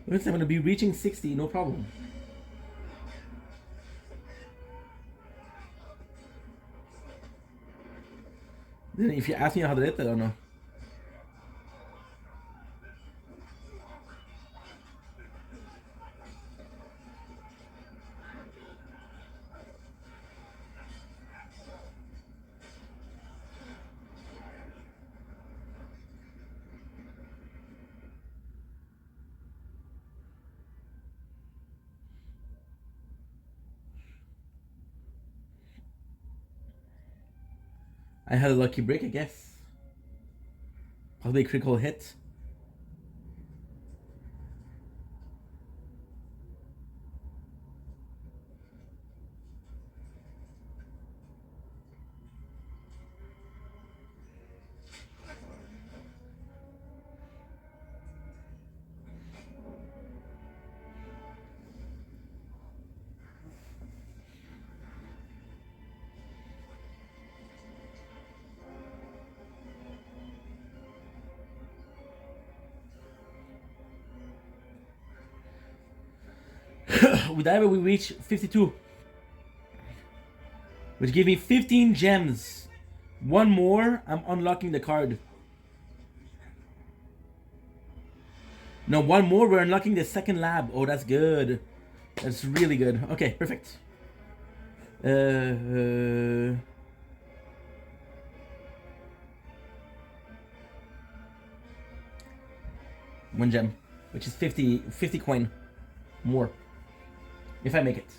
Listen, I'm gonna be reaching 60, no problem. Then if you ask me how to hit, I don't know. I had a lucky break, I guess. Possibly a critical hit. With that, we reach 52, which gave me 15 gems. One more, I'm unlocking the card. No, one more, we're unlocking the second lab. Oh, that's good. That's really good. Okay, perfect. One gem, which is 50 coin more. If I make it.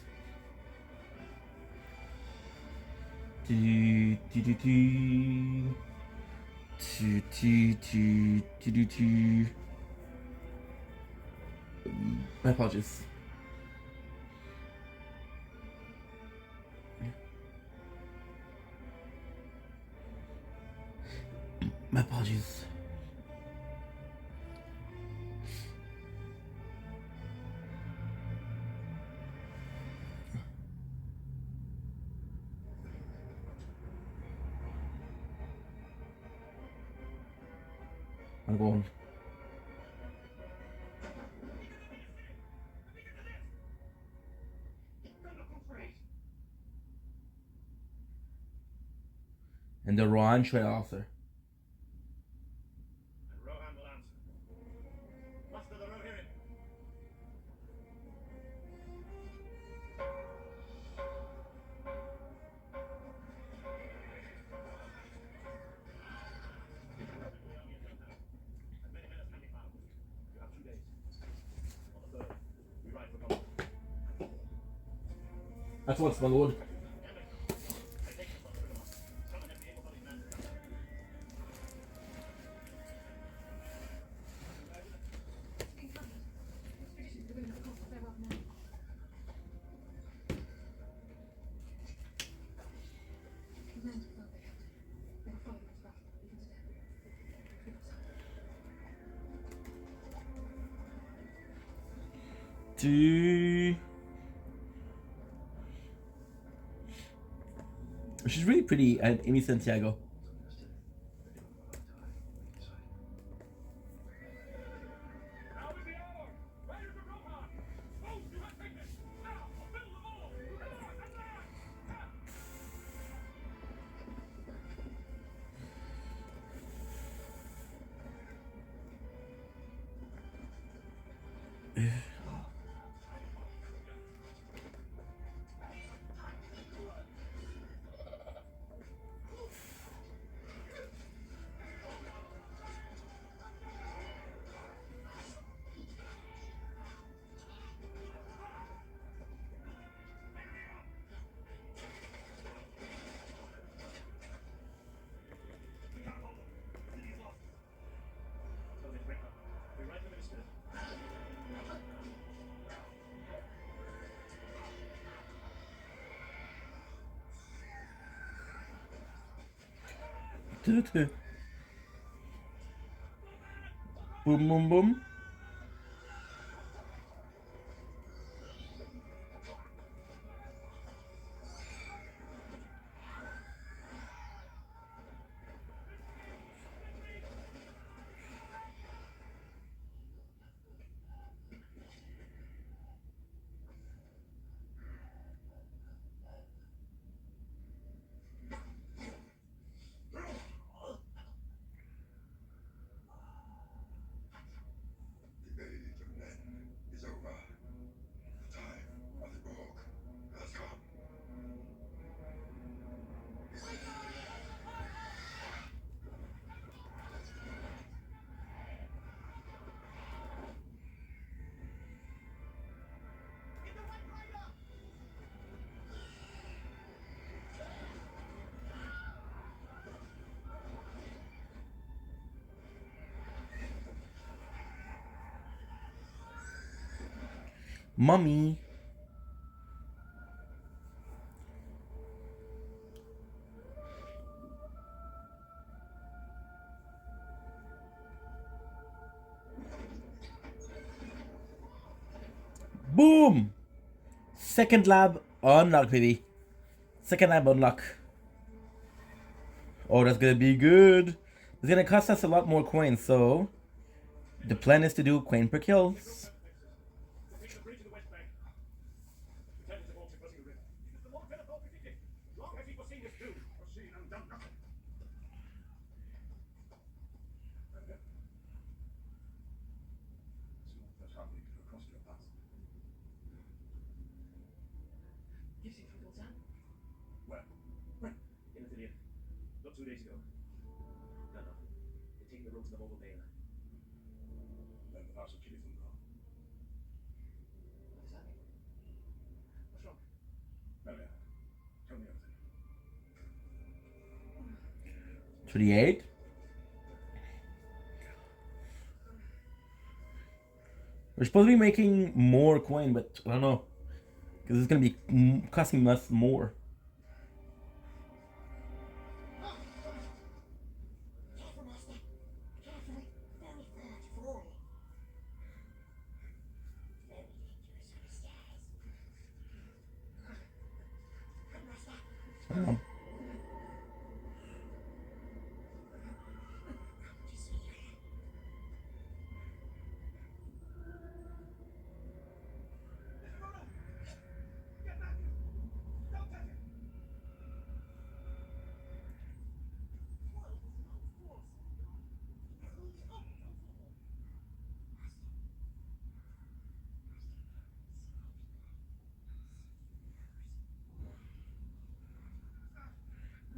My apologies. My apologies. I'm going. And the Rohan Trail author. And Rohan will answer. Muster the Rohirrim. As many men as can be found. You have 2 days. On the third, we ride for Gondor. That's what's my lord. I take the Gondor Riddim. Summon every able-bodied man to come. King Hamlet, expeditions are going to cost their well now. Command well they have. They will follow this battle, even to death. We must help. She's really pretty, Amy Santiago. Now is the hour! Riders of Rohan! Those who have taken! Now, fulfill them all! Roar and land! So they break up. We ride them in a spirit. Boom, boom, boom. Mummy. Boom! Second lab unlock, baby. Second lab unlock. Oh, that's gonna be good. It's gonna cost us a lot more coins, so the plan is to do coin per kills. Taking the bridge in the West Bank. Pretenders have also crossing the river. It's the Lord Benevolent predicted. Long has he foreseen this doom. Foreseen and done nothing. That's how we get across your path. You've seen Fruitful Sam? Where? In Atelier. Not 2 days ago. No. They're taking the road to the mobile bayonet. Then the house of Chili Thunder. What does that mean? What's wrong? Melia, tell me everything. 38. We're supposed to be making more coin, but I don't know. Because it's gonna be costing us more. Careful, Master. Careful. Very flat fall. Very dangerous on the stairs. Master. Um, Just me. Frodo! Get back! Don't touch it!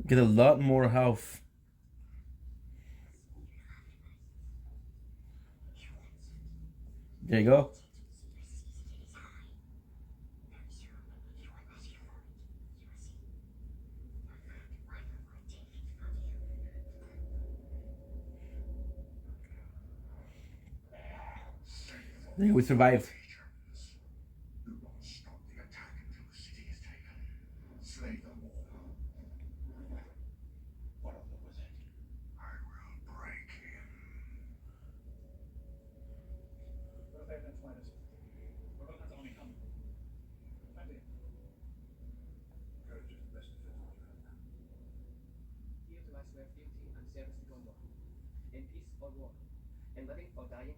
get a lot more health. There you go. There we survived. Do not stop the attack until the city is taken. Slay them all. What of the wizard? I will break him. What if they don't find us? What about that army coming? Family. Courage is the best defense you have now. Here do I swear fealty and service to Gondor, in peace or war, in living or dying.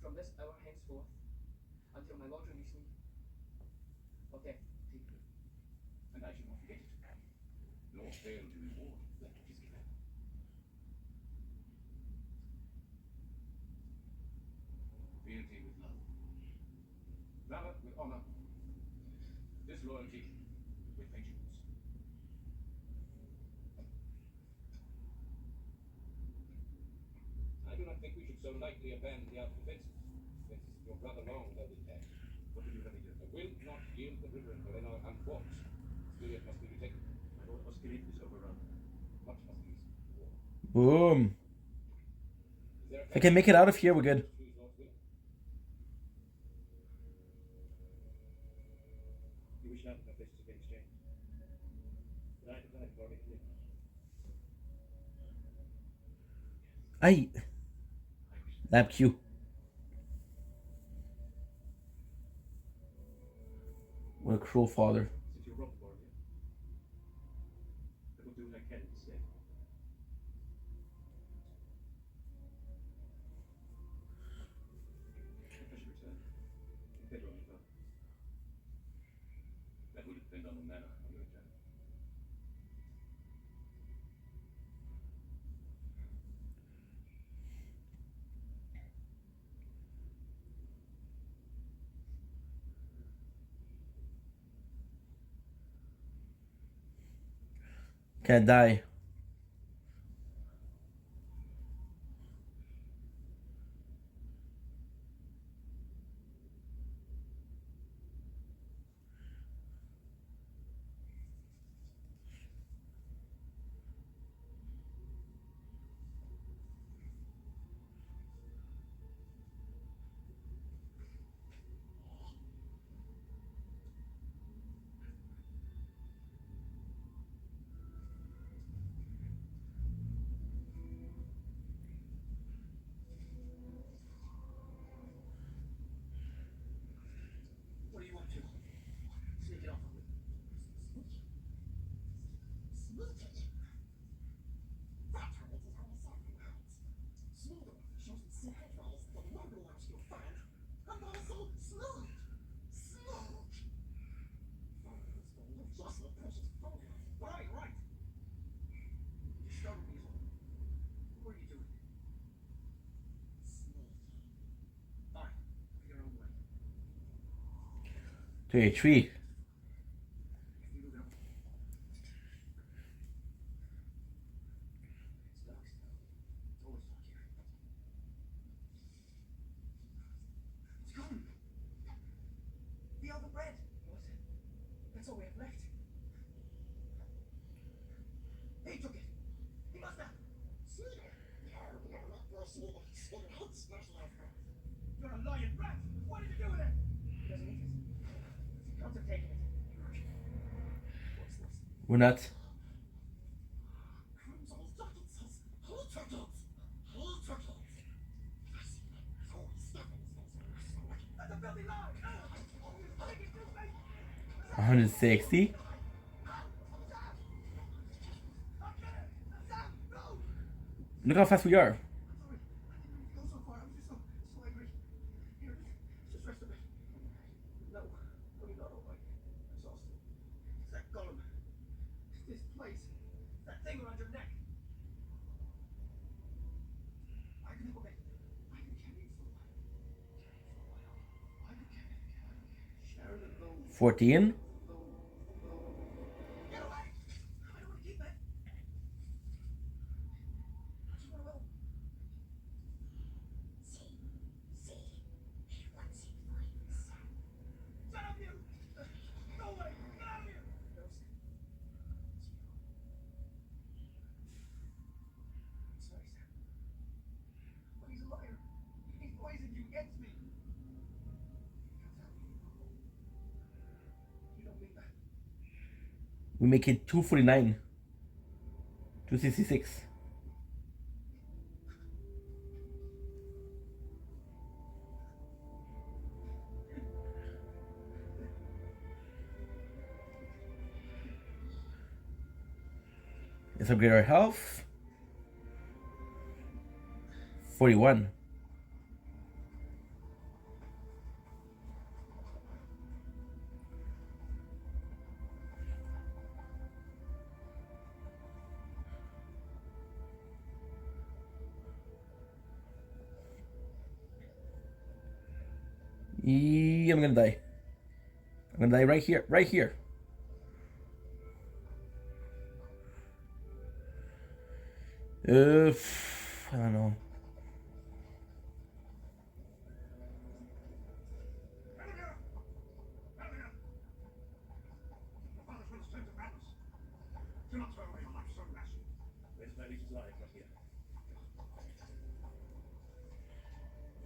From this hour henceforth, until my Lord release me, or death take me. And I shall not forget it. Nor fail to reward that which is given. Fealty with love. Valor with honor. Disloyalty with patience. I do not think we should so lightly abandon the out-defenses. This is your brother long held intact. What would you have me do? I will not yield the river in Valinor unfought. Still yet must be retaken. My Lord Osgiliath is overrun. Much must be war. Boom. Is there a If I can make it out of here, we're good. Choose Lord's will. You wish now that my places have been exchanged. But I decline for me to live. Aye. Lab Q. What a cruel father. Since you robbed Boromir, I will do what I can instead. If I should return, in Bedrock as well. That will depend on the manner of your return. Can't die. 23. It's dark still. It's always dark here. It's gone. The other bread. What? That's all we have left. He took it. He must have. Sweeter. No, no, not your sweet. Sweet heads, not your friends. You're a lying rat. What did you do with it? He doesn't eat it. He comes and taking it. What's this? We're not. Crumbs on his jacket says, he took it. He took it. Oh, Stefan's face. That's a filthy lie. Take it to me. 160. Sam, no. Look how fast we are. Sorry. I didn't mean to go so far. I was just so angry. Here, just rest a bit. No, only not all right. Exhausted. It's that golem. It's this place. That thing around your neck. I can help it. I can carry it for a while. I can carry it. Sharon and Bone. 14. Get away! I don't want to keep it. I just want to help. See, once it finds. Get out of here! Go away! Get out of here! Sorry, Sam. But he's a liar. He's poisoned you against me. You can't tell me. You don't mean that. We make it 249. 266. Let's upgrade our health. 41. I'm gonna die. I'm gonna die right here, right here. I don't know. Elena! Elena! Your father's will send to madness. Do not throw away your life so rashly. Where's Bernie's life? Not here.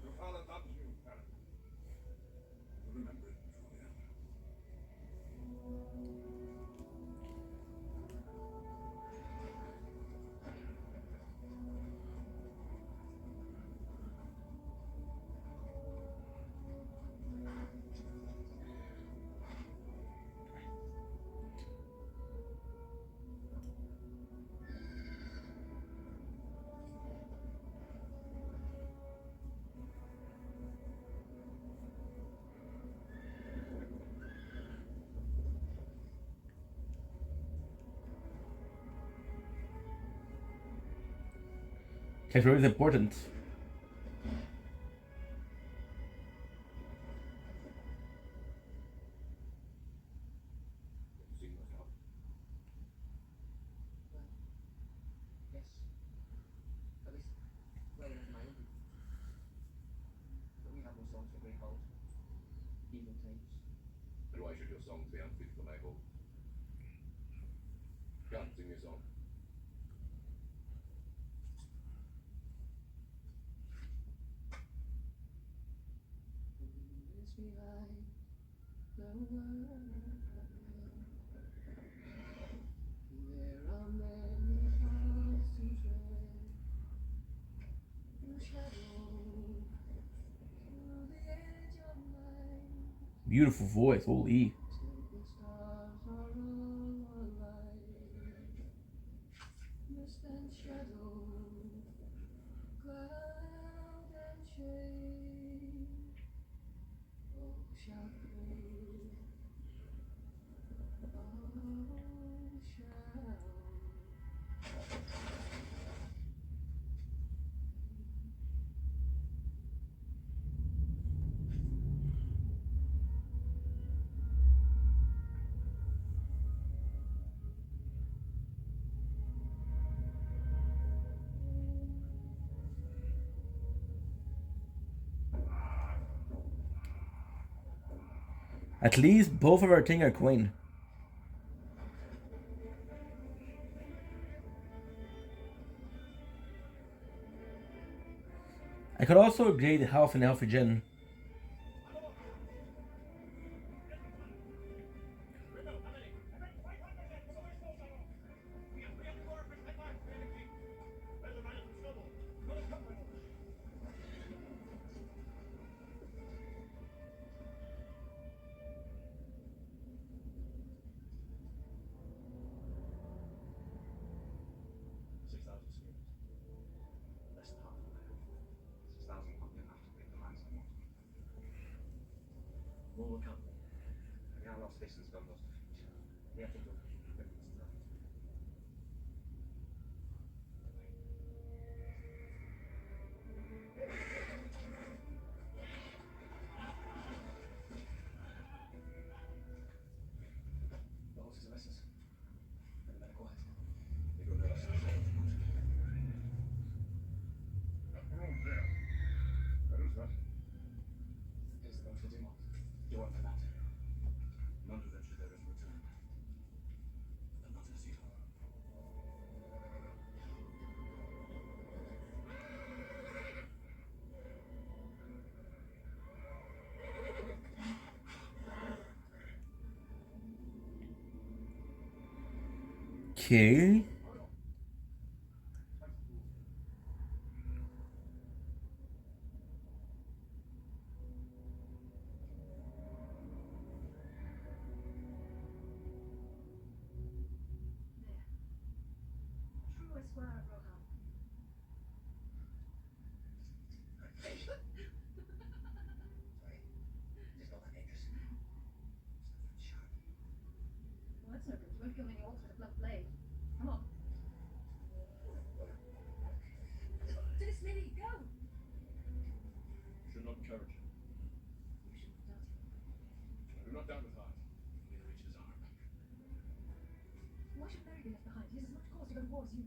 Your father loves you, Elena. Remember it before the end. Cash is important. Sing myself. Yes. At least, well enough for my own people. But we have no songs for great hold. Evil times. And why should your songs be unfit for my home? Come, sing me a song. It's behind the world. There are many paths to tread. You shadow through the edge of night. Beautiful voice, holy. Till the stars are all alight. Mist and shadow, cloud and shade. All shall fade. All shall. At least both of our things are queen. I could also upgrade health and healthy gen. More will come. We have lost distance, got lost to feet. We have to do the horses are restless. And the men are quiet. They don't realize how far we've got. Oh, there. Who's that? Here's the boat for Dumont. You won't for that. None of them should ever return. But not as you. Okay. True Esquire Rohan. It's not that dangerous. It's sharp. Well, that's no good. You won't kill any orcs with a blunt blade. Come on. To the smithy, go! Should not encourage him. You shouldn't have done it. I do not doubt his heart. Neither reach his arm. Why should Mary be left behind? He has as much cause to go to war as you.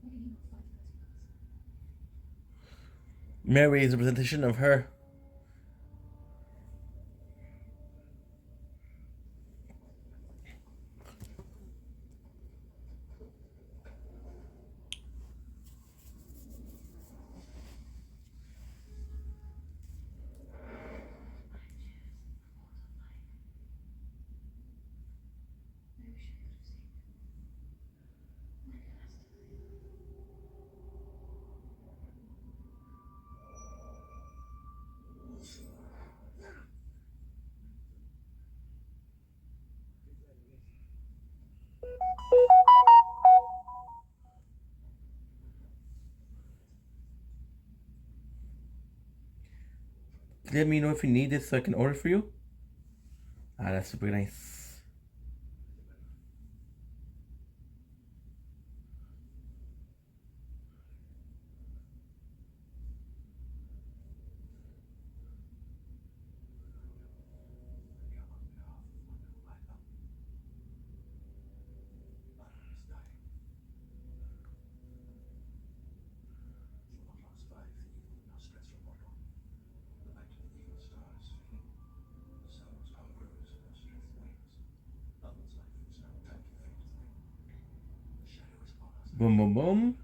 Why can he not fight first class? Mary is a representation of her. I wish I could have saved him. When last time. Let me know if you need this so I can order for you. Ah, that's super nice. Boom, boom, boom.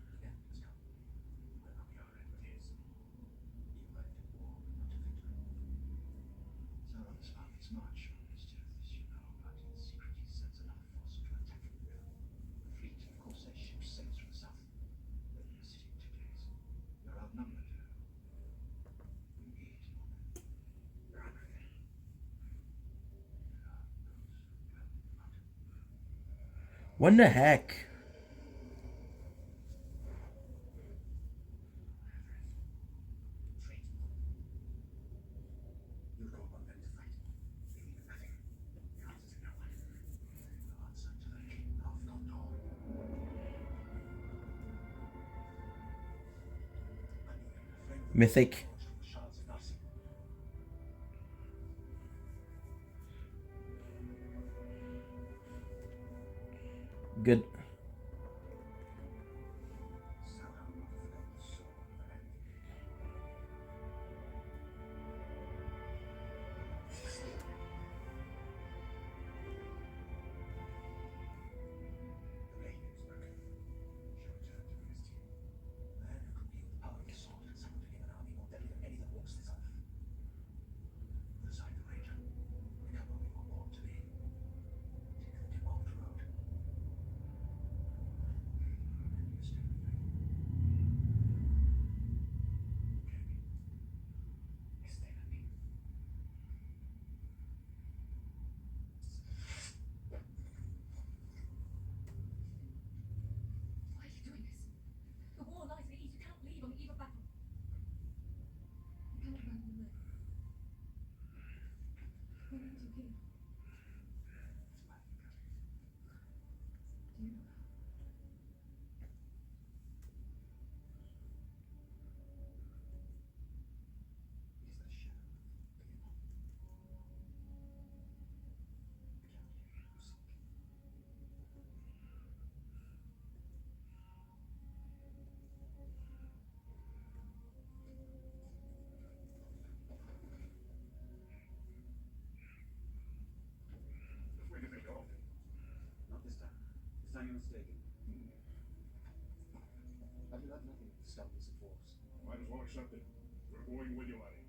What the heck? You go among them to fight. Believe in nothing. The answers in no one. The answer to the king of Gondor. Mythic. Shards of Narsil. Good. Sauron will flame the sword of an enemy. Everything's okay. Do you know that? It is but a shadow. Fear not. Become you seek. Where did they go? Not this time. This time you're mistaken. Have you learned nothing of the stubbornness of force? Might as well accept it. We're going with you, laddie.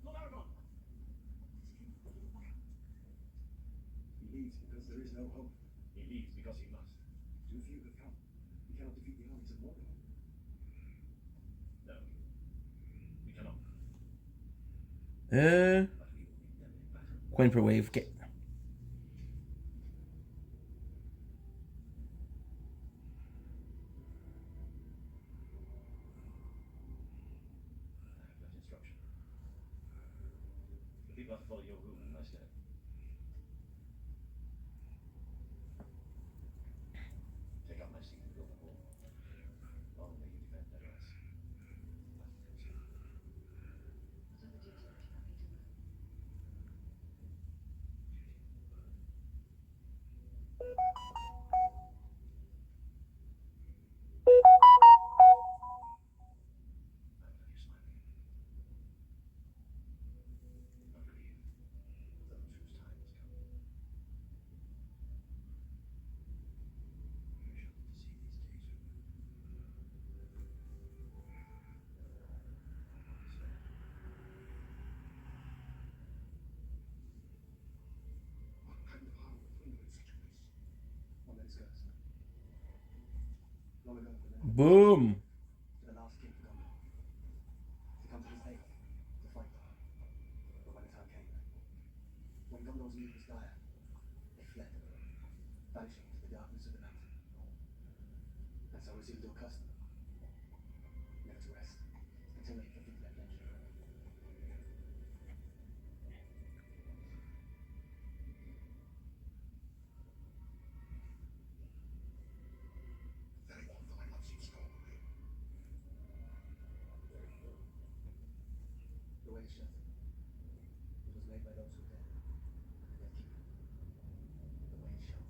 Lord Aragorn! He leaves because there is no hope. He leaves because he must. Too few have come. We cannot defeat the armies of Mordor. No. We cannot. Uh, But we will meet them in battle. Quimper wave. Okay. I have left instruction. The people have to follow your rule in my stead. Take up my seat and build the wall. Long may you defend Legolas. What other duty would you have me do? I will have you smiling. Not grieve. Those whose time has come. We shall live to see these days over. What kind of harm would bring you in such a place? One that is cursed. Long ago, the men Boom. to the last king of Gondor. To come to his aid, to fight. But when the time came, when Gondor's need was dire, they fled, vanishing into the darkness of the mountain. And so Isildur cursed them, never to rest, until they fulfilled their pledge. Very well, though I'm not seen strong. The way is shut. It was made by those who dare. Yet keep it. The way is shut.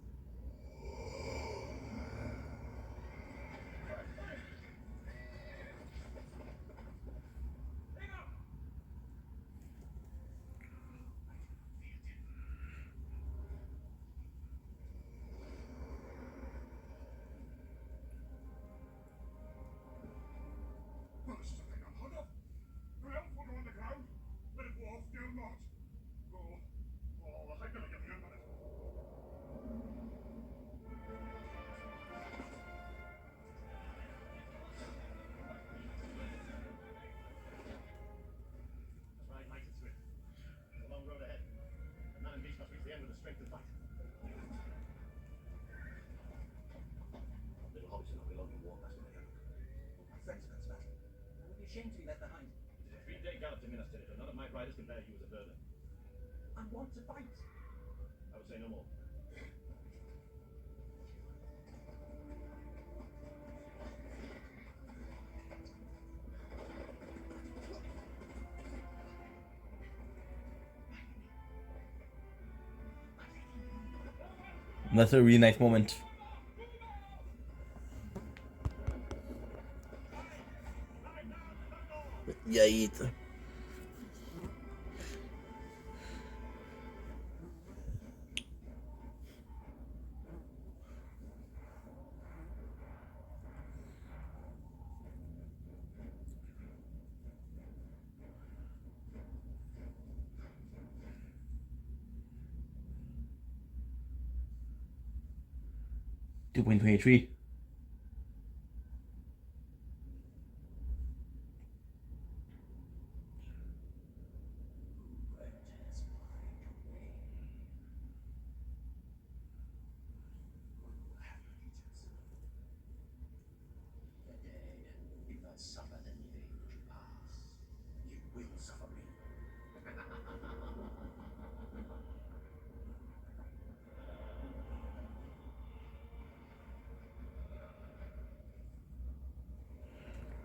Hang on! Well, this is a thing unheard of. No elf will go underground. Let it dwarf dare not. I better get hand on it. That's right, might and swift. It's a long road ahead. And man and beast must reach the end with the strength to fight. Little hobbits are not belong to war, Master Mayor. Our friends are master. I would be ashamed to be left behind. It is a 3-day gallop to Minas Tirith, and none of my riders can bear you as a burden. I want to fight. I would say no more. That's a really nice moment. Yait. $2.23.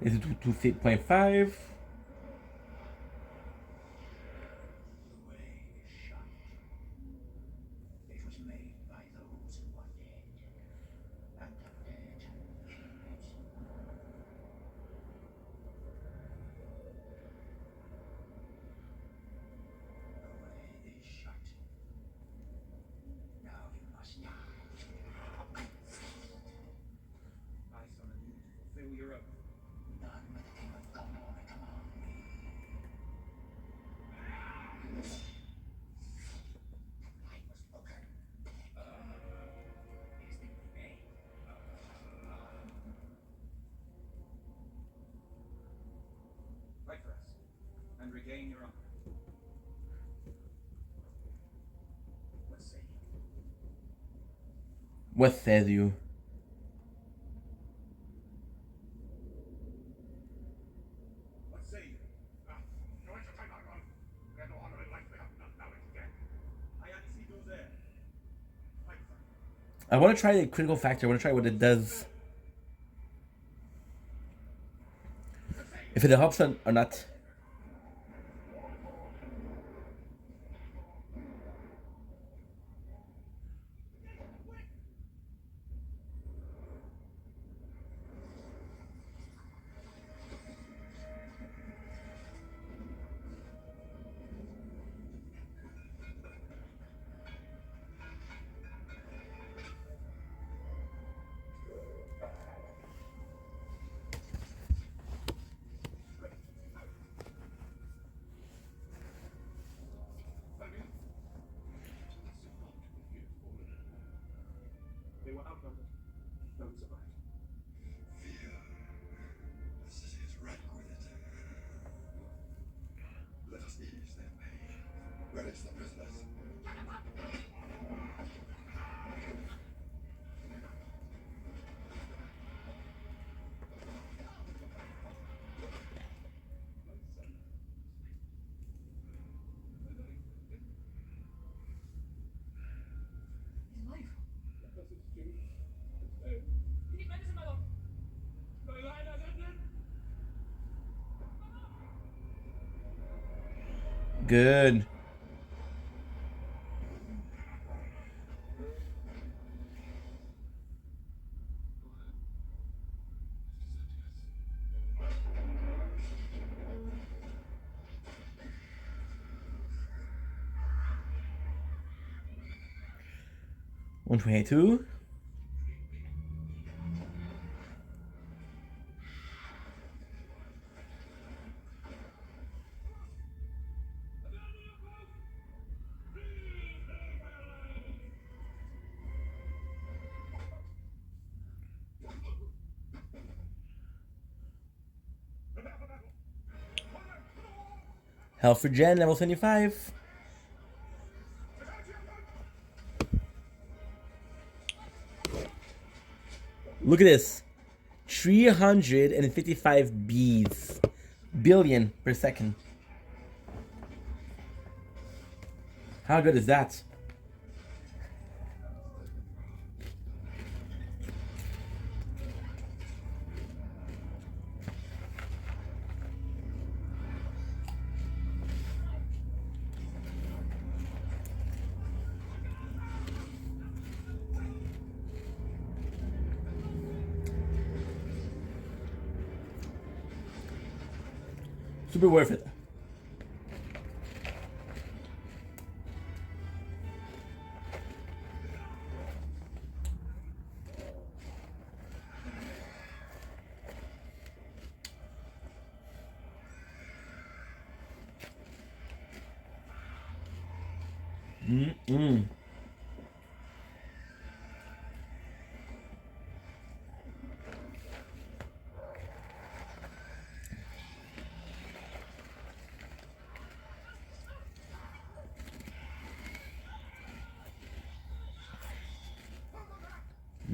This is 2.5. The way is shut. It was made by those who are dead, and the dead hear it. The way is shut. Now you must die. I summon you to fulfill your oath. None but the King of Gondor may command me. I was spoken. Is the remain. Fight for us, and regain your honor. What say you? What says you? What say you? No entertain my run. We have no honor in life, we have none knowledge again. I see those there. Fight for me. I want to try the critical factor. I want to try what it does. If it helps or not. They were outnumbered. None survived. Fear. The city is riddled with it. Let us ease their pain. Where is the prisoners? His wife. You need medicine, my lord. Good. One 22. Hell for Jen, level 75. Look at this. 355 bees. Billion per second. How good is that? Super worth it. Mm-mm.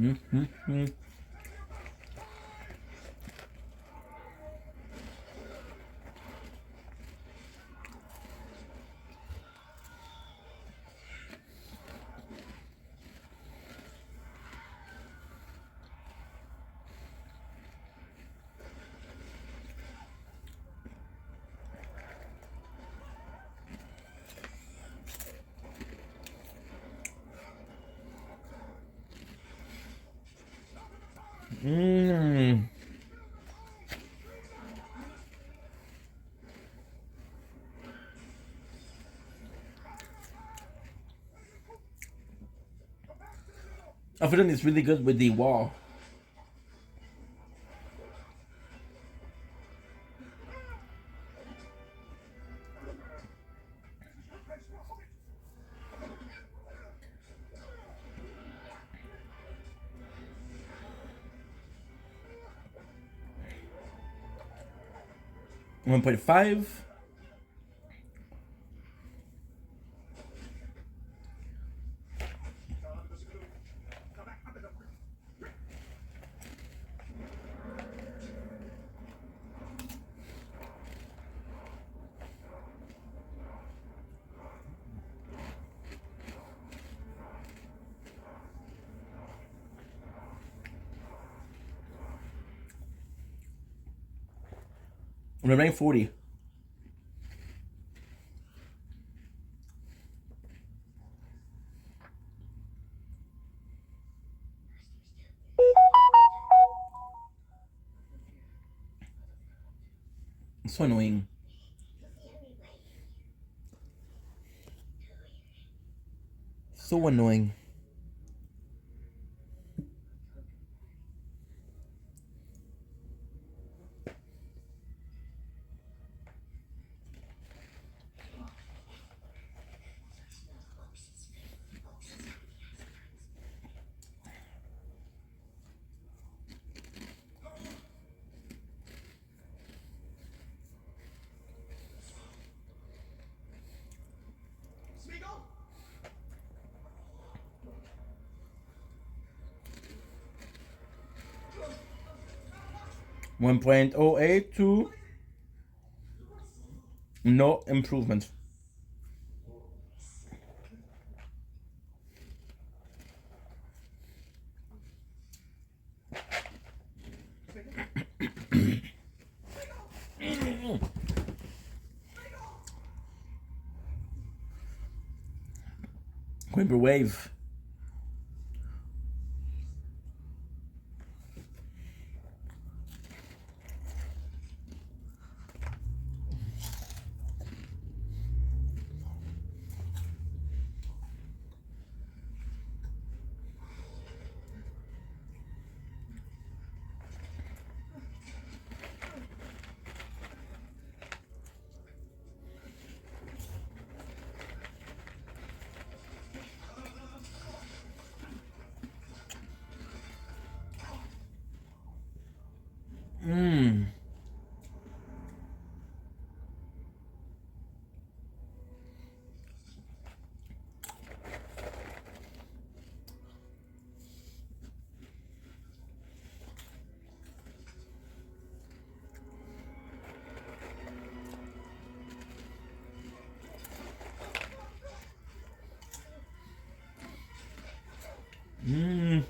Mm-hmm. Mmm. I feel like it's really good with the wall. One point five. We're rank 40. It's so annoying. So annoying. Smeagol? 1.082. No improvement. Quimper wave. Mmm. Mmm.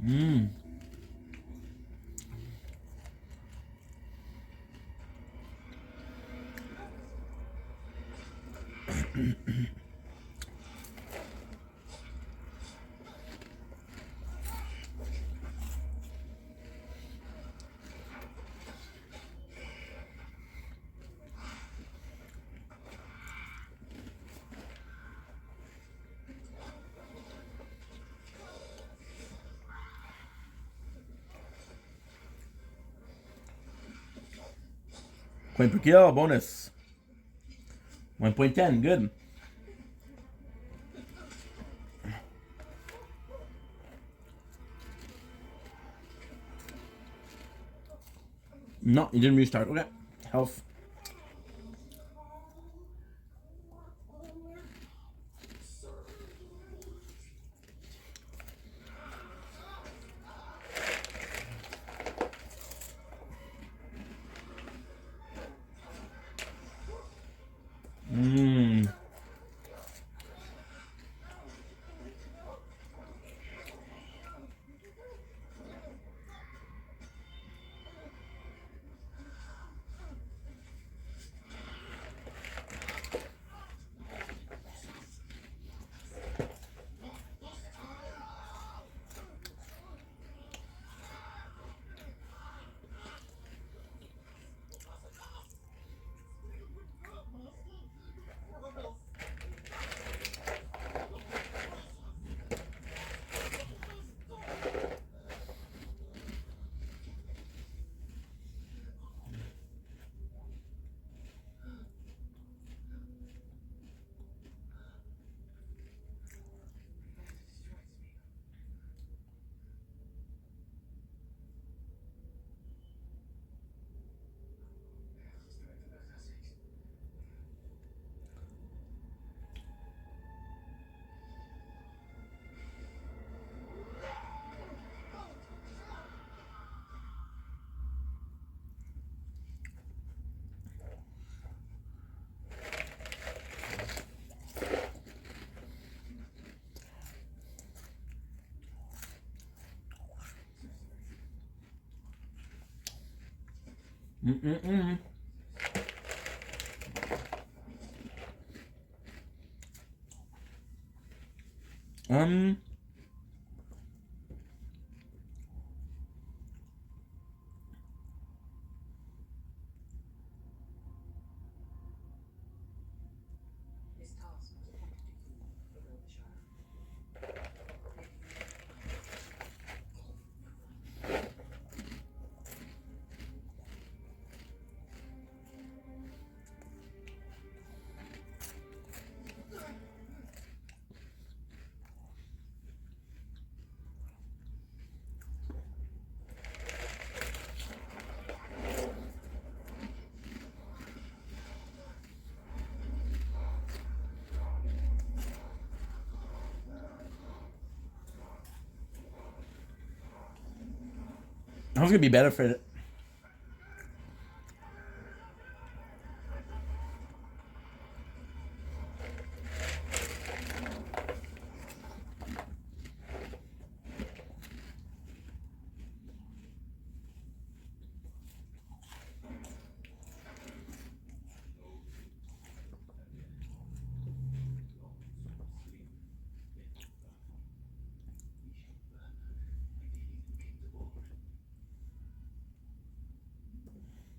Mmm. Point per kill bonus. 1.10. Good. No, you didn't restart. Okay. Health. Mmm. Mm-mm-mm. Um, This task was appointed to you, the Lord the Shire. I was gonna be better for it.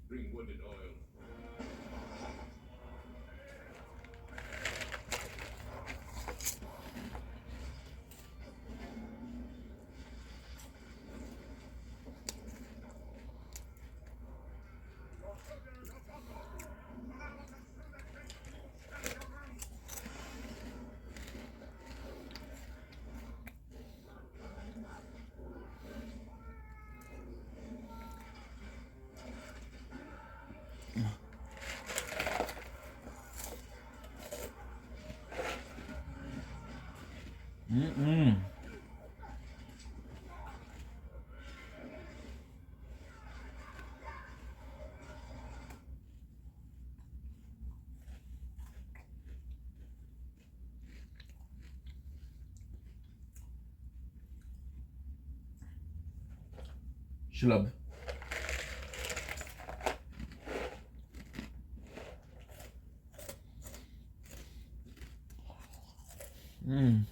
Bring wood and oil. Mm-mm. Shlub. Mm.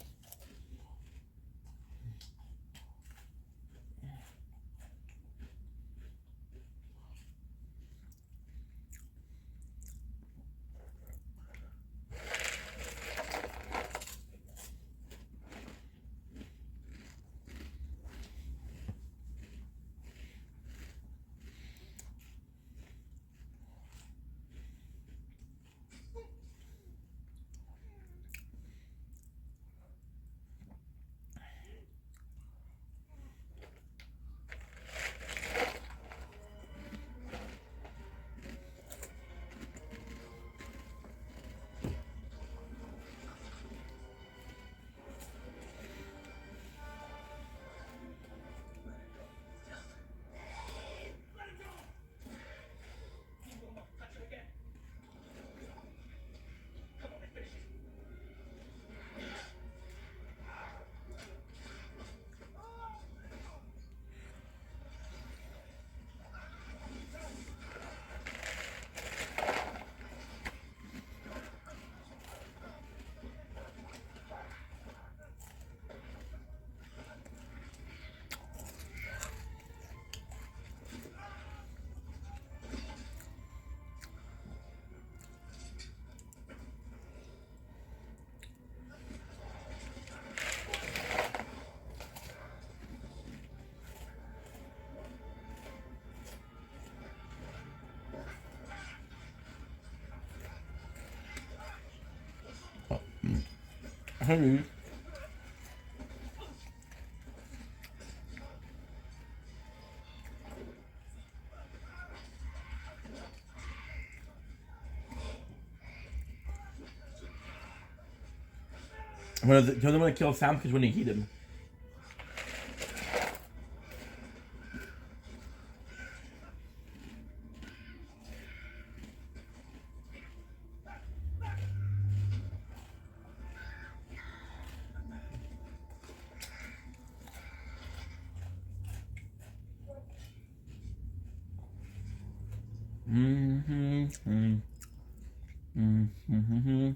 Let him go! He will not touch it again. Come on, let's finish it. Honey. He doesn't want to kill Sam because when he eat him. Mm-hmm. Mm-hmm.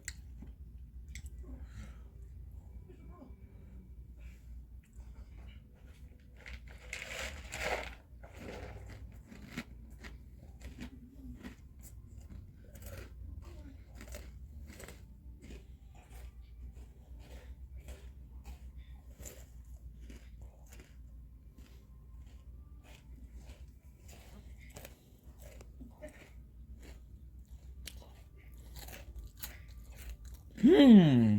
Hmm.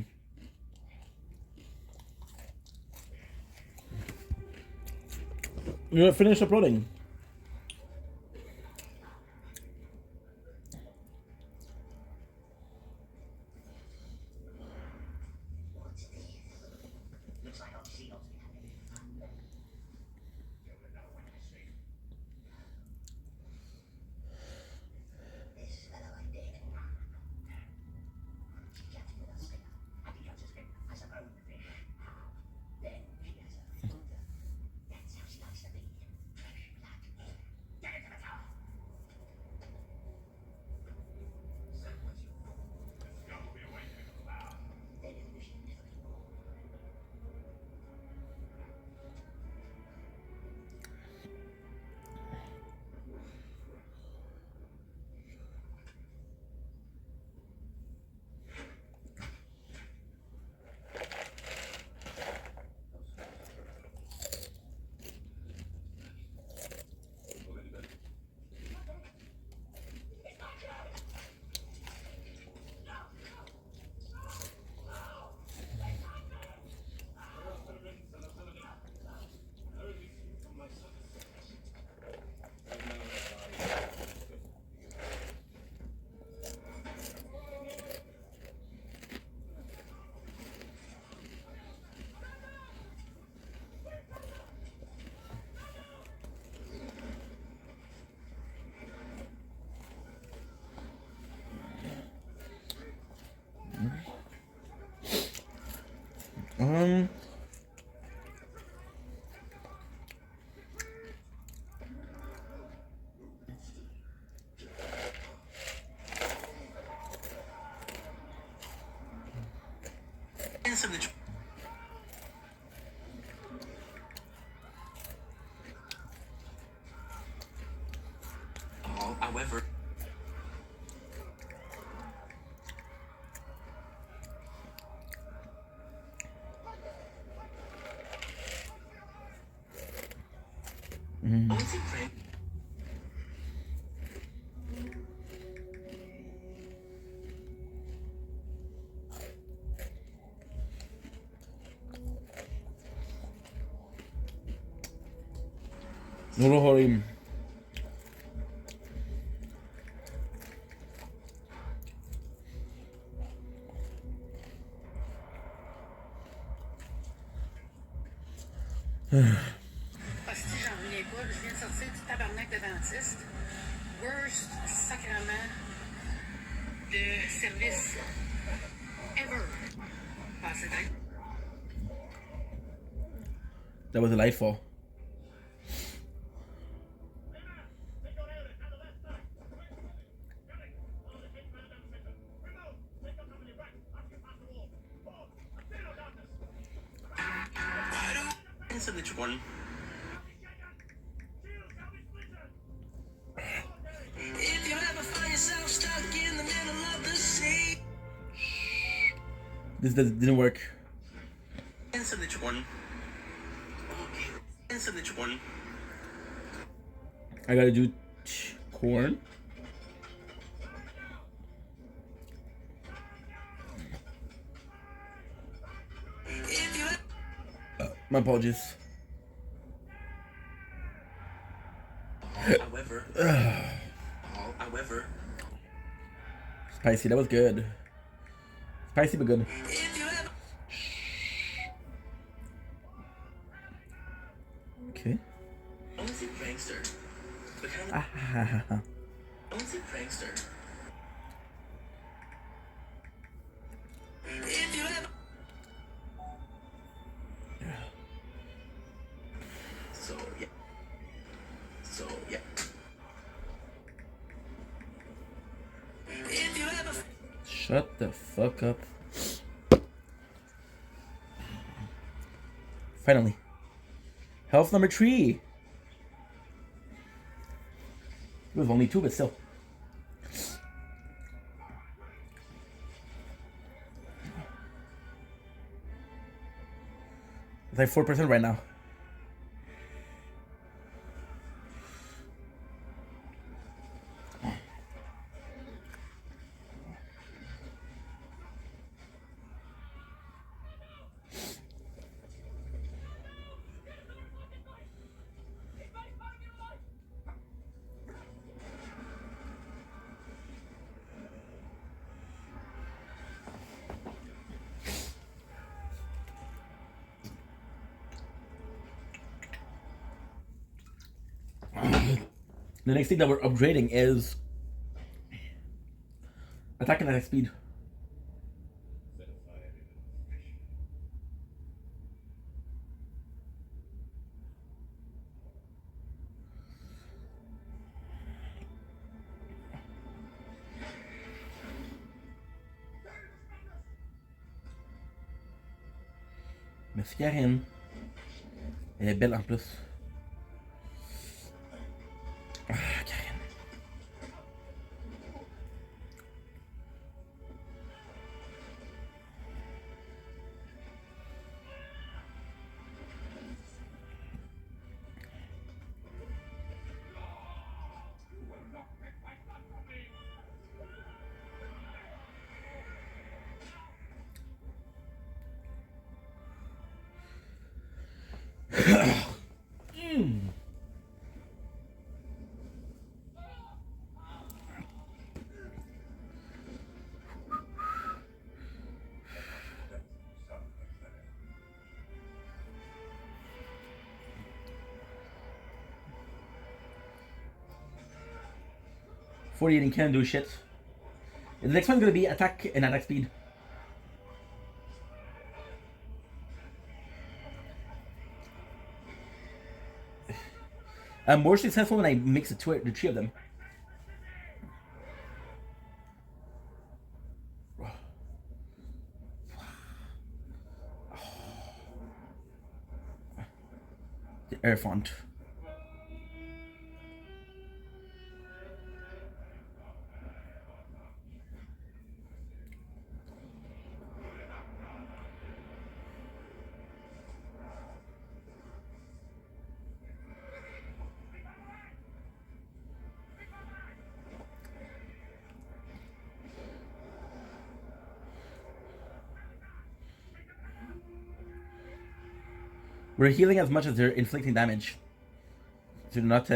You finished uploading. Looks like I'll see those behind it. This fellow I did. She jumps with a stick. And he cuts his finger. I suppose the fish. Then she has a finger. That's how she likes to be. Fresh blood. Get into the tower. Then his mission never been more. Um. However, Nuro Horim. Hostie, j'en reviens pas. Je viens de sortir du tabarnak de dentiste. Worst sacrement de service ever. Passé dingue. That was delightful. answer which one? If you ever find yourself stuck in the middle of the sea. This didn't work. Answer which one? Answer which one? I gotta do corn. My apologies. However, Spicy, that was good. Spicy but good. Okay. I want to see prankster. But kind of, Ah, I want to see prankster. If you ever. So yeah. Shut the fuck up. Finally. Health number 3. It was only 2, but still. It's like 4% right now. The next thing that we're upgrading is attack and attack speed. Merci Karine. Elle est belle en plus. Ah, Karine. .48 and can't do shit. The next one's gonna be attack and attack speed. I'm more successful when I mix the 3 of them. The air font. We're healing as much as they're inflicting damage. So not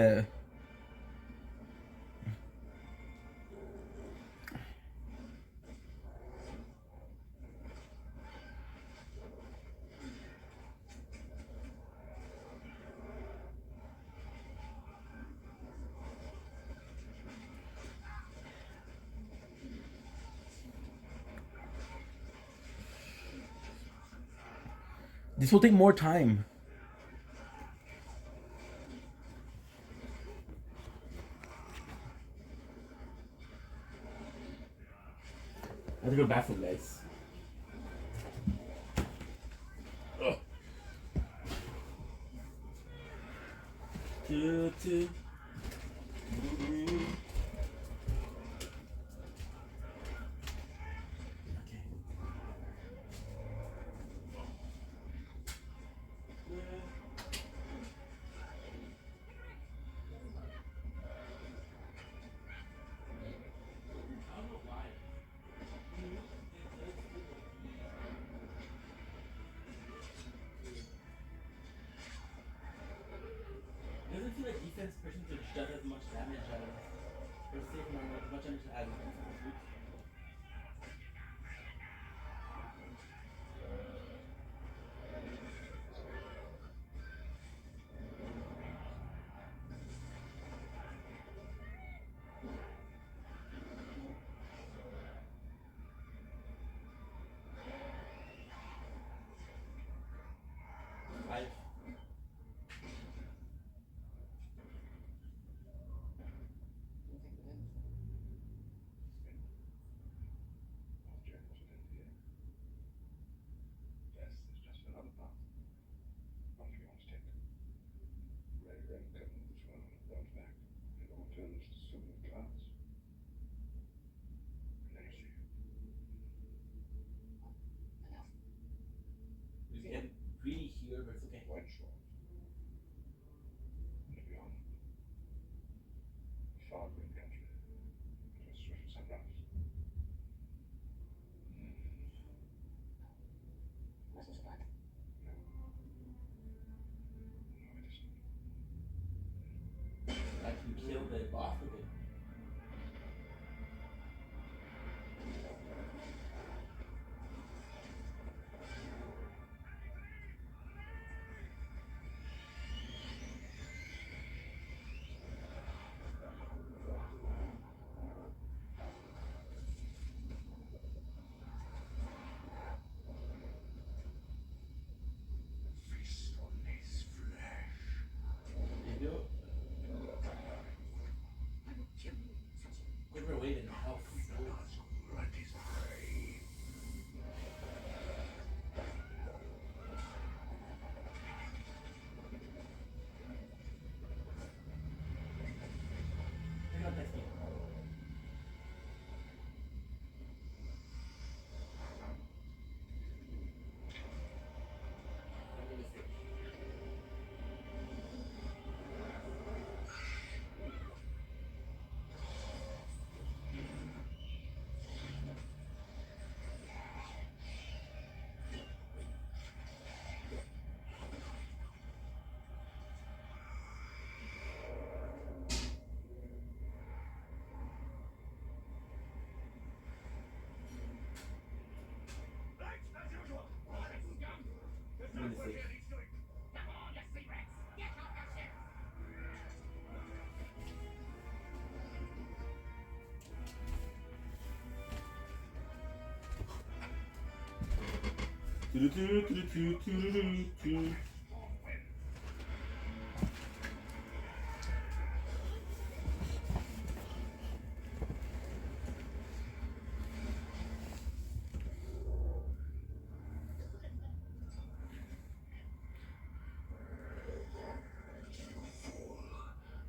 This will take more time. I have to go to the bathroom, guys. Ugh. Two. Doesn't feel like defense percentage does as much damage as safe amount as much damage as defense. Five. to say. Come on, you sea rats! Get off our ship!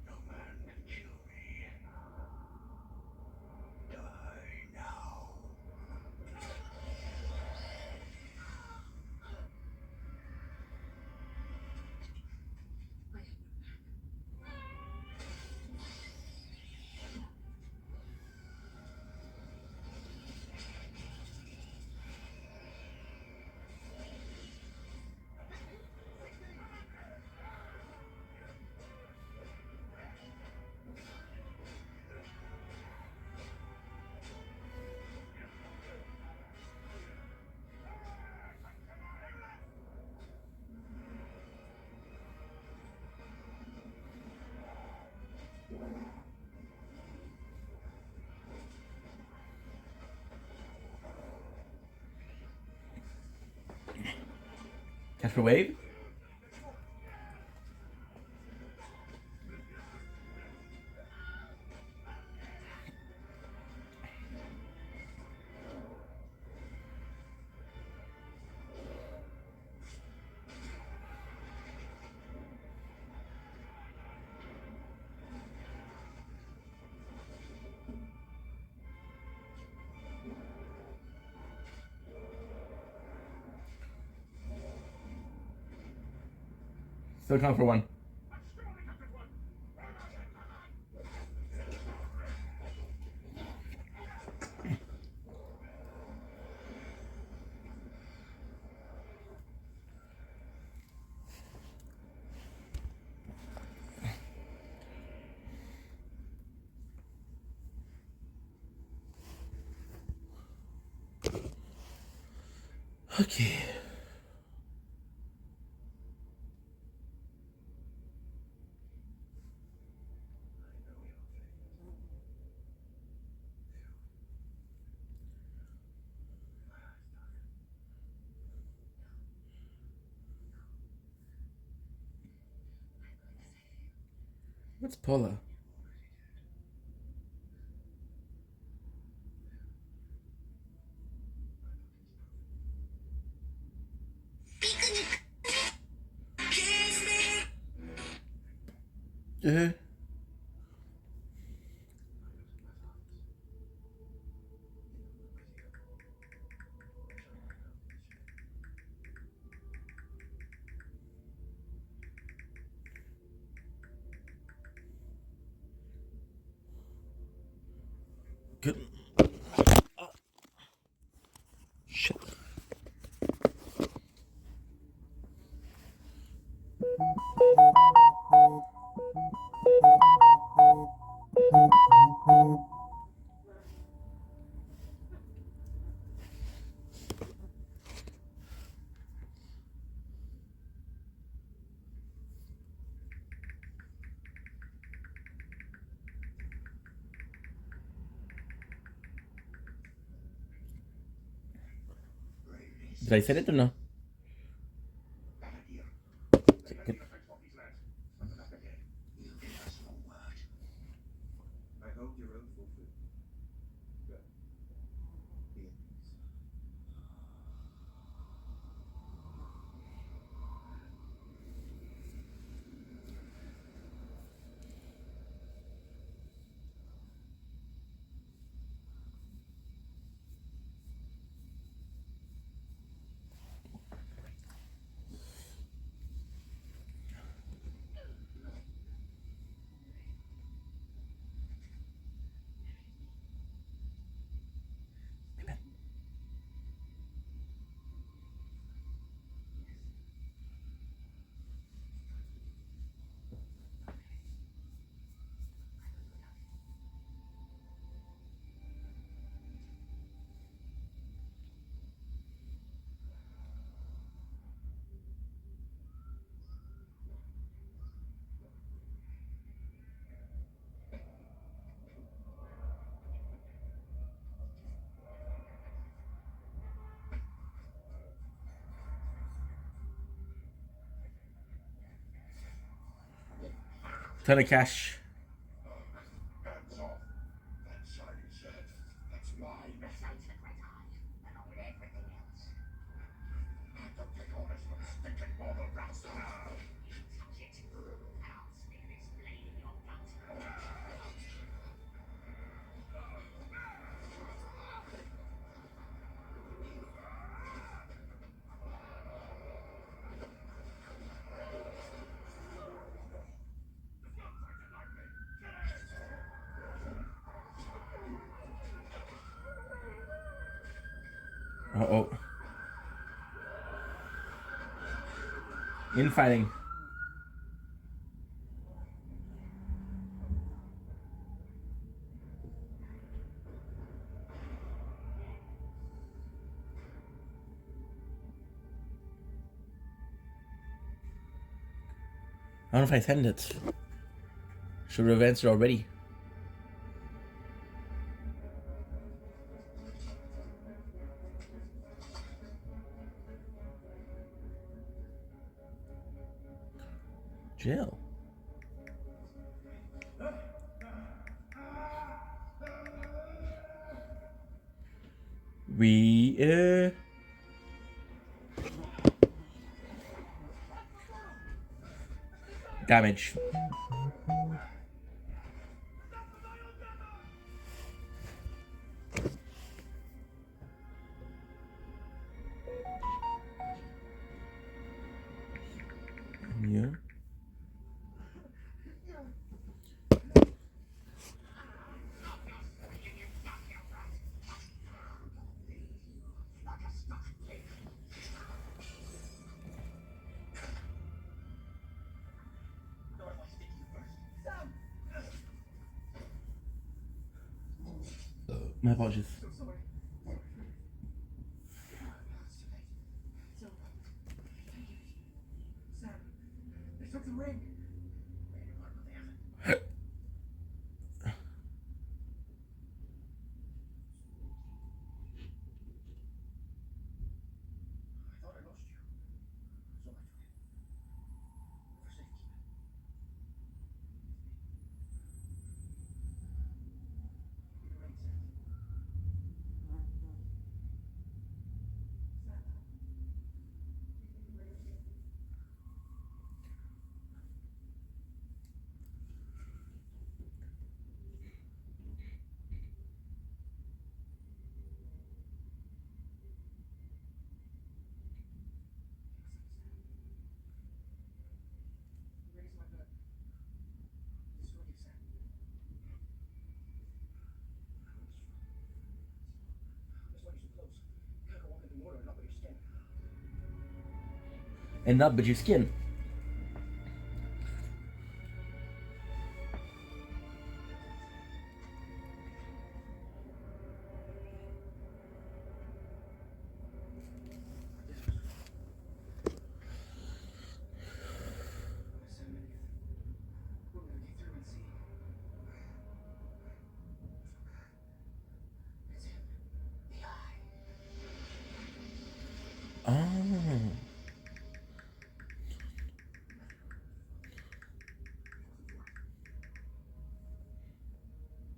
No man can kill me. Die now. Catch the wave? Still count for one. Okay. What's Paula? Uh-huh. Good. Shit. Did I say it or no? Good. You give us no word. I hold your own fulfilled. But be at peace. Ton of cash. Hands off. That shiny shirt. That's mine. Besides the Great Eye, along with everything else. I don't take orders from stinking mortal rats. Touch it, and I'll stick this blade in your butt. Uh-oh. Infighting. I don't know if I send it. Should have answered already. Jill. We damage. Yeah. My apologies. They took the ring. I thought I lost you. So I took it. For safekeeping. Give me the ring, Sam. The ring's in my bed. It's for you, Sam. That's why you're so close. You can't go walk into water and not with your skin. And not but your skin. Sam, we're gonna get through and see. It's him. The eye. Oh.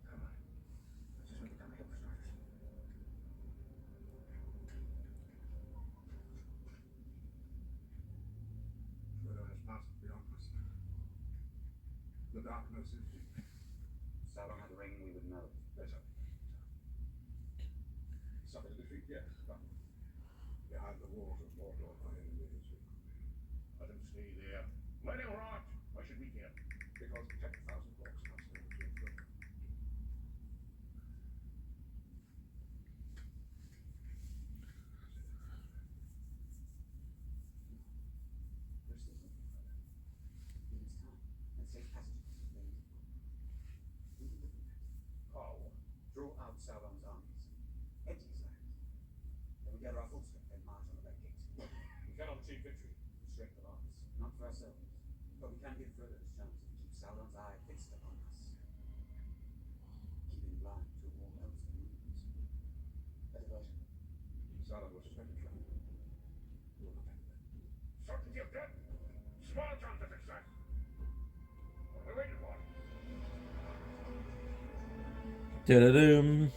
Come on. Let's just make it down the hill for starters. Shadow has passed beyond us. The darkness is deep. Sauron had a ring, we would know. Better. Something to defeat, yes, but behind the walls of Mordor, my enemy is weak. Let him stay there. Let him rot. Why should we care? Because 10,000 orcs must go to your throne. There's still something further. It needs time and safe passages. We can live with that. How? Draw out Sauron's armies. Empty his lands. Then we gather our full strength and march on the Red Gate. We cannot achieve victory. Strength of arms. Not for ourselves. But we can give Frodo his chance and keep Sauron's eye fixed upon us. Keeping blind to warm elves and moons. A diversion. Sauron will suspend a trap. We will attack them. Certainty of death. Small chance of success. What are we waiting for? Da-da-dum.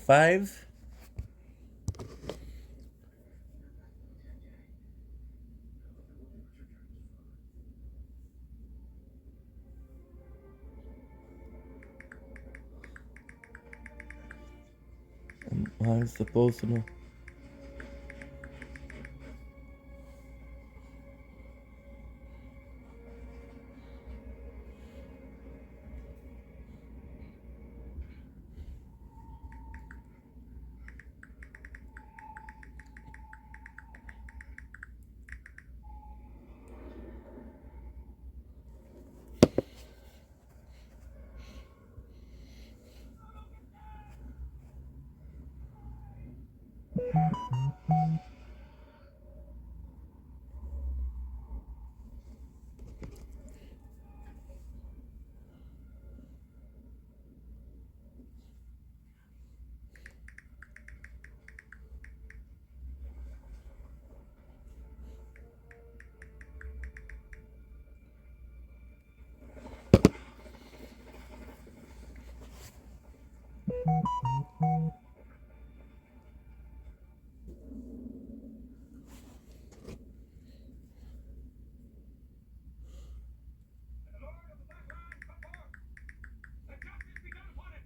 Five. I'm supposed to know. The Lord of the Black Line come forth. Let justice be done upon him.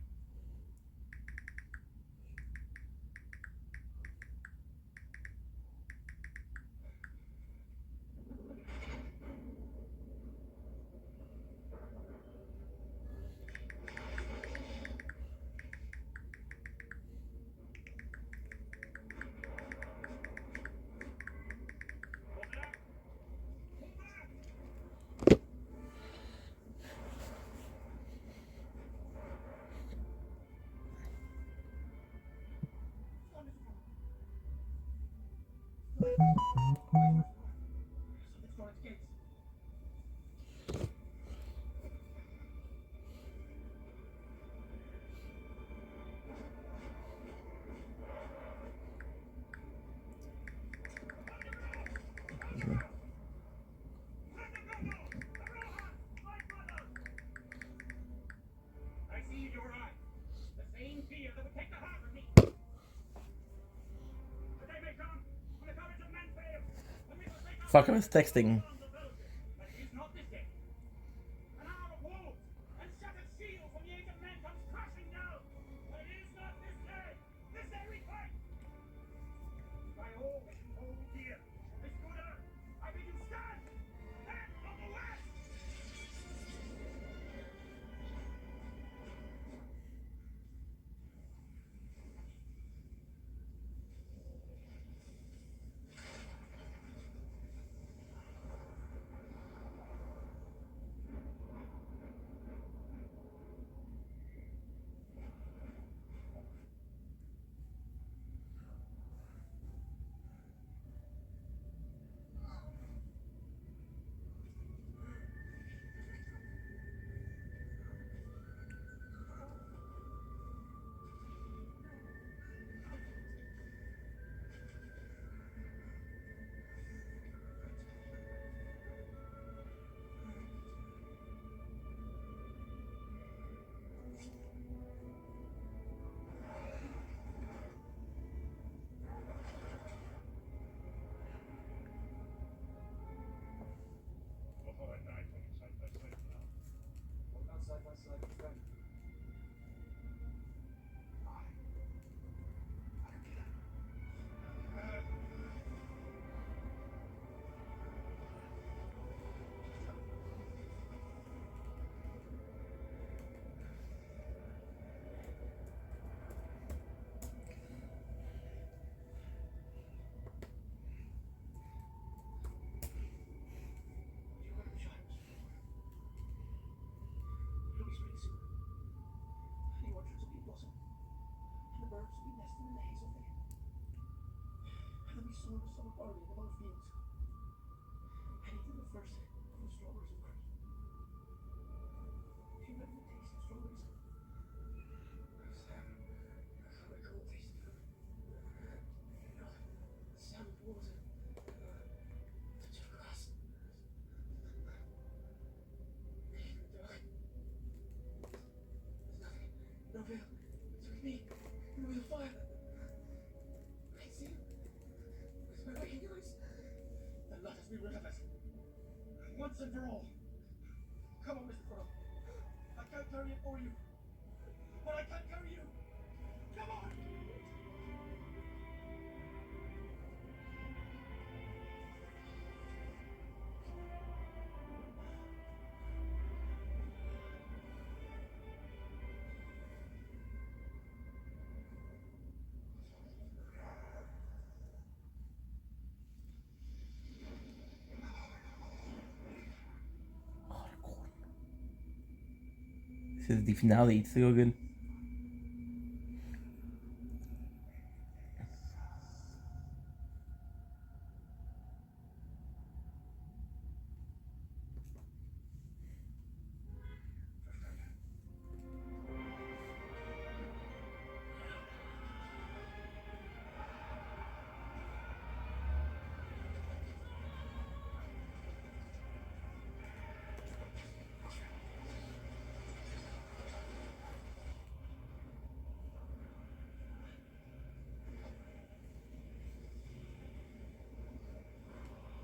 Something's going its gates. I see in your eyes the same fear that would take the heart of me. The day may come when the courage of men fails, and we will take up Fuck, I was texting. arms of fellowship. But it is not this day. An hour of wolves and shattered shields when the age of men comes crashing down. But it is not this day. This day we fight. By all that you hold dear on this good earth, I bid you stand. Stand from the west. side by side with Frank. I can do that. Do you remember the chimes? It'll be spring soon. The orchards will be in blossom. And the birds will be nesting in the hazel thicket. And there'll be snow the summer barley in the low fields. And even the first of the strawberries will creep. Do you remember the taste of strawberries? Sam, I cold taste of them. You know, the sound of water. Touch of grass. In the dark. There's nothing. No veil. It's with me. You're with the fire. I can see you. With my waking eyes. Then let us be rid of it. Once and for all. Come on, Mr. Furrow. I can't carry it for you. But I can't carry you. Come on! Dit is die finale iets te goed.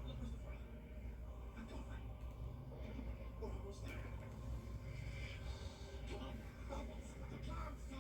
Look, Mr. Furrow. I'm doing fine. We're almost there. Come on. Almost. The plan's so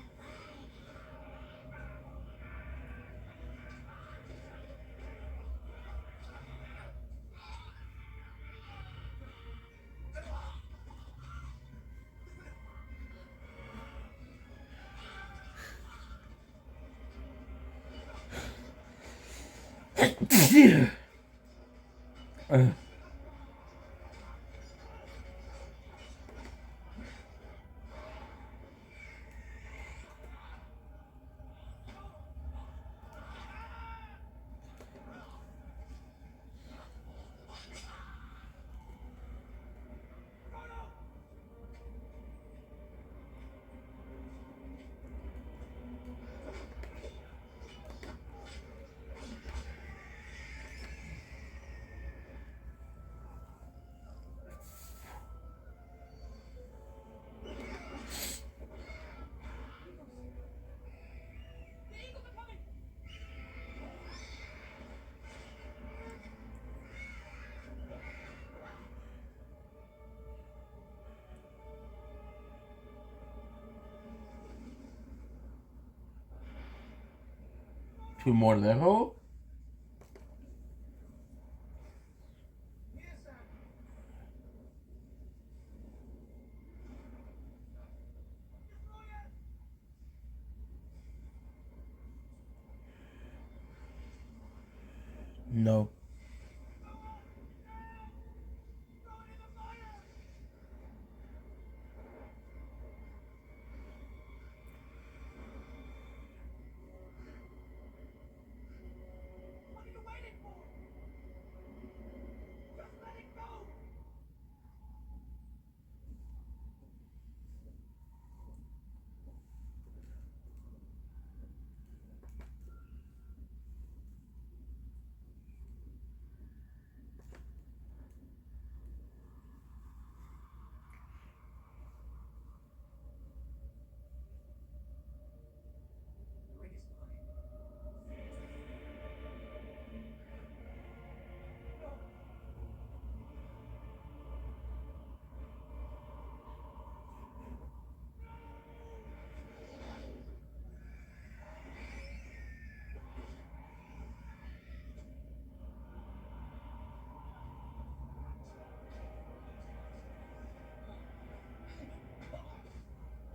Two more level. Yes, sir. No. What are you waiting for? Just let it go!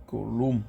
Gollum.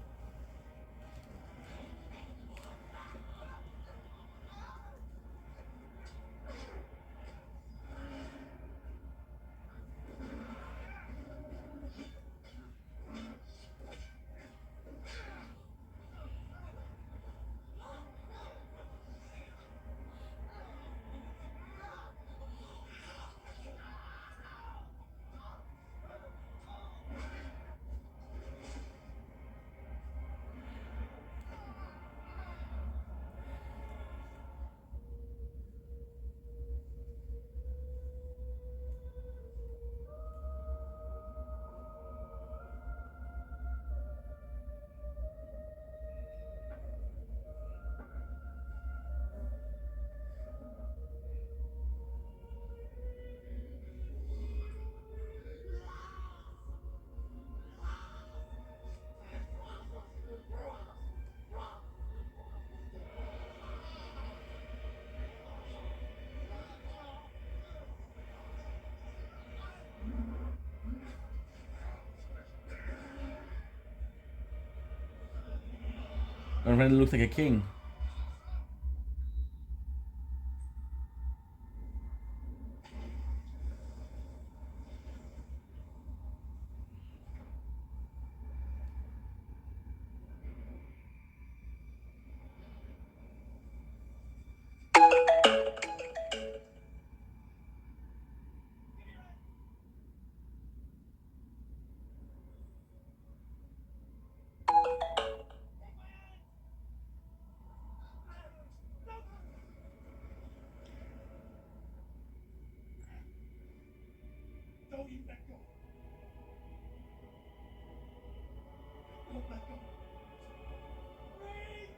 And really looks like a king. Don't you let go. Don't let go. Wait!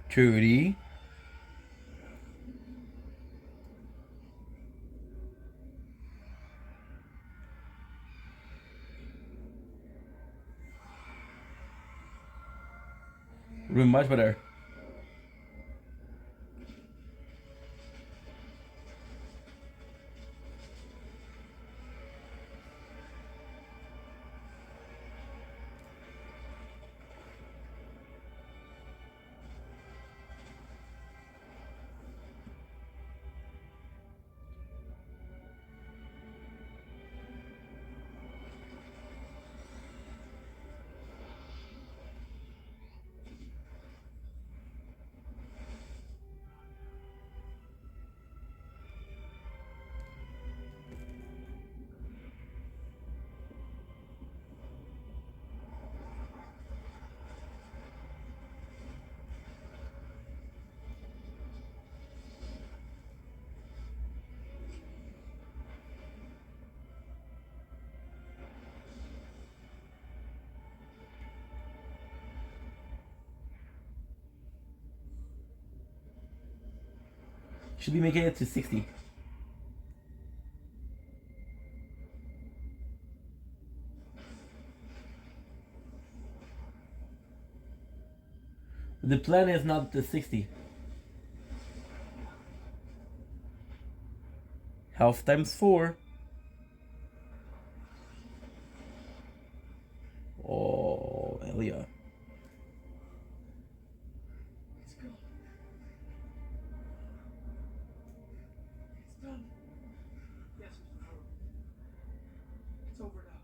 Trudy. Room much better. Should be making it to 60. The plan is not the 60. Health times 4. Oh, hell yeah. Let's go. It's done. Yes, Mr. Howard. It's over now.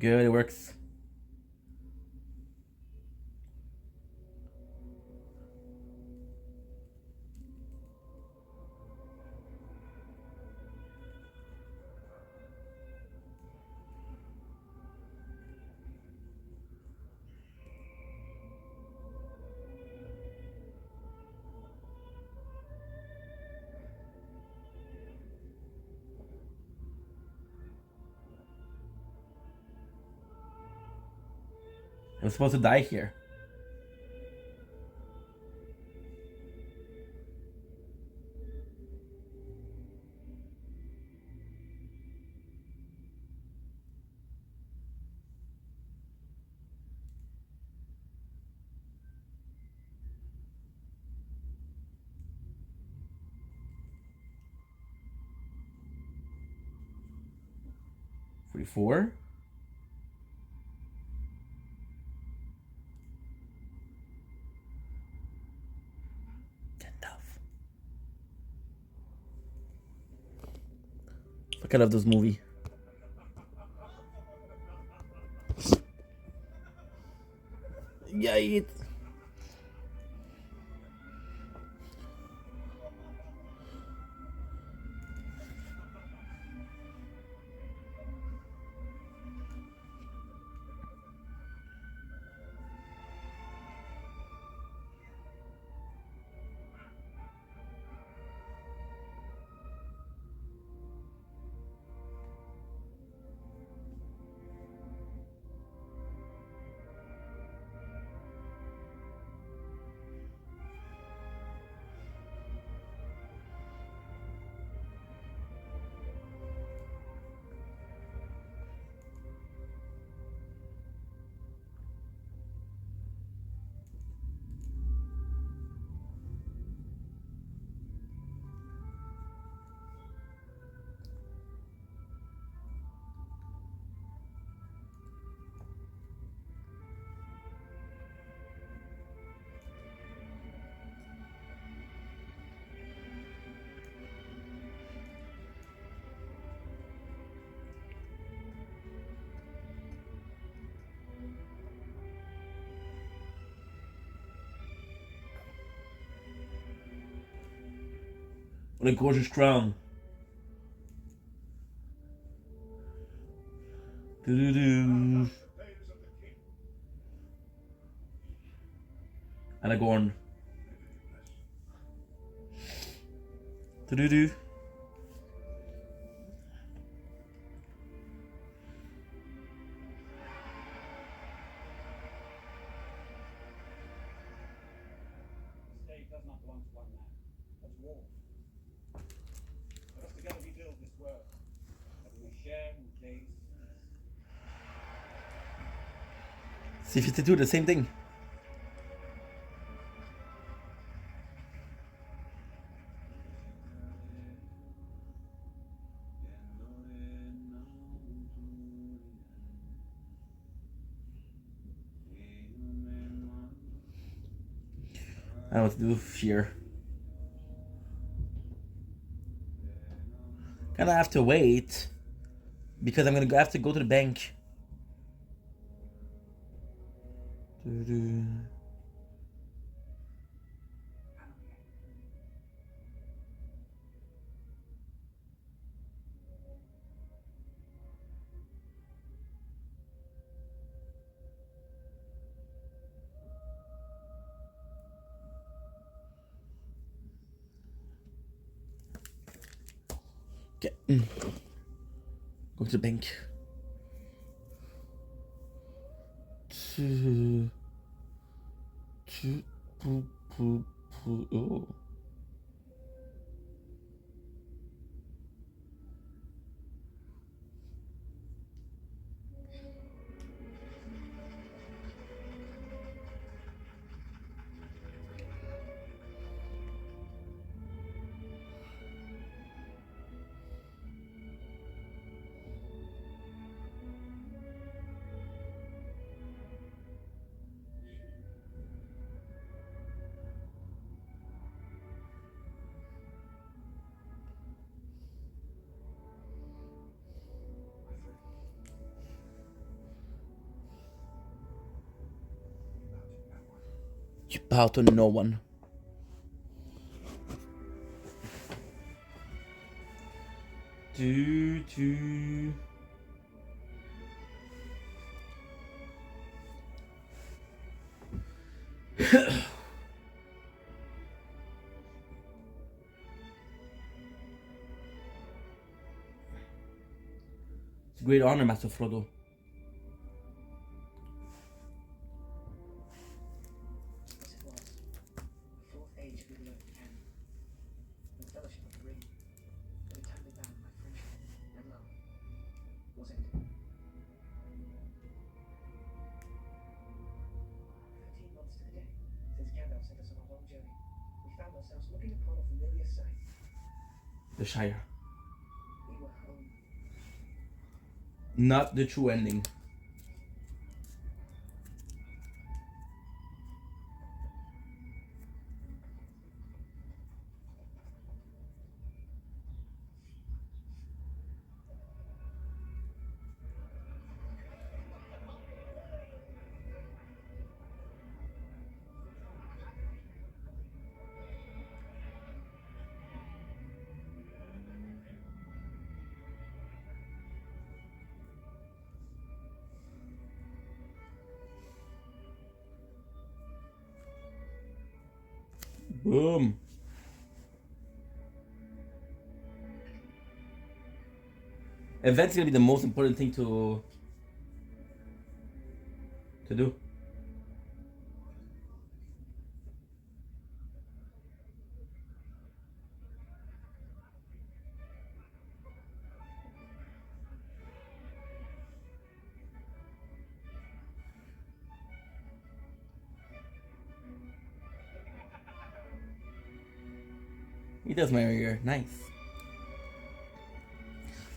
Good, it works. I'm supposed to die here. $44. Fuck, I love this movie. Yeah, it. What a gorgeous crown. Do-do-do. Aragorn. Do-do-do. State does not belong to one man. That's war. Let us together rebuild this world, that we may share in the days. C-52, the same thing. I don't know what to do here. Kinda have to wait because I'm gonna have to go to the bank. Doo-doo. Okay. Go to the bank. Oh. You bow to no one. Do. It's a great honor, Master Frodo. As it was, the fourth age of Middle Earth began. The Fellowship of the Ring, that had tightly bound by friendship and love, was ended. 13 months to the day since Gandalf sent us on our long journey, we found ourselves looking upon a familiar sight. The Shire. We were home. Not the true ending. Boom. Events gonna be the most important thing to do. He does my ear. Nice.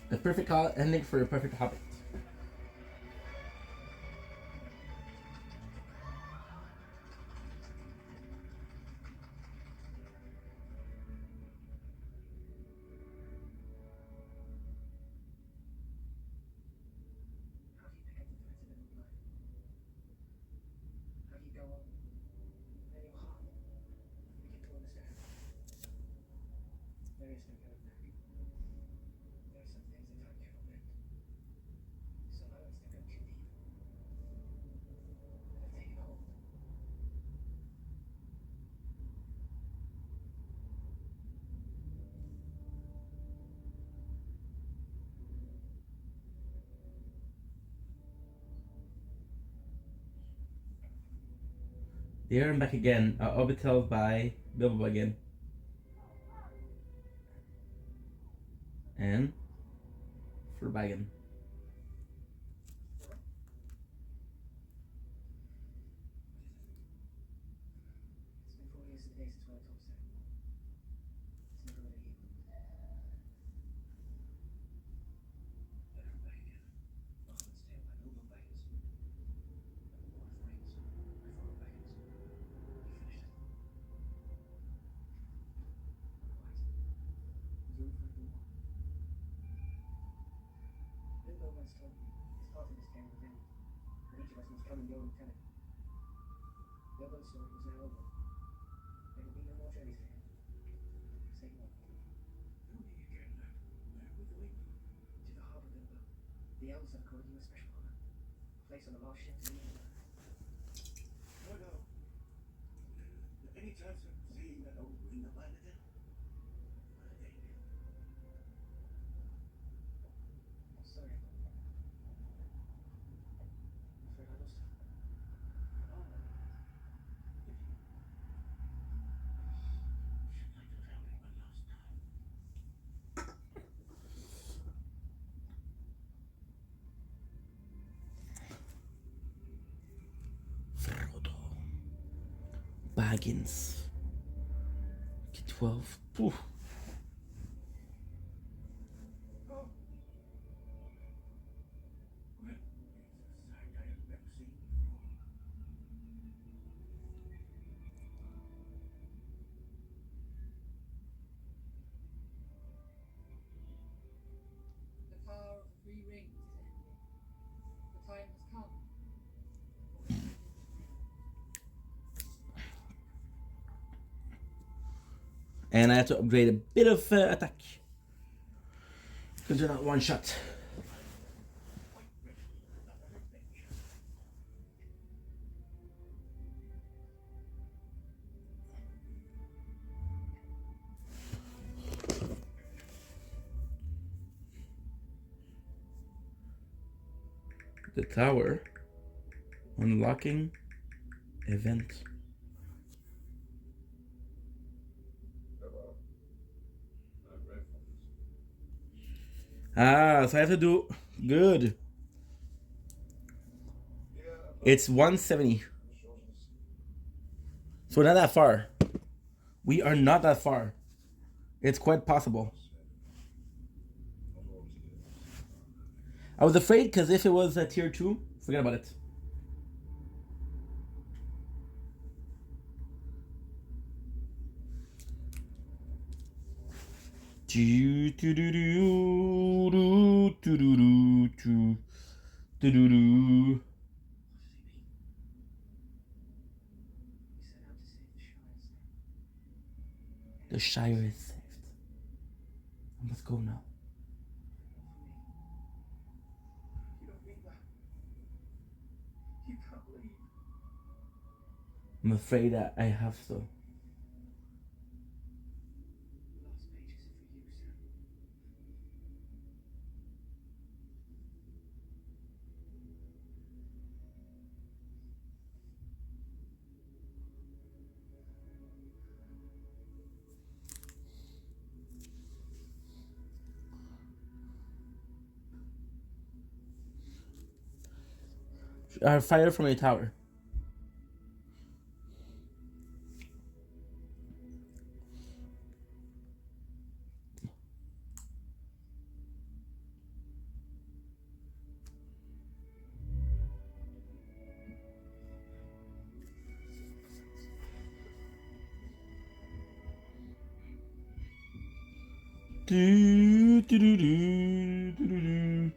The perfect ending for a perfect Hobbit. How do you pick up the threads of middle life? How do you go on? Where your heart begin to understand? There is no going back. There are some things that time cannot mend. Some hurts that go too deep. That have taken hold. There and back again. Orbital by Bilbo again. And Furbagan. It's been 4 years to the day since Roy Top said. It's never really healed. Let her back again. The Hobbit's tale by Bilbo Baggins. Number 1 of Rings by Frodo Baggins. He finished it. Quite. You reflect on what? Bilbo once told me his part in this tale would end, and each of us must come and go and tell it. Bilbo's story was now over. There would be no more journeys for him. Save one. Who are you again, lad? Where are we going? To the harbour, Bilbo. The elves have accorded you a special honor. A place on the last ship to leave Middle Earth. No, no. Any chance of seeing that old ring of mine again? Sorry. I'm afraid I lost it. Should like to have found it one last time. Frodo. Baggins. Get 12. Oof. Well, it's a sight I have never seen before. The power of the three rings is ended. The time has come. And I have to upgrade a bit of attack. Because they're not one shot. The tower. Unlocking event. Ah, so I have to do good. It's 170. So we're not that far. We are not that far. It's quite possible. I was afraid because if it was a tier 2, forget about it. Do do do do do do do do do do do. The Shire is saved. I must go now. You don't mean that. You can't leave. I'm afraid that I have to. The last pages are for you, Sam. Fire from a tower. Do, do, do, do, do, do, do.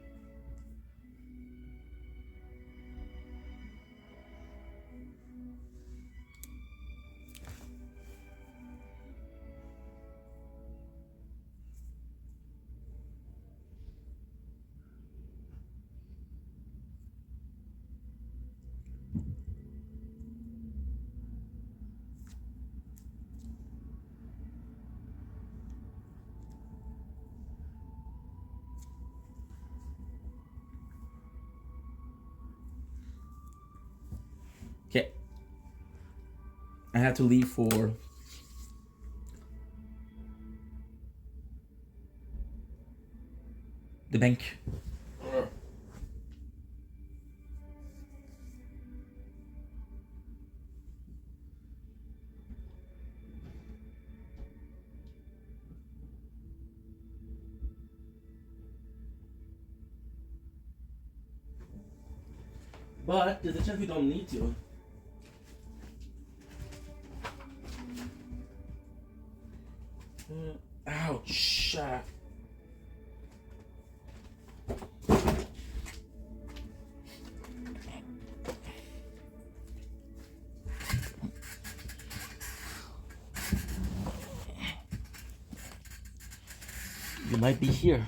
Okay. I have to leave for the bank. But there's a chance we don't need to. Ouch. You might be here.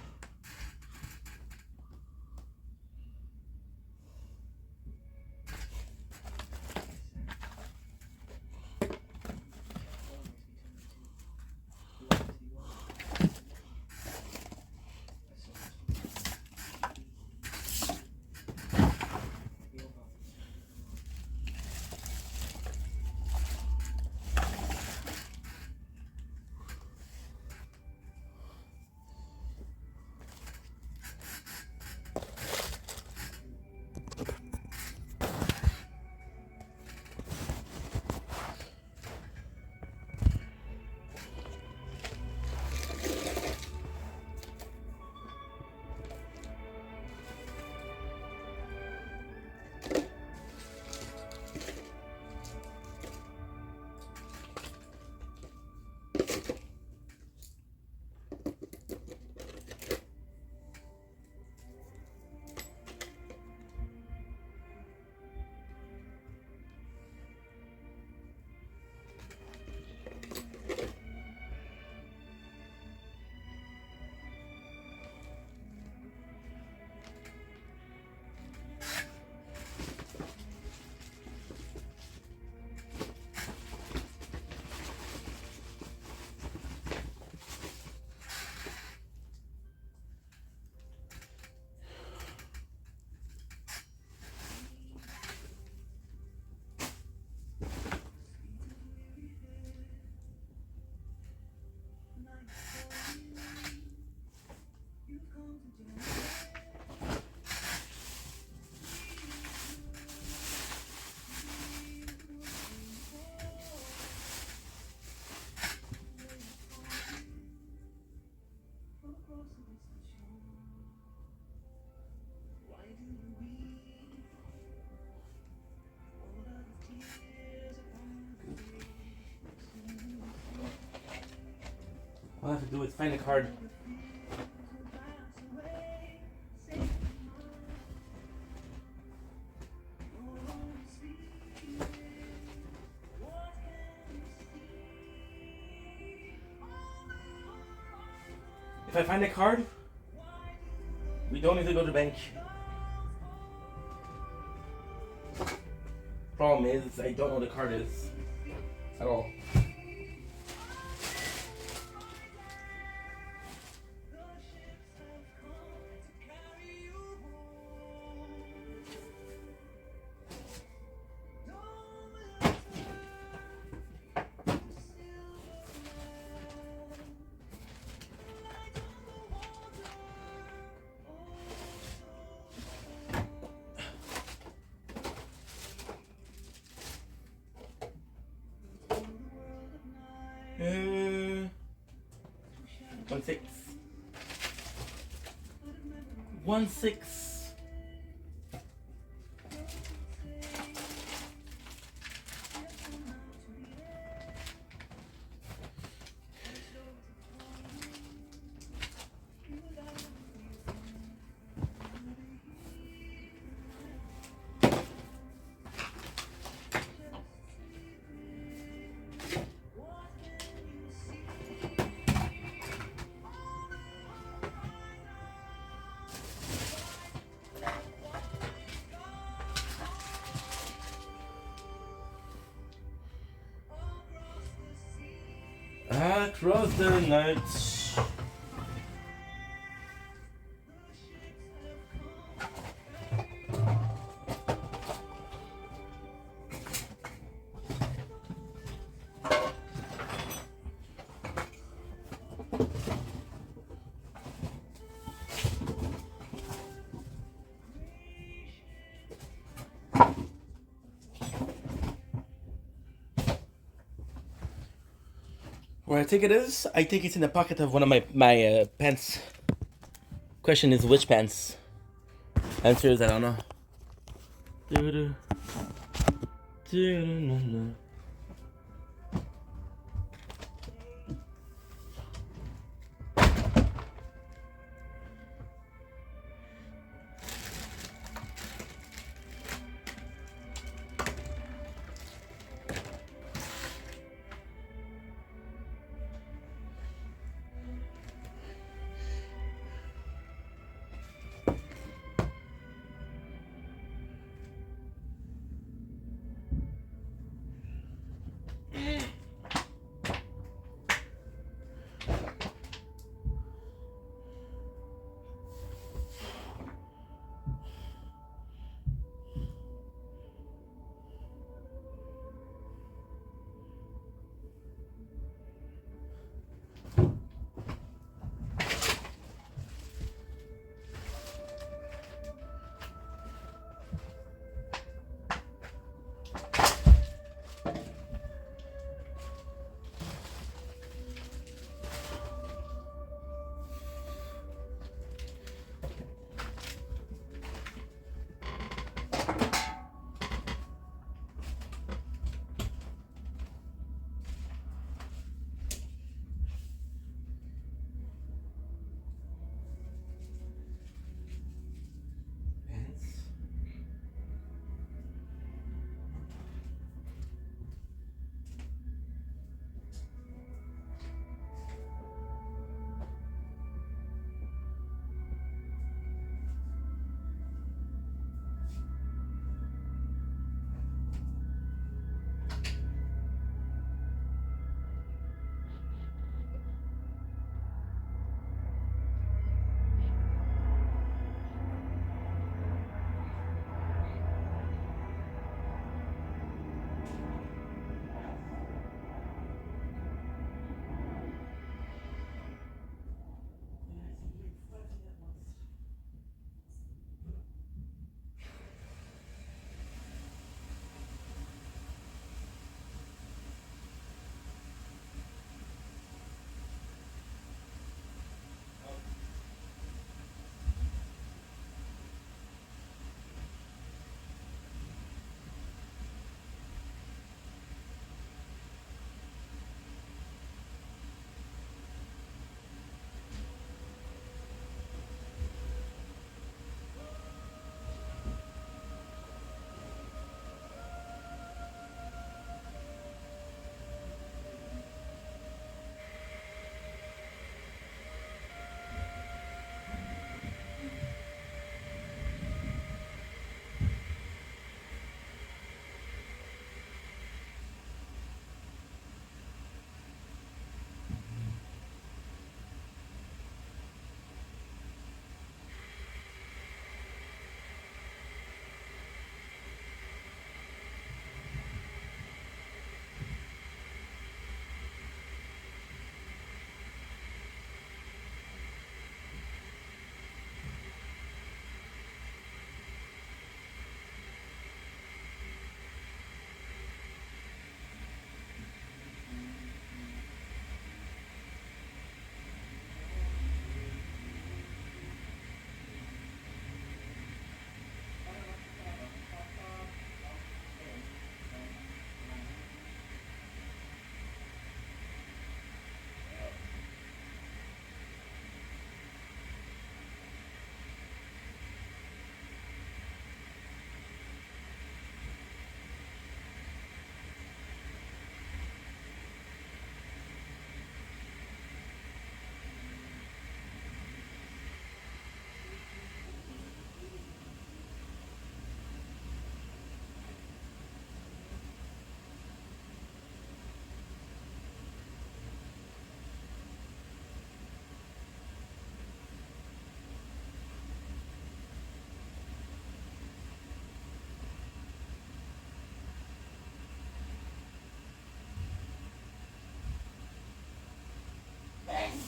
All I have to do is find a card. If I find a card, we don't need to go to the bank. Problem is, I don't know what the card is at all. Uh, 1-6. 1-6. Across the night. Where I think it is, I think it's in the pocket of one of my pants. Question is which pants? Answer is I don't know. Doo-doo. Doo-doo-doo-doo.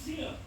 Garcia.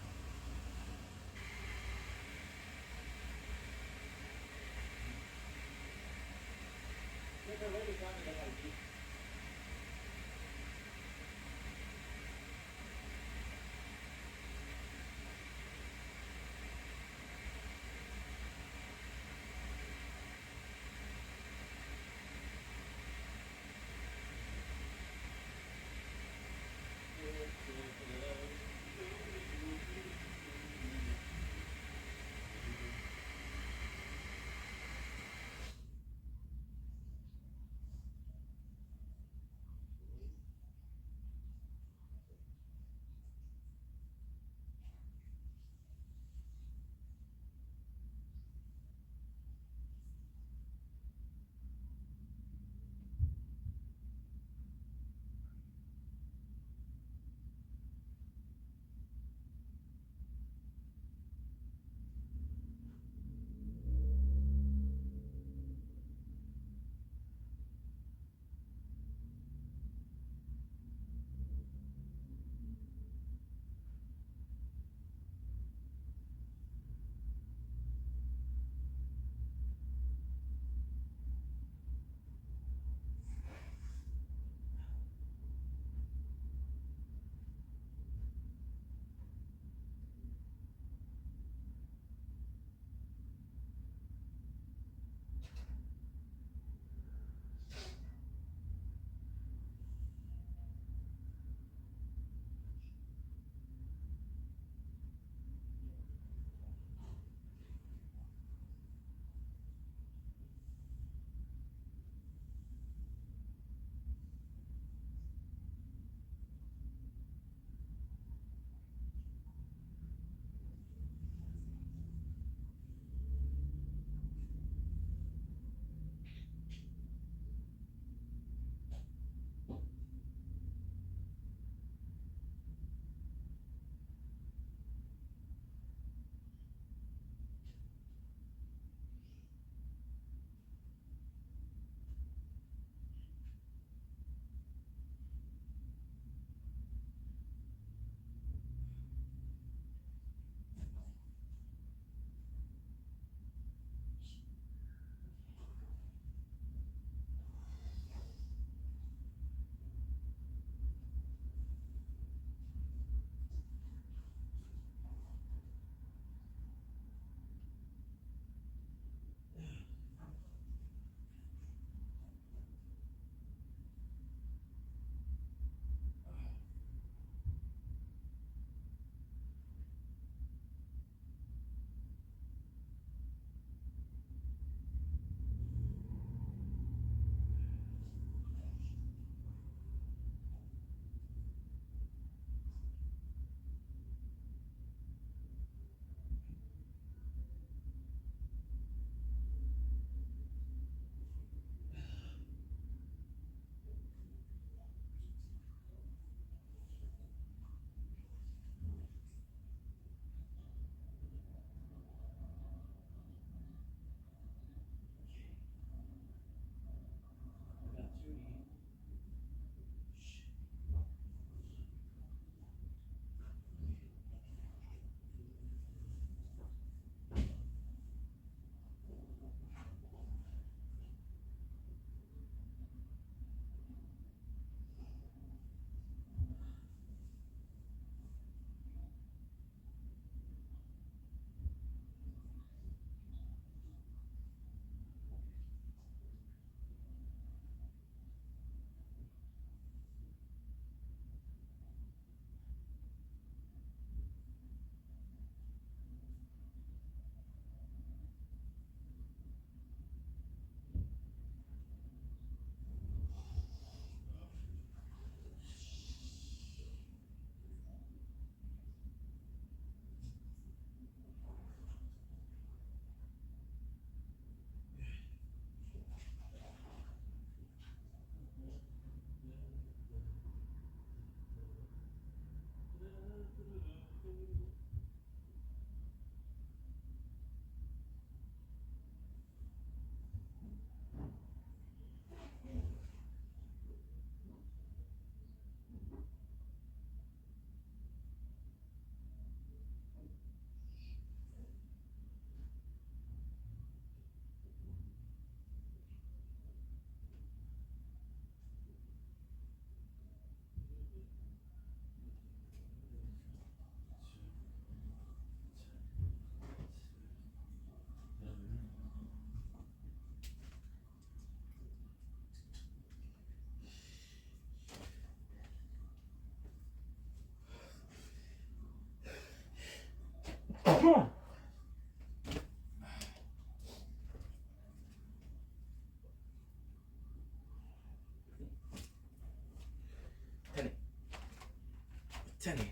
Tenny.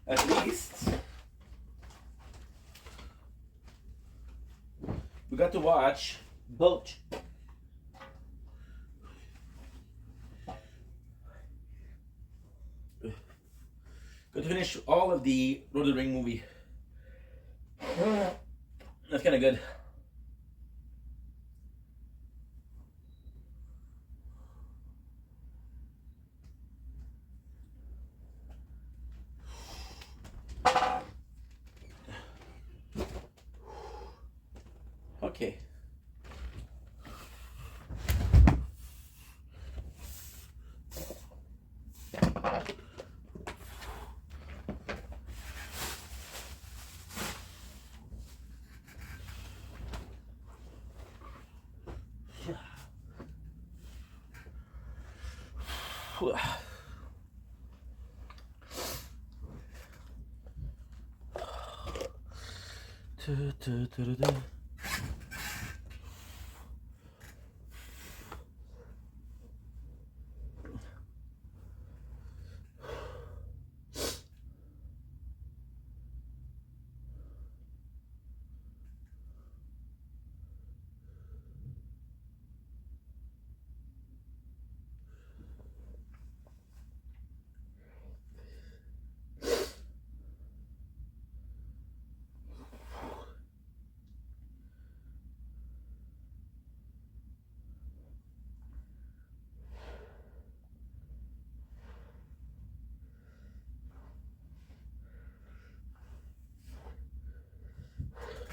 At least we got to watch both. Got to finish all of the Lord of the Ring movie. That's kind of good. Okay.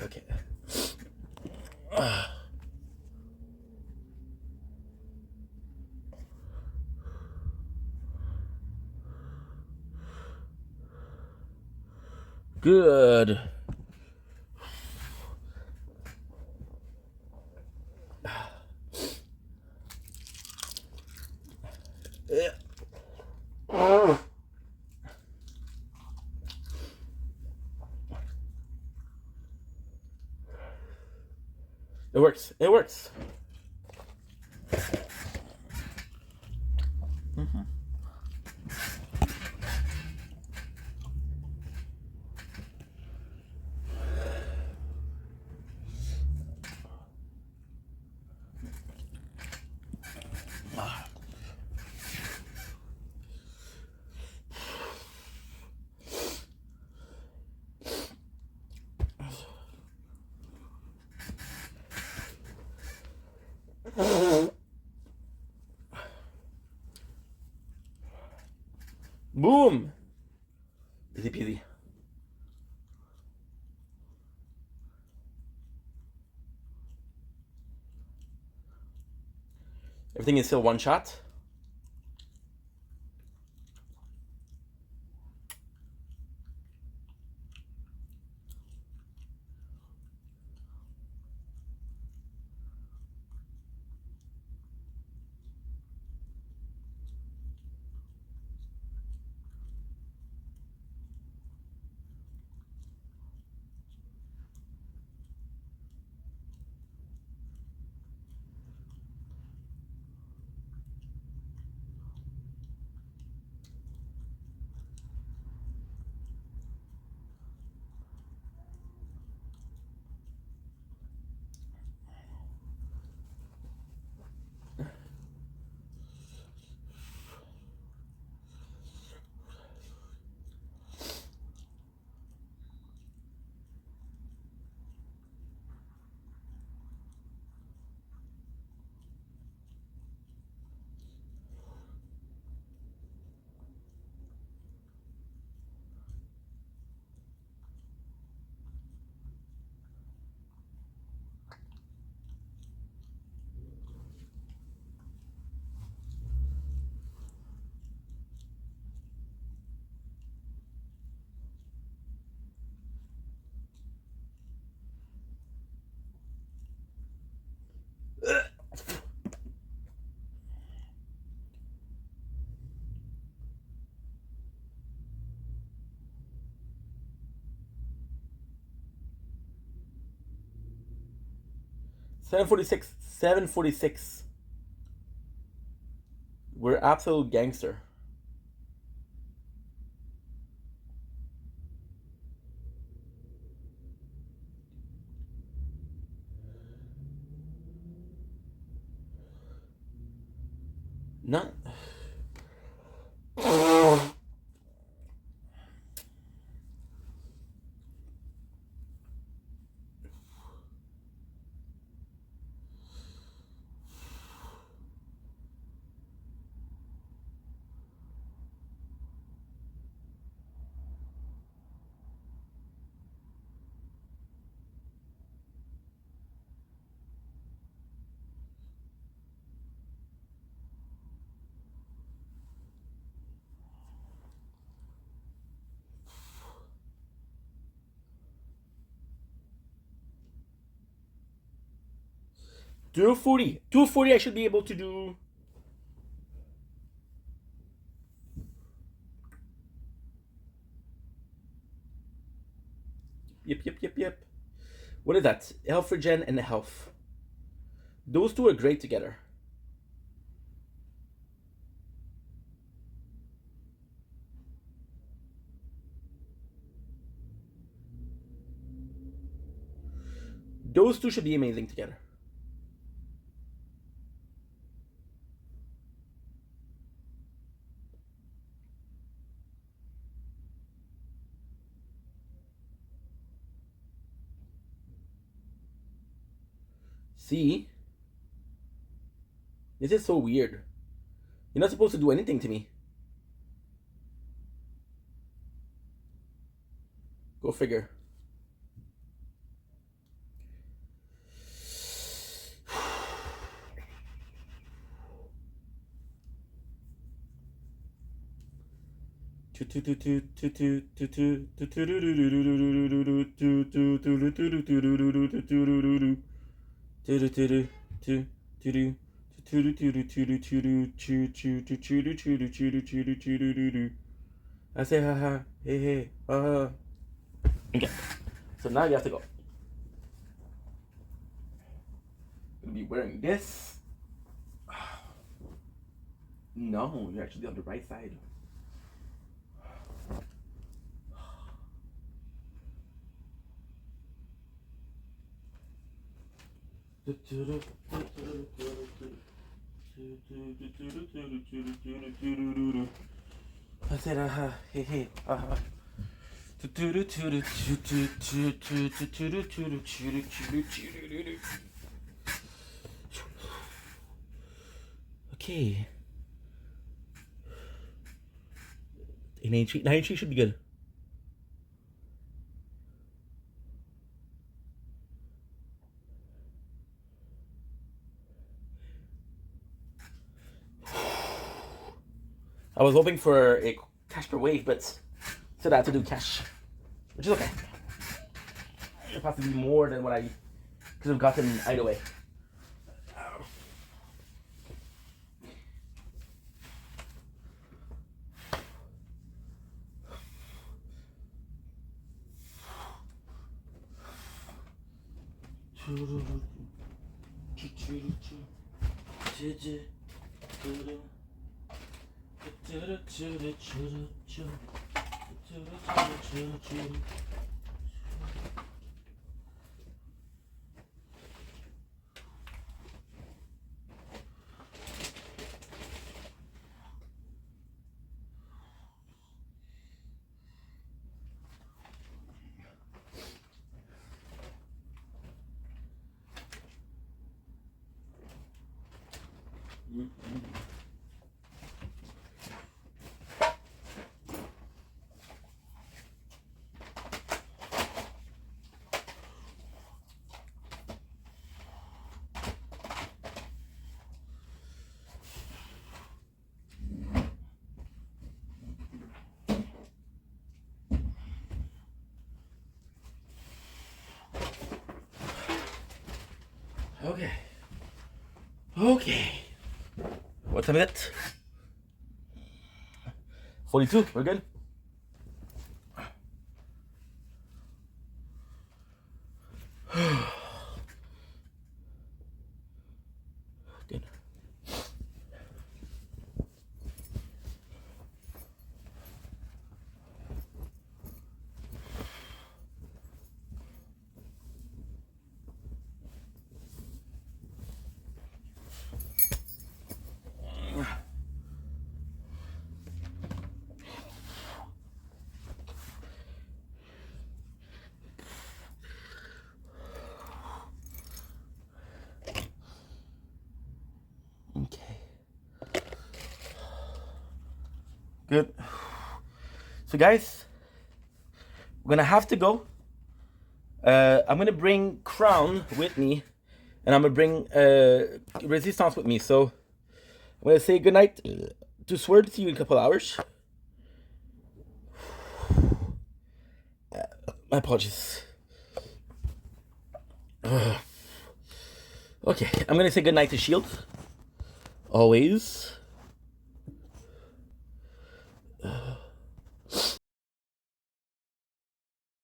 Okay. Good. It works. It works. Boom. Easy peasy. Everything is still one shot. $7.46. $7.46. We're absolute gangster. Not. Do 40. 240 I should be able to do. Yep. What is that? Health regen and health. Those two are great together. Those two should be amazing together. See? This is so weird. You're not supposed to do anything to me. Go figure. I say haha, hey, haha. Okay, so now you have to go. Gonna be wearing this. No, you're actually on the right side. I said, hey, Okay. 93 should be good. I was hoping for a cash per wave, but said I had to do cash, which is okay. It has to be more than what I could have gotten either way. Okay. What time is it? 42. We're good. Good. Good. So guys, we're gonna have to go. I'm gonna bring Crown with me, and I'm gonna bring Resistance with me. So I'm gonna say goodnight to Sword. See you in a couple hours. My apologies. Okay, I'm gonna say goodnight to Shield. Always.